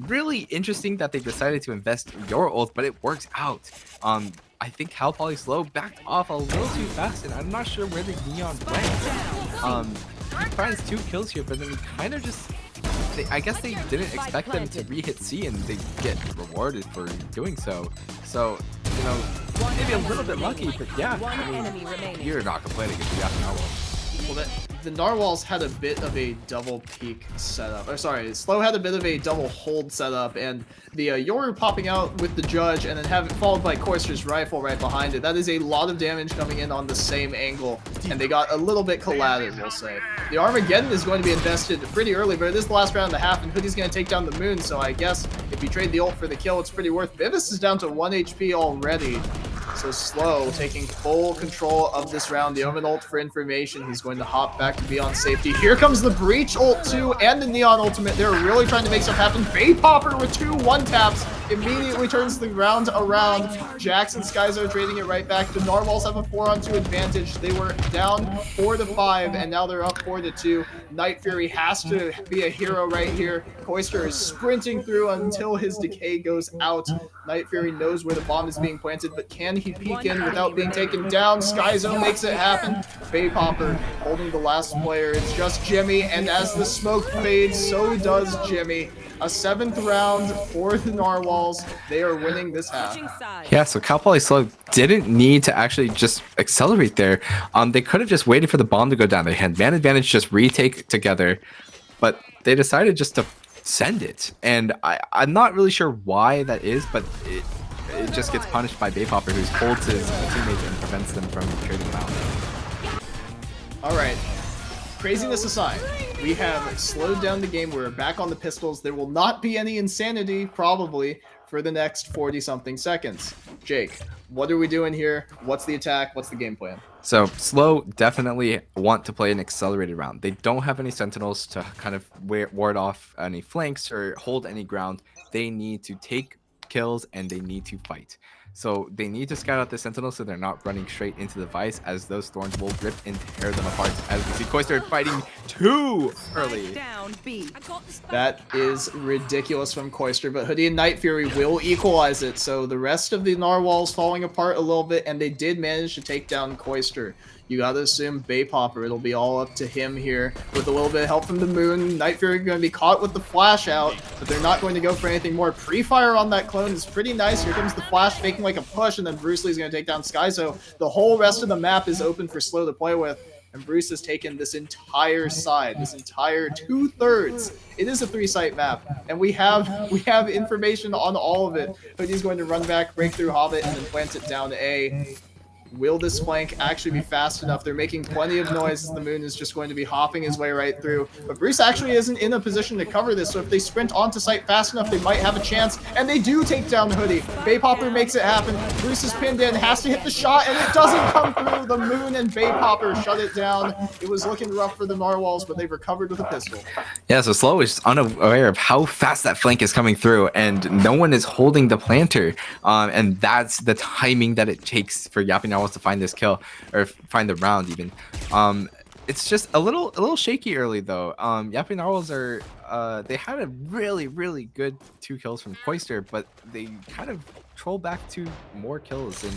Really interesting that they decided to invest your ult, but it works out. I think Cal Poly Slow backed off a little too fast, and I'm not sure where the Neon went. He finds 2 kills here, but then he kind of just... I guess they didn't expect them to re-hit C, and they get rewarded for doing so. So, you know, maybe a little bit lucky, but yeah, I mean, you're not complaining if you got Narwhals. Well, the Narwhals had a bit of a double peek setup. Or sorry, Slow had a bit of a double hold setup, and the Yoru popping out with the Judge, and then have it followed by Koister's rifle right behind it. That is a lot of damage coming in on the same angle, and they got a little bit collided, we'll say. The Armageddon is going to be invested pretty early, but it is the last round and a half, and Hoodie's going to take down the Moon, so I guess if you trade the ult for the kill, it's pretty worth. Bivis is down to 1 HP already. So Slow taking full control of this round. The Omen ult for information. He's going to hop back to be on safety. Here comes the Breach ult too, and the Neon ultimate. They're really trying to make stuff happen. Bay Popper with 2 1-taps immediately turns the round around. Jax and Skyzo trading it right back. The Narwhals have a 4-on-2 advantage. They were down 4-5, and now they're up 4-2. Night Fury has to be a hero right here. Koister is sprinting through until his decay goes out. Night Fury knows where the bomb is being planted, but can he peek in without being taken down? Skyzo makes it happen. Bay Popper holding the last player. It's just Jimmy, and as the smoke fades, so does Jimmy. A 7th round for the Narwhals. They are winning this half. Yeah, so Cal Poly Slow didn't need to actually just accelerate there. They could have just waited for the bomb to go down. They had man advantage, just retake together, but they decided just to send it. And I'm not really sure why that is, but it just gets punished by Bay Popper, who holds his teammates and prevents them from trading him out. All right. Craziness aside, we have slowed down the game. We're back on the pistols. There will not be any insanity, probably, for the next 40-something seconds. Jake, what are we doing here? What's the attack? What's the game plan? So Slow definitely want to play an accelerated round. They don't have any sentinels to kind of ward off any flanks or hold any ground. They need to take kills and they need to fight. So they need to scout out the sentinels so they're not running straight into the Vice, as those thorns will rip and tear them apart. As we see Koister fighting too early. That is ridiculous from Koister, but Hoodie and Night Fury will equalize it. So the rest of the Narwhals falling apart a little bit, and they did manage to take down Koister. You gotta assume Bay Popper, it'll be all up to him here with a little bit of help from the Moon. Night Fury going to be caught with the flash out, but they're not going to go for anything more. Pre-fire on that clone is pretty nice. Here comes the flash faking like a push, and then Bruce Lee's going to take down Skyzo. The whole rest of the map is open for Slow to play with, and Bruce has taken this entire side, this entire 2/3. It is a 3-site map, and we have information on all of it. Hoodie's going to run back, break through Hobbit, and then plant it down A. Will this flank actually be fast enough? They're making plenty of noise as the Moon is just going to be hopping his way right through. But Bruce actually isn't in a position to cover this, so if they sprint onto site fast enough, they might have a chance. And they do take down Hoodie. Bay Popper makes it happen. Bruce is pinned in, has to hit the shot, and it doesn't come through. The Moon and Bay Popper shut it down. It was looking rough for the Narwhals, but they've recovered with a pistol. Yeah, so Slow is unaware of how fast that flank is coming through, and no one is holding the planter. And that's the timing that it takes for Yapping Narwhals to find this kill, or find the round even. It's just a little shaky early though. Yapping Narwhals are they had a really good 2 kills from Koister, but they kind of troll back to more kills, and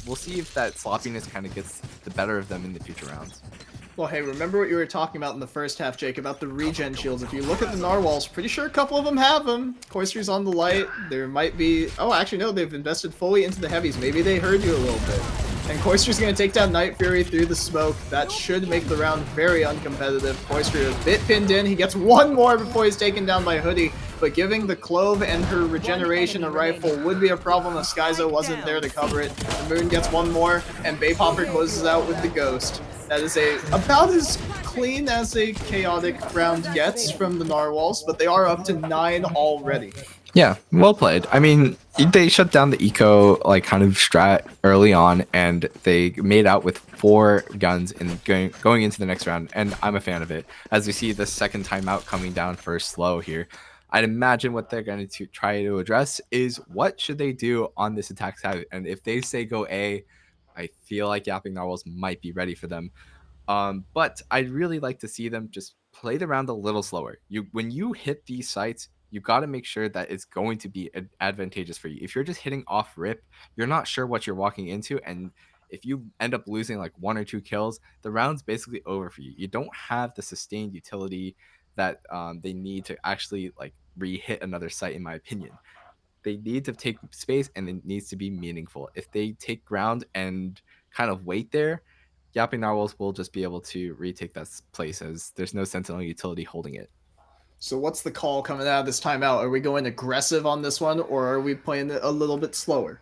we'll see if that sloppiness kind of gets the better of them in the future rounds. Well, hey, remember what you were talking about in the first half, Jake, about the regen shields. If you look at the Narwhals, pretty sure a couple of them have them. Koister's on the light. There might be... Oh, actually, no, they've invested fully into the heavies. Maybe they heard you a little bit. And Koister's going to take down Night Fury through the smoke. That should make the round very uncompetitive. Koister a bit pinned in. He gets one more before he's taken down by Hoodie. but giving the Clove and her regeneration a rifle would be a problem if Skyzo wasn't there to cover it. The Moon gets one more, and Baypopper closes out with the Ghost. That is about as clean as a chaotic round gets from the Narwhals, but they are up to 9 already. Yeah, well played. I mean, they shut down the eco like kind of strat early on, and they made out with 4 guns and going into the next round, and I'm a fan of it. As we see the second timeout coming down for slow here, I'd imagine what they're going to try to address is what should they do on this attack side, and if they say go A, I feel like Yapping Narwhals might be ready for them. But I'd really like to see them just play the round a little slower. When you hit these sites, you got to make sure that it's going to be advantageous for you. If you're just hitting off rip, you're not sure what you're walking into, and if you end up losing like 1 or 2 kills, the round's basically over for you. You don't have the sustained utility that they need to actually like re-hit another site, in my opinion. They need to take space, and it needs to be meaningful. If they take ground and kind of wait there, Yapping Narwhals will just be able to retake that place, as there's no sentinel utility holding it. So what's the call coming out of this timeout? Are we going aggressive on this one, or are we playing it a little bit slower?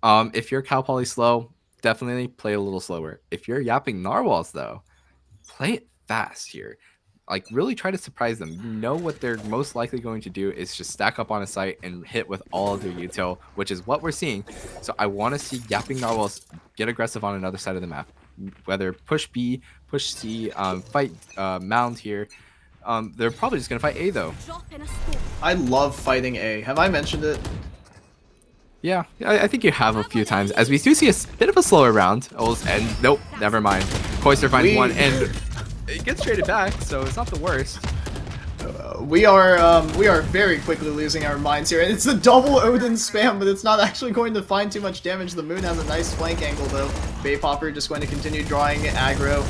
If you're Cal Poly slow, definitely play a little slower. If you're Yapping Narwhals, though, play it fast here. Like, really try to surprise them. You know what they're most likely going to do is just stack up on a site and hit with all of their util, which is what we're seeing. So I want to see Yapping Narwhals get aggressive on another side of the map. Whether push B, push C, fight Mound here. They're probably just going to fight A, though. I love fighting A. Have I mentioned it? Yeah, I think you have a few times. As we do see a bit of a slower round. And nope, never mind. Koister finds one, and it gets traded back, so it's not the worst. We are very quickly losing our minds here, and it's a double Odin spam, but it's not actually going to find too much damage. The Moon has a nice flank angle, though. Baypopper just going to continue drawing aggro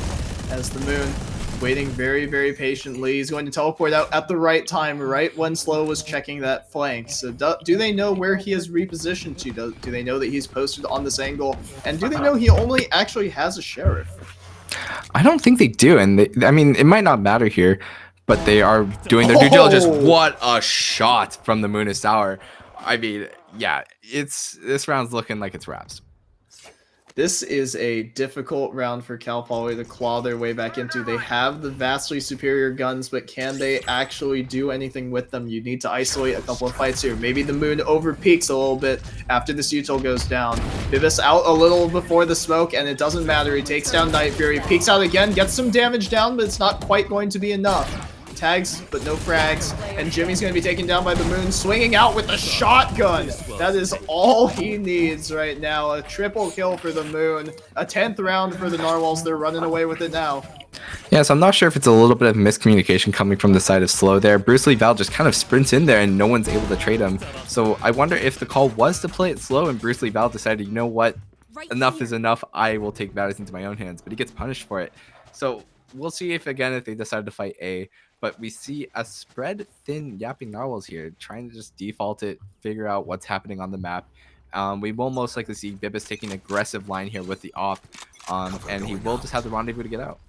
as the Moon waiting very, very patiently. He's going to teleport out at the right time, right when Slow was checking that flank. So do they know where he is repositioned to? Do they know that he's posted on this angle? And do they know he only actually has a Sheriff? I don't think they do, and I mean, it might not matter here, but they are doing their due diligence. What a shot from the Moonist Tower. I mean, yeah, this round's looking like it's wraps. This is a difficult round for Cal Poly to claw their way back into. They have the vastly superior guns, but can they actually do anything with them? You need to isolate a couple of fights here. Maybe the Moon overpeaks a little bit after this util goes down. Bibis out a little before the smoke, and it doesn't matter. He takes down Night Fury, peeks out again, gets some damage down, but it's not quite going to be enough. Tags, but no frags, and Jimmy's going to be taken down by the Moon, swinging out with a shotgun. That is all he needs right now. A triple kill for the Moon. A 10th round for the Narwhals. They're running away with it now. Yeah, so I'm not sure if it's a little bit of miscommunication coming from the side of Slow there. Bruce Lee Val just kind of sprints in there, and no one's able to trade him. So I wonder if the call was to play it slow, and Bruce Lee Val decided, you know what, enough is enough. I will take matters into my own hands, but he gets punished for it. So we'll see if they decide to fight A. But we see a spread thin Yapping Narwhals here, trying to just default it, figure out what's happening on the map. We will most likely see Bibis taking an aggressive line here with the op, and he will just have the rendezvous to get out.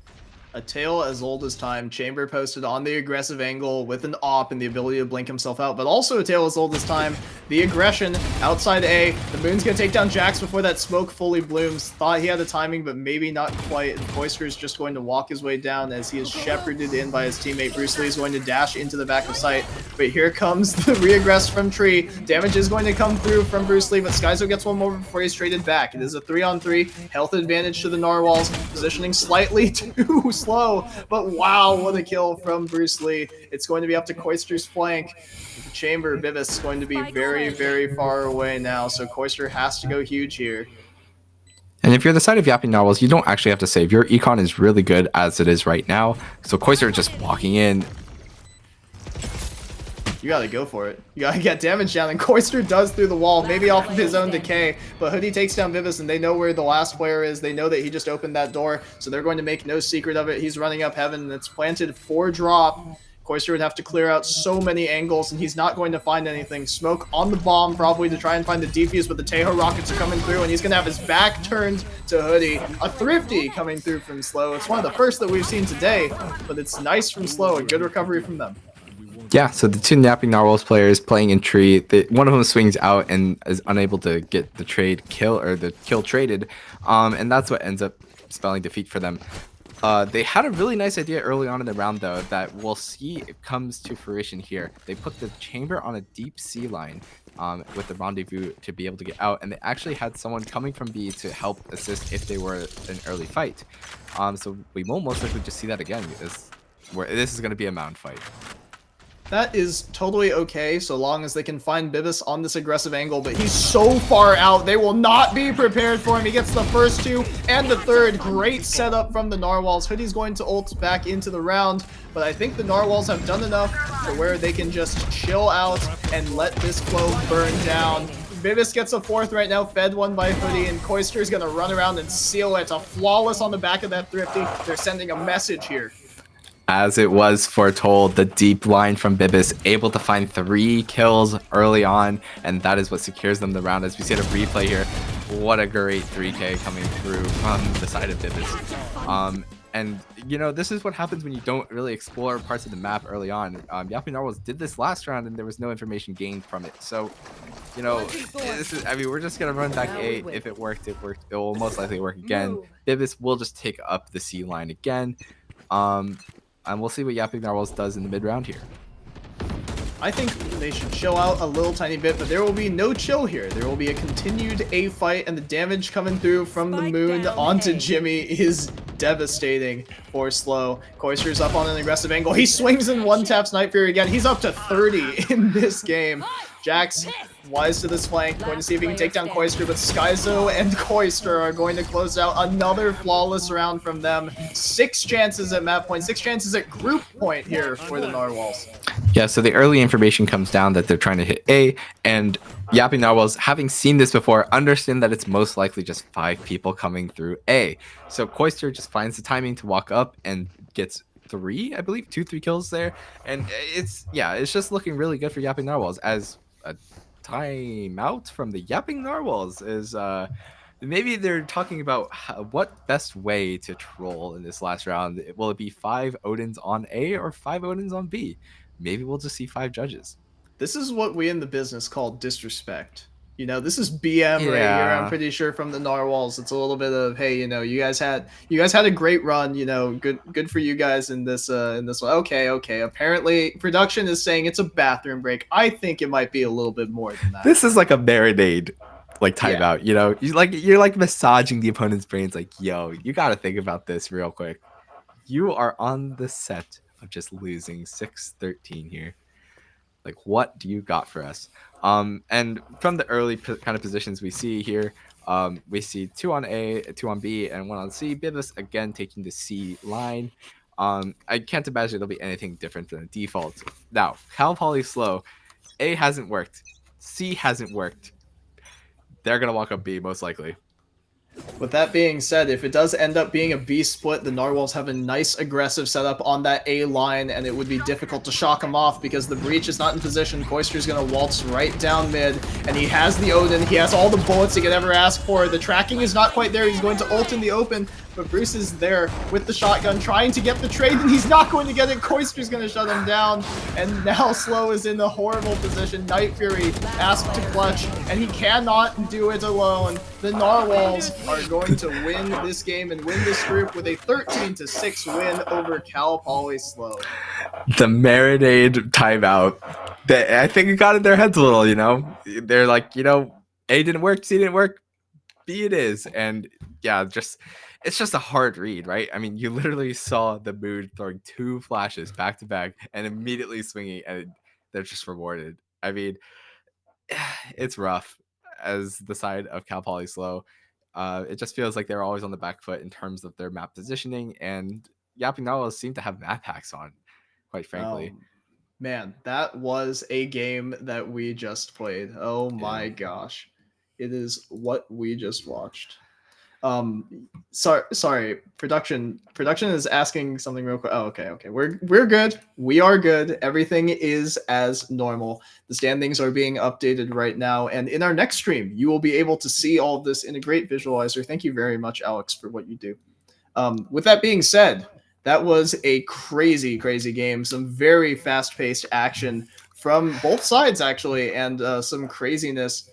A tale as old as time. Chamber posted on the aggressive angle with an op and the ability to blink himself out, but also a tale as old as time. The aggression outside A. The Moon's going to take down Jax before that smoke fully blooms. Thought he had the timing, but maybe not quite. And Koister is just going to walk his way down as he is shepherded in by his teammate. Bruce Lee is going to dash into the back of sight, but here comes the re-aggress from Tree. Damage is going to come through from Bruce Lee, but Skyzo gets one more before he's traded back. It is a 3-on-3. Health advantage to the Narwhals. Positioning slightly too slow, but wow, what a kill from Bruce Lee. It's going to be up to Koister's flank. The Chamber, Bibis is going to be very, very far away now, so Koister has to go huge here. And if you're the side of Yapping Narwhals, you don't actually have to save. Your econ is really good as it is right now, so Koister just walking in. You gotta go for it. You gotta get damage down, and Koister does through the wall, maybe off of his own decay, but Hoodie takes down Bibis, and they know where the last player is. They know that he just opened that door, so they're going to make no secret of it. He's running up heaven, and it's planted for drop. Koister would have to clear out so many angles, and he's not going to find anything. Smoke on the bomb, probably to try and find the defuse, but the Tejo rockets are coming through, and he's going to have his back turned to Hoodie. A thrifty coming through from Slow. It's one of the first that we've seen today, but it's nice from Slow. A good recovery from them. Yeah, so the two Yapping Narwhals players playing in tree, one of them swings out and is unable to get the kill traded, and that's what ends up spelling defeat for them. They had a really nice idea early on in the round, though, that we'll see it comes to fruition here. They put the chamber on a deep C line with the rendezvous to be able to get out, and they actually had someone coming from B to help assist if they were an early fight. So we will most likely just see that again. This is going to be a mound fight. That is totally okay, so long as they can find Bibis on this aggressive angle, but he's so far out, they will not be prepared for him. He gets the first two and the third. Great setup from the Narwhals. Hoodie's going to ult back into the round, but I think the Narwhals have done enough to where they can just chill out and let this flow burn down. Bibis gets a fourth right now, fed one by Hoodie, and Koister's going to run around and seal it. A flawless on the back of that Thrifty. They're sending a message here. As it was foretold, the deep line from Bibis able to find 3 kills early on, and that is what secures them the round. As we see the replay here, what a great 3K coming through from the side of Bibis. And you know, this is what happens when you don't really explore parts of the map early on. Yapping Narwhals did this last round, and there was no information gained from it. So, you know, we're just gonna run back A. If it worked, it worked. It will most likely work again. Bibis will just take up the C line again. And we'll see what Yapping Narwhals does in the mid-round here. I think they should chill out a little tiny bit, but there will be no chill here. There will be a continued A fight, and the damage coming through from the moon onto Jimmy is devastating for Slow. Koister's up on an aggressive angle. He swings and one-taps Night Fury again. He's up to 30 in this game. Jax wise to this flank, going to see if he can take down Koister, but Skyzo and Koister are going to close out another flawless round from them. 6 chances at map point, 6 chances at group point here for the Narwhals. Yeah, so the early information comes down that they're trying to hit A, and Yapping Narwhals, having seen this before, understand that it's most likely just 5 people coming through A. So Koister just finds the timing to walk up and gets 3, I believe, 2-3 kills there, and it's just looking really good for Yapping Narwhals. As a timeout from the Yapping Narwhals is maybe they're talking about what best way to troll in this last round. Will it be 5 Odins on A or 5 Odins on B? Maybe we'll just see 5 judges. This is what we in the business call disrespect. You know, this is BM right here. I'm pretty sure from the Narwhals. It's a little bit of, hey, you know, you guys had a great run. You know, good for you guys in this one. Okay. Apparently, production is saying it's a bathroom break. I think it might be a little bit more than that. This is like a marinade, like timeout. You know, you're like massaging the opponent's brains. Like, yo, you got to think about this real quick. You are on the set of just losing 6-13 here. Like, what do you got for us? And from the early kind of positions we see here, we see 2 on A, 2 on B, and 1 on C. Bibis again taking the C line. I can't imagine it'll be anything different than the default. Now, Cal Poly Slow, A hasn't worked, C hasn't worked. They're gonna walk up B most likely. With that being said, if it does end up being a B split, the Narwhals have a nice aggressive setup on that A line, and it would be difficult to shock them off because the breach is not in position. Koister's going to waltz right down mid, and he has the Odin. He has all the bullets he could ever ask for. The tracking is not quite there. He's going to ult in the open, but Bruce is there with the shotgun trying to get the trade, and he's not going to get it. Koister's going to shut him down, and now Slow is in a horrible position. Night Fury asked to clutch, and he cannot do it alone. The Narwhals are going to win this game and win this group with a 13-6 win over Cal Poly Slow. The marinade timeout. I think it got in their heads a little, you know? They're like, you know, A didn't work, C didn't work, B it is. And yeah, it's just a hard read, right? I mean, you literally saw the mood throwing 2 flashes back to back and immediately swinging, and they're just rewarded. I mean, it's rough as the side of Cal Poly Slow. It just feels like they're always on the back foot in terms of their map positioning, and Yapping Narwhals seem to have map hacks on, quite frankly. Man, that was a game that we just played. Oh my gosh. It is what we just watched. Sorry, production is asking something real quick. Oh, okay. We're good. We are good. Everything is as normal. The standings are being updated right now, and in our next stream, you will be able to see all of this in a great visualizer. Thank you very much, Alex, for what you do. With that being said, That was a crazy, crazy game. Some very fast-paced action from both sides, actually, and some craziness.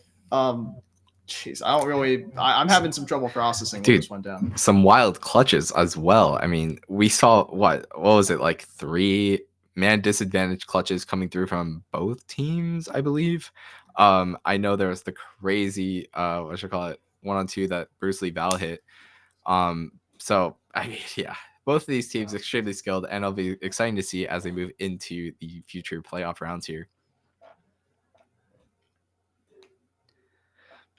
Jeez, I don't really. I'm having some trouble processing when Dude, this went down. some wild clutches as well. I mean, we saw what was it, like 3-man disadvantage clutches coming through from both teams, I believe. I know there was the crazy what should I call it, 1-on-2 that Bruce Lee Val hit. So I mean, yeah, both of these teams extremely skilled, and it'll be exciting to see as they move into the future playoff rounds here.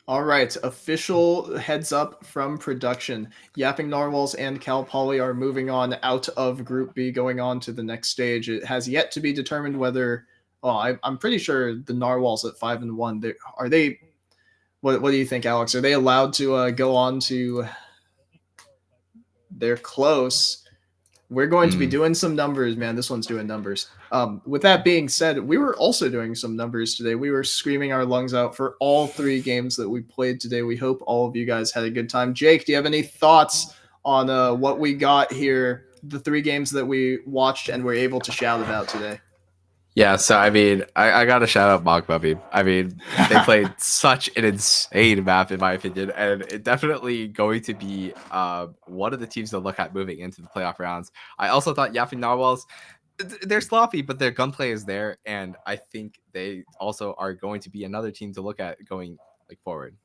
All right, official heads up from production. Yapping Narwhals and Cal Poly are moving on out of Group B, going on to the next stage. It has yet to be determined whether. Well, I'm pretty sure the Narwhals at 5-1. Are they? What do you think, Alex? Are they allowed to go on to? They're close. We're going to be doing some numbers, man. This one's doing numbers. With that being said, we were also doing some numbers today. We were screaming our lungs out for all 3 games that we played today. We hope all of you guys had a good time. Jake, do you have any thoughts on what we got here, the 3 games that we watched and were able to shout about today? Yeah, so I mean, I got to shout out Mogbubby. I mean, they played such an insane map, in my opinion, and it definitely going to be one of the teams to look at moving into the playoff rounds. I also thought Yapping Narwhals, they're sloppy, but their gunplay is there, and I think they also are going to be another team to look at going forward.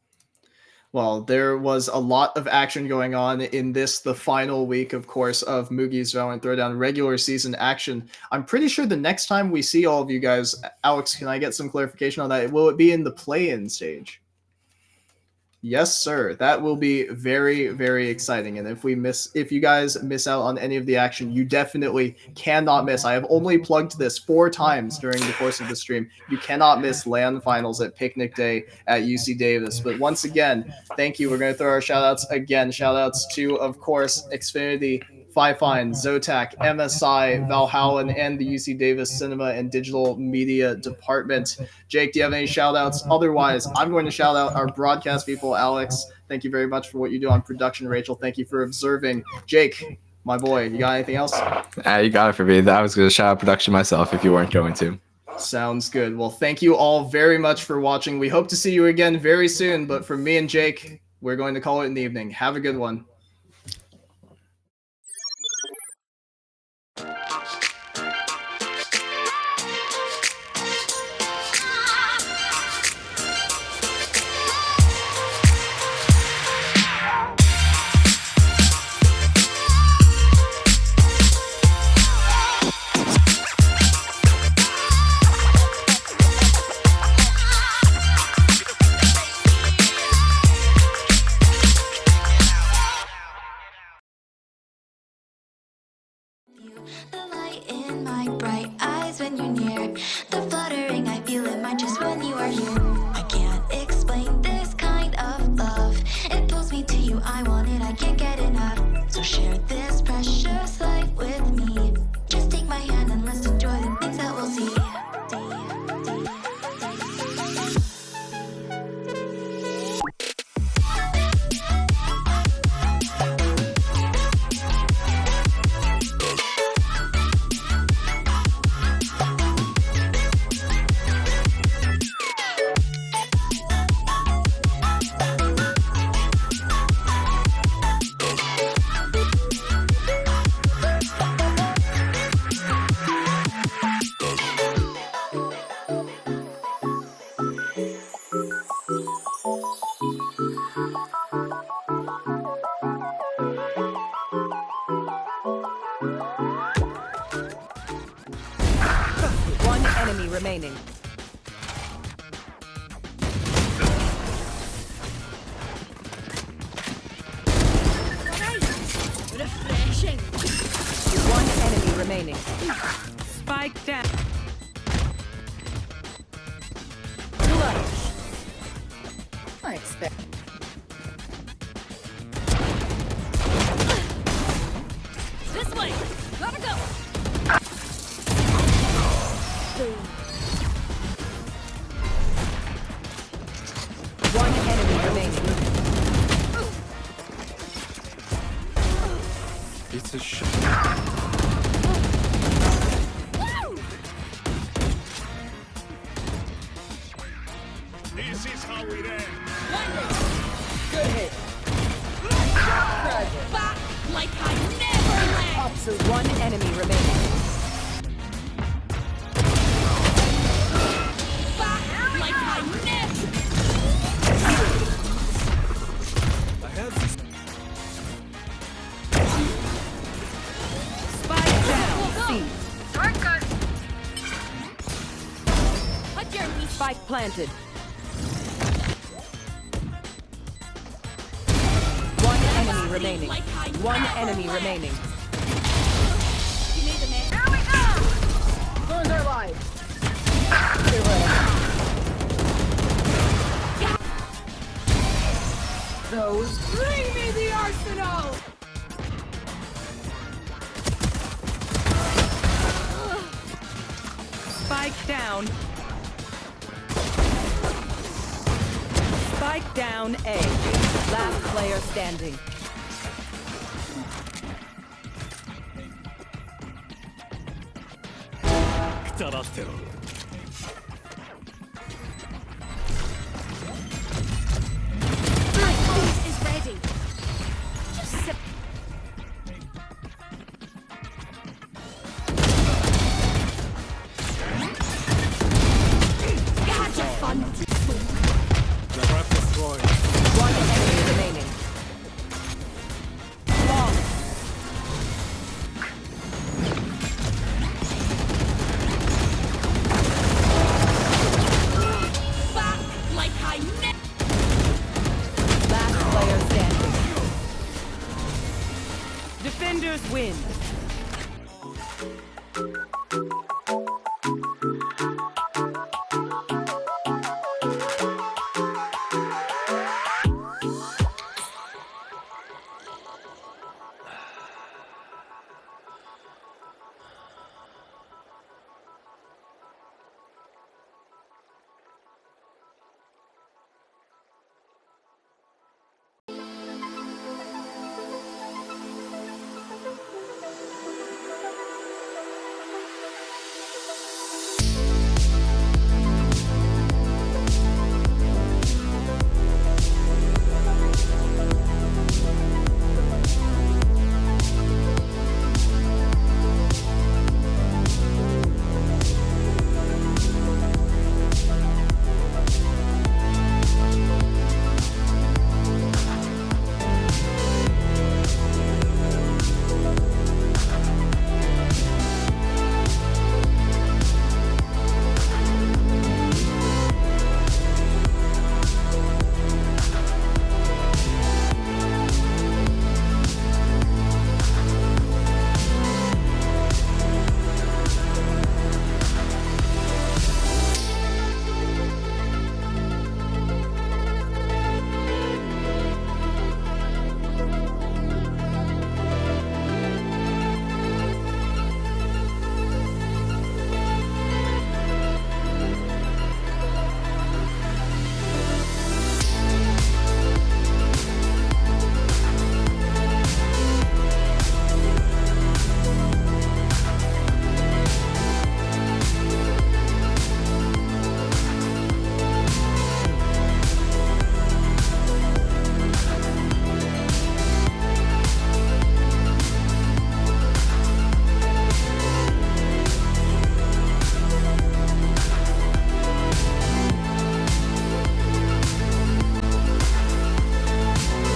Well, there was a lot of action going on in this, the final week, of course, of Moogie's VALORANT Throwdown regular season action. I'm pretty sure the next time we see all of you guys, Alex, can I get some clarification on that? Will it be in the play-in stage? Yes, sir. That will be very, very exciting. And if you guys miss out on any of the action, you definitely cannot miss. I have only plugged this 4 times during the course of the stream. You cannot miss LAN finals at Picnic Day at UC Davis. But once again, thank you. We're going to throw our shout outs again. Shout outs to, of course, Xfinity, Fifine, Zotac, MSI, Valhalla, and the UC Davis Cinema and Digital Media Department. Jake, do you have any shout outs? Otherwise, I'm going to shout out our broadcast people. Alex, thank you very much for what you do on production. Rachel, thank you for observing. Jake, my boy, you got anything else? You got it for me. I was going to shout out production myself if you weren't going to. Sounds good. Well, thank you all very much for watching. We hope to see you again very soon. But for me and Jake, we're going to call it in the evening. Have a good one. The light in my bright eyes when you're near. The fluttering I feel in my chest when you are here. I can't explain this kind of love. It pulls me to you, I want it, I can't get enough. So share this precious life with me. Just take my hand and let's enjoy the things that we'll see. One enemy remaining. Refreshing. One enemy remaining. Spike down. Clutch. I expect. This way. Gotta go. One enemy remaining. It's a shot. Good hit. Back like I never left. Up to one enemy remaining. Back like I never. I have this. Spike down. C. Spike planted. One enemy remaining. One enemy remaining. You made the man. Burns are alive. Those. Bring me the arsenal. Spike down. Spike down A. Last player standing. My food is ready. Just sip. Gotcha, fun. The trap destroyed. One enemy remaining. Long. Back like I never. Last player standing. Defenders win.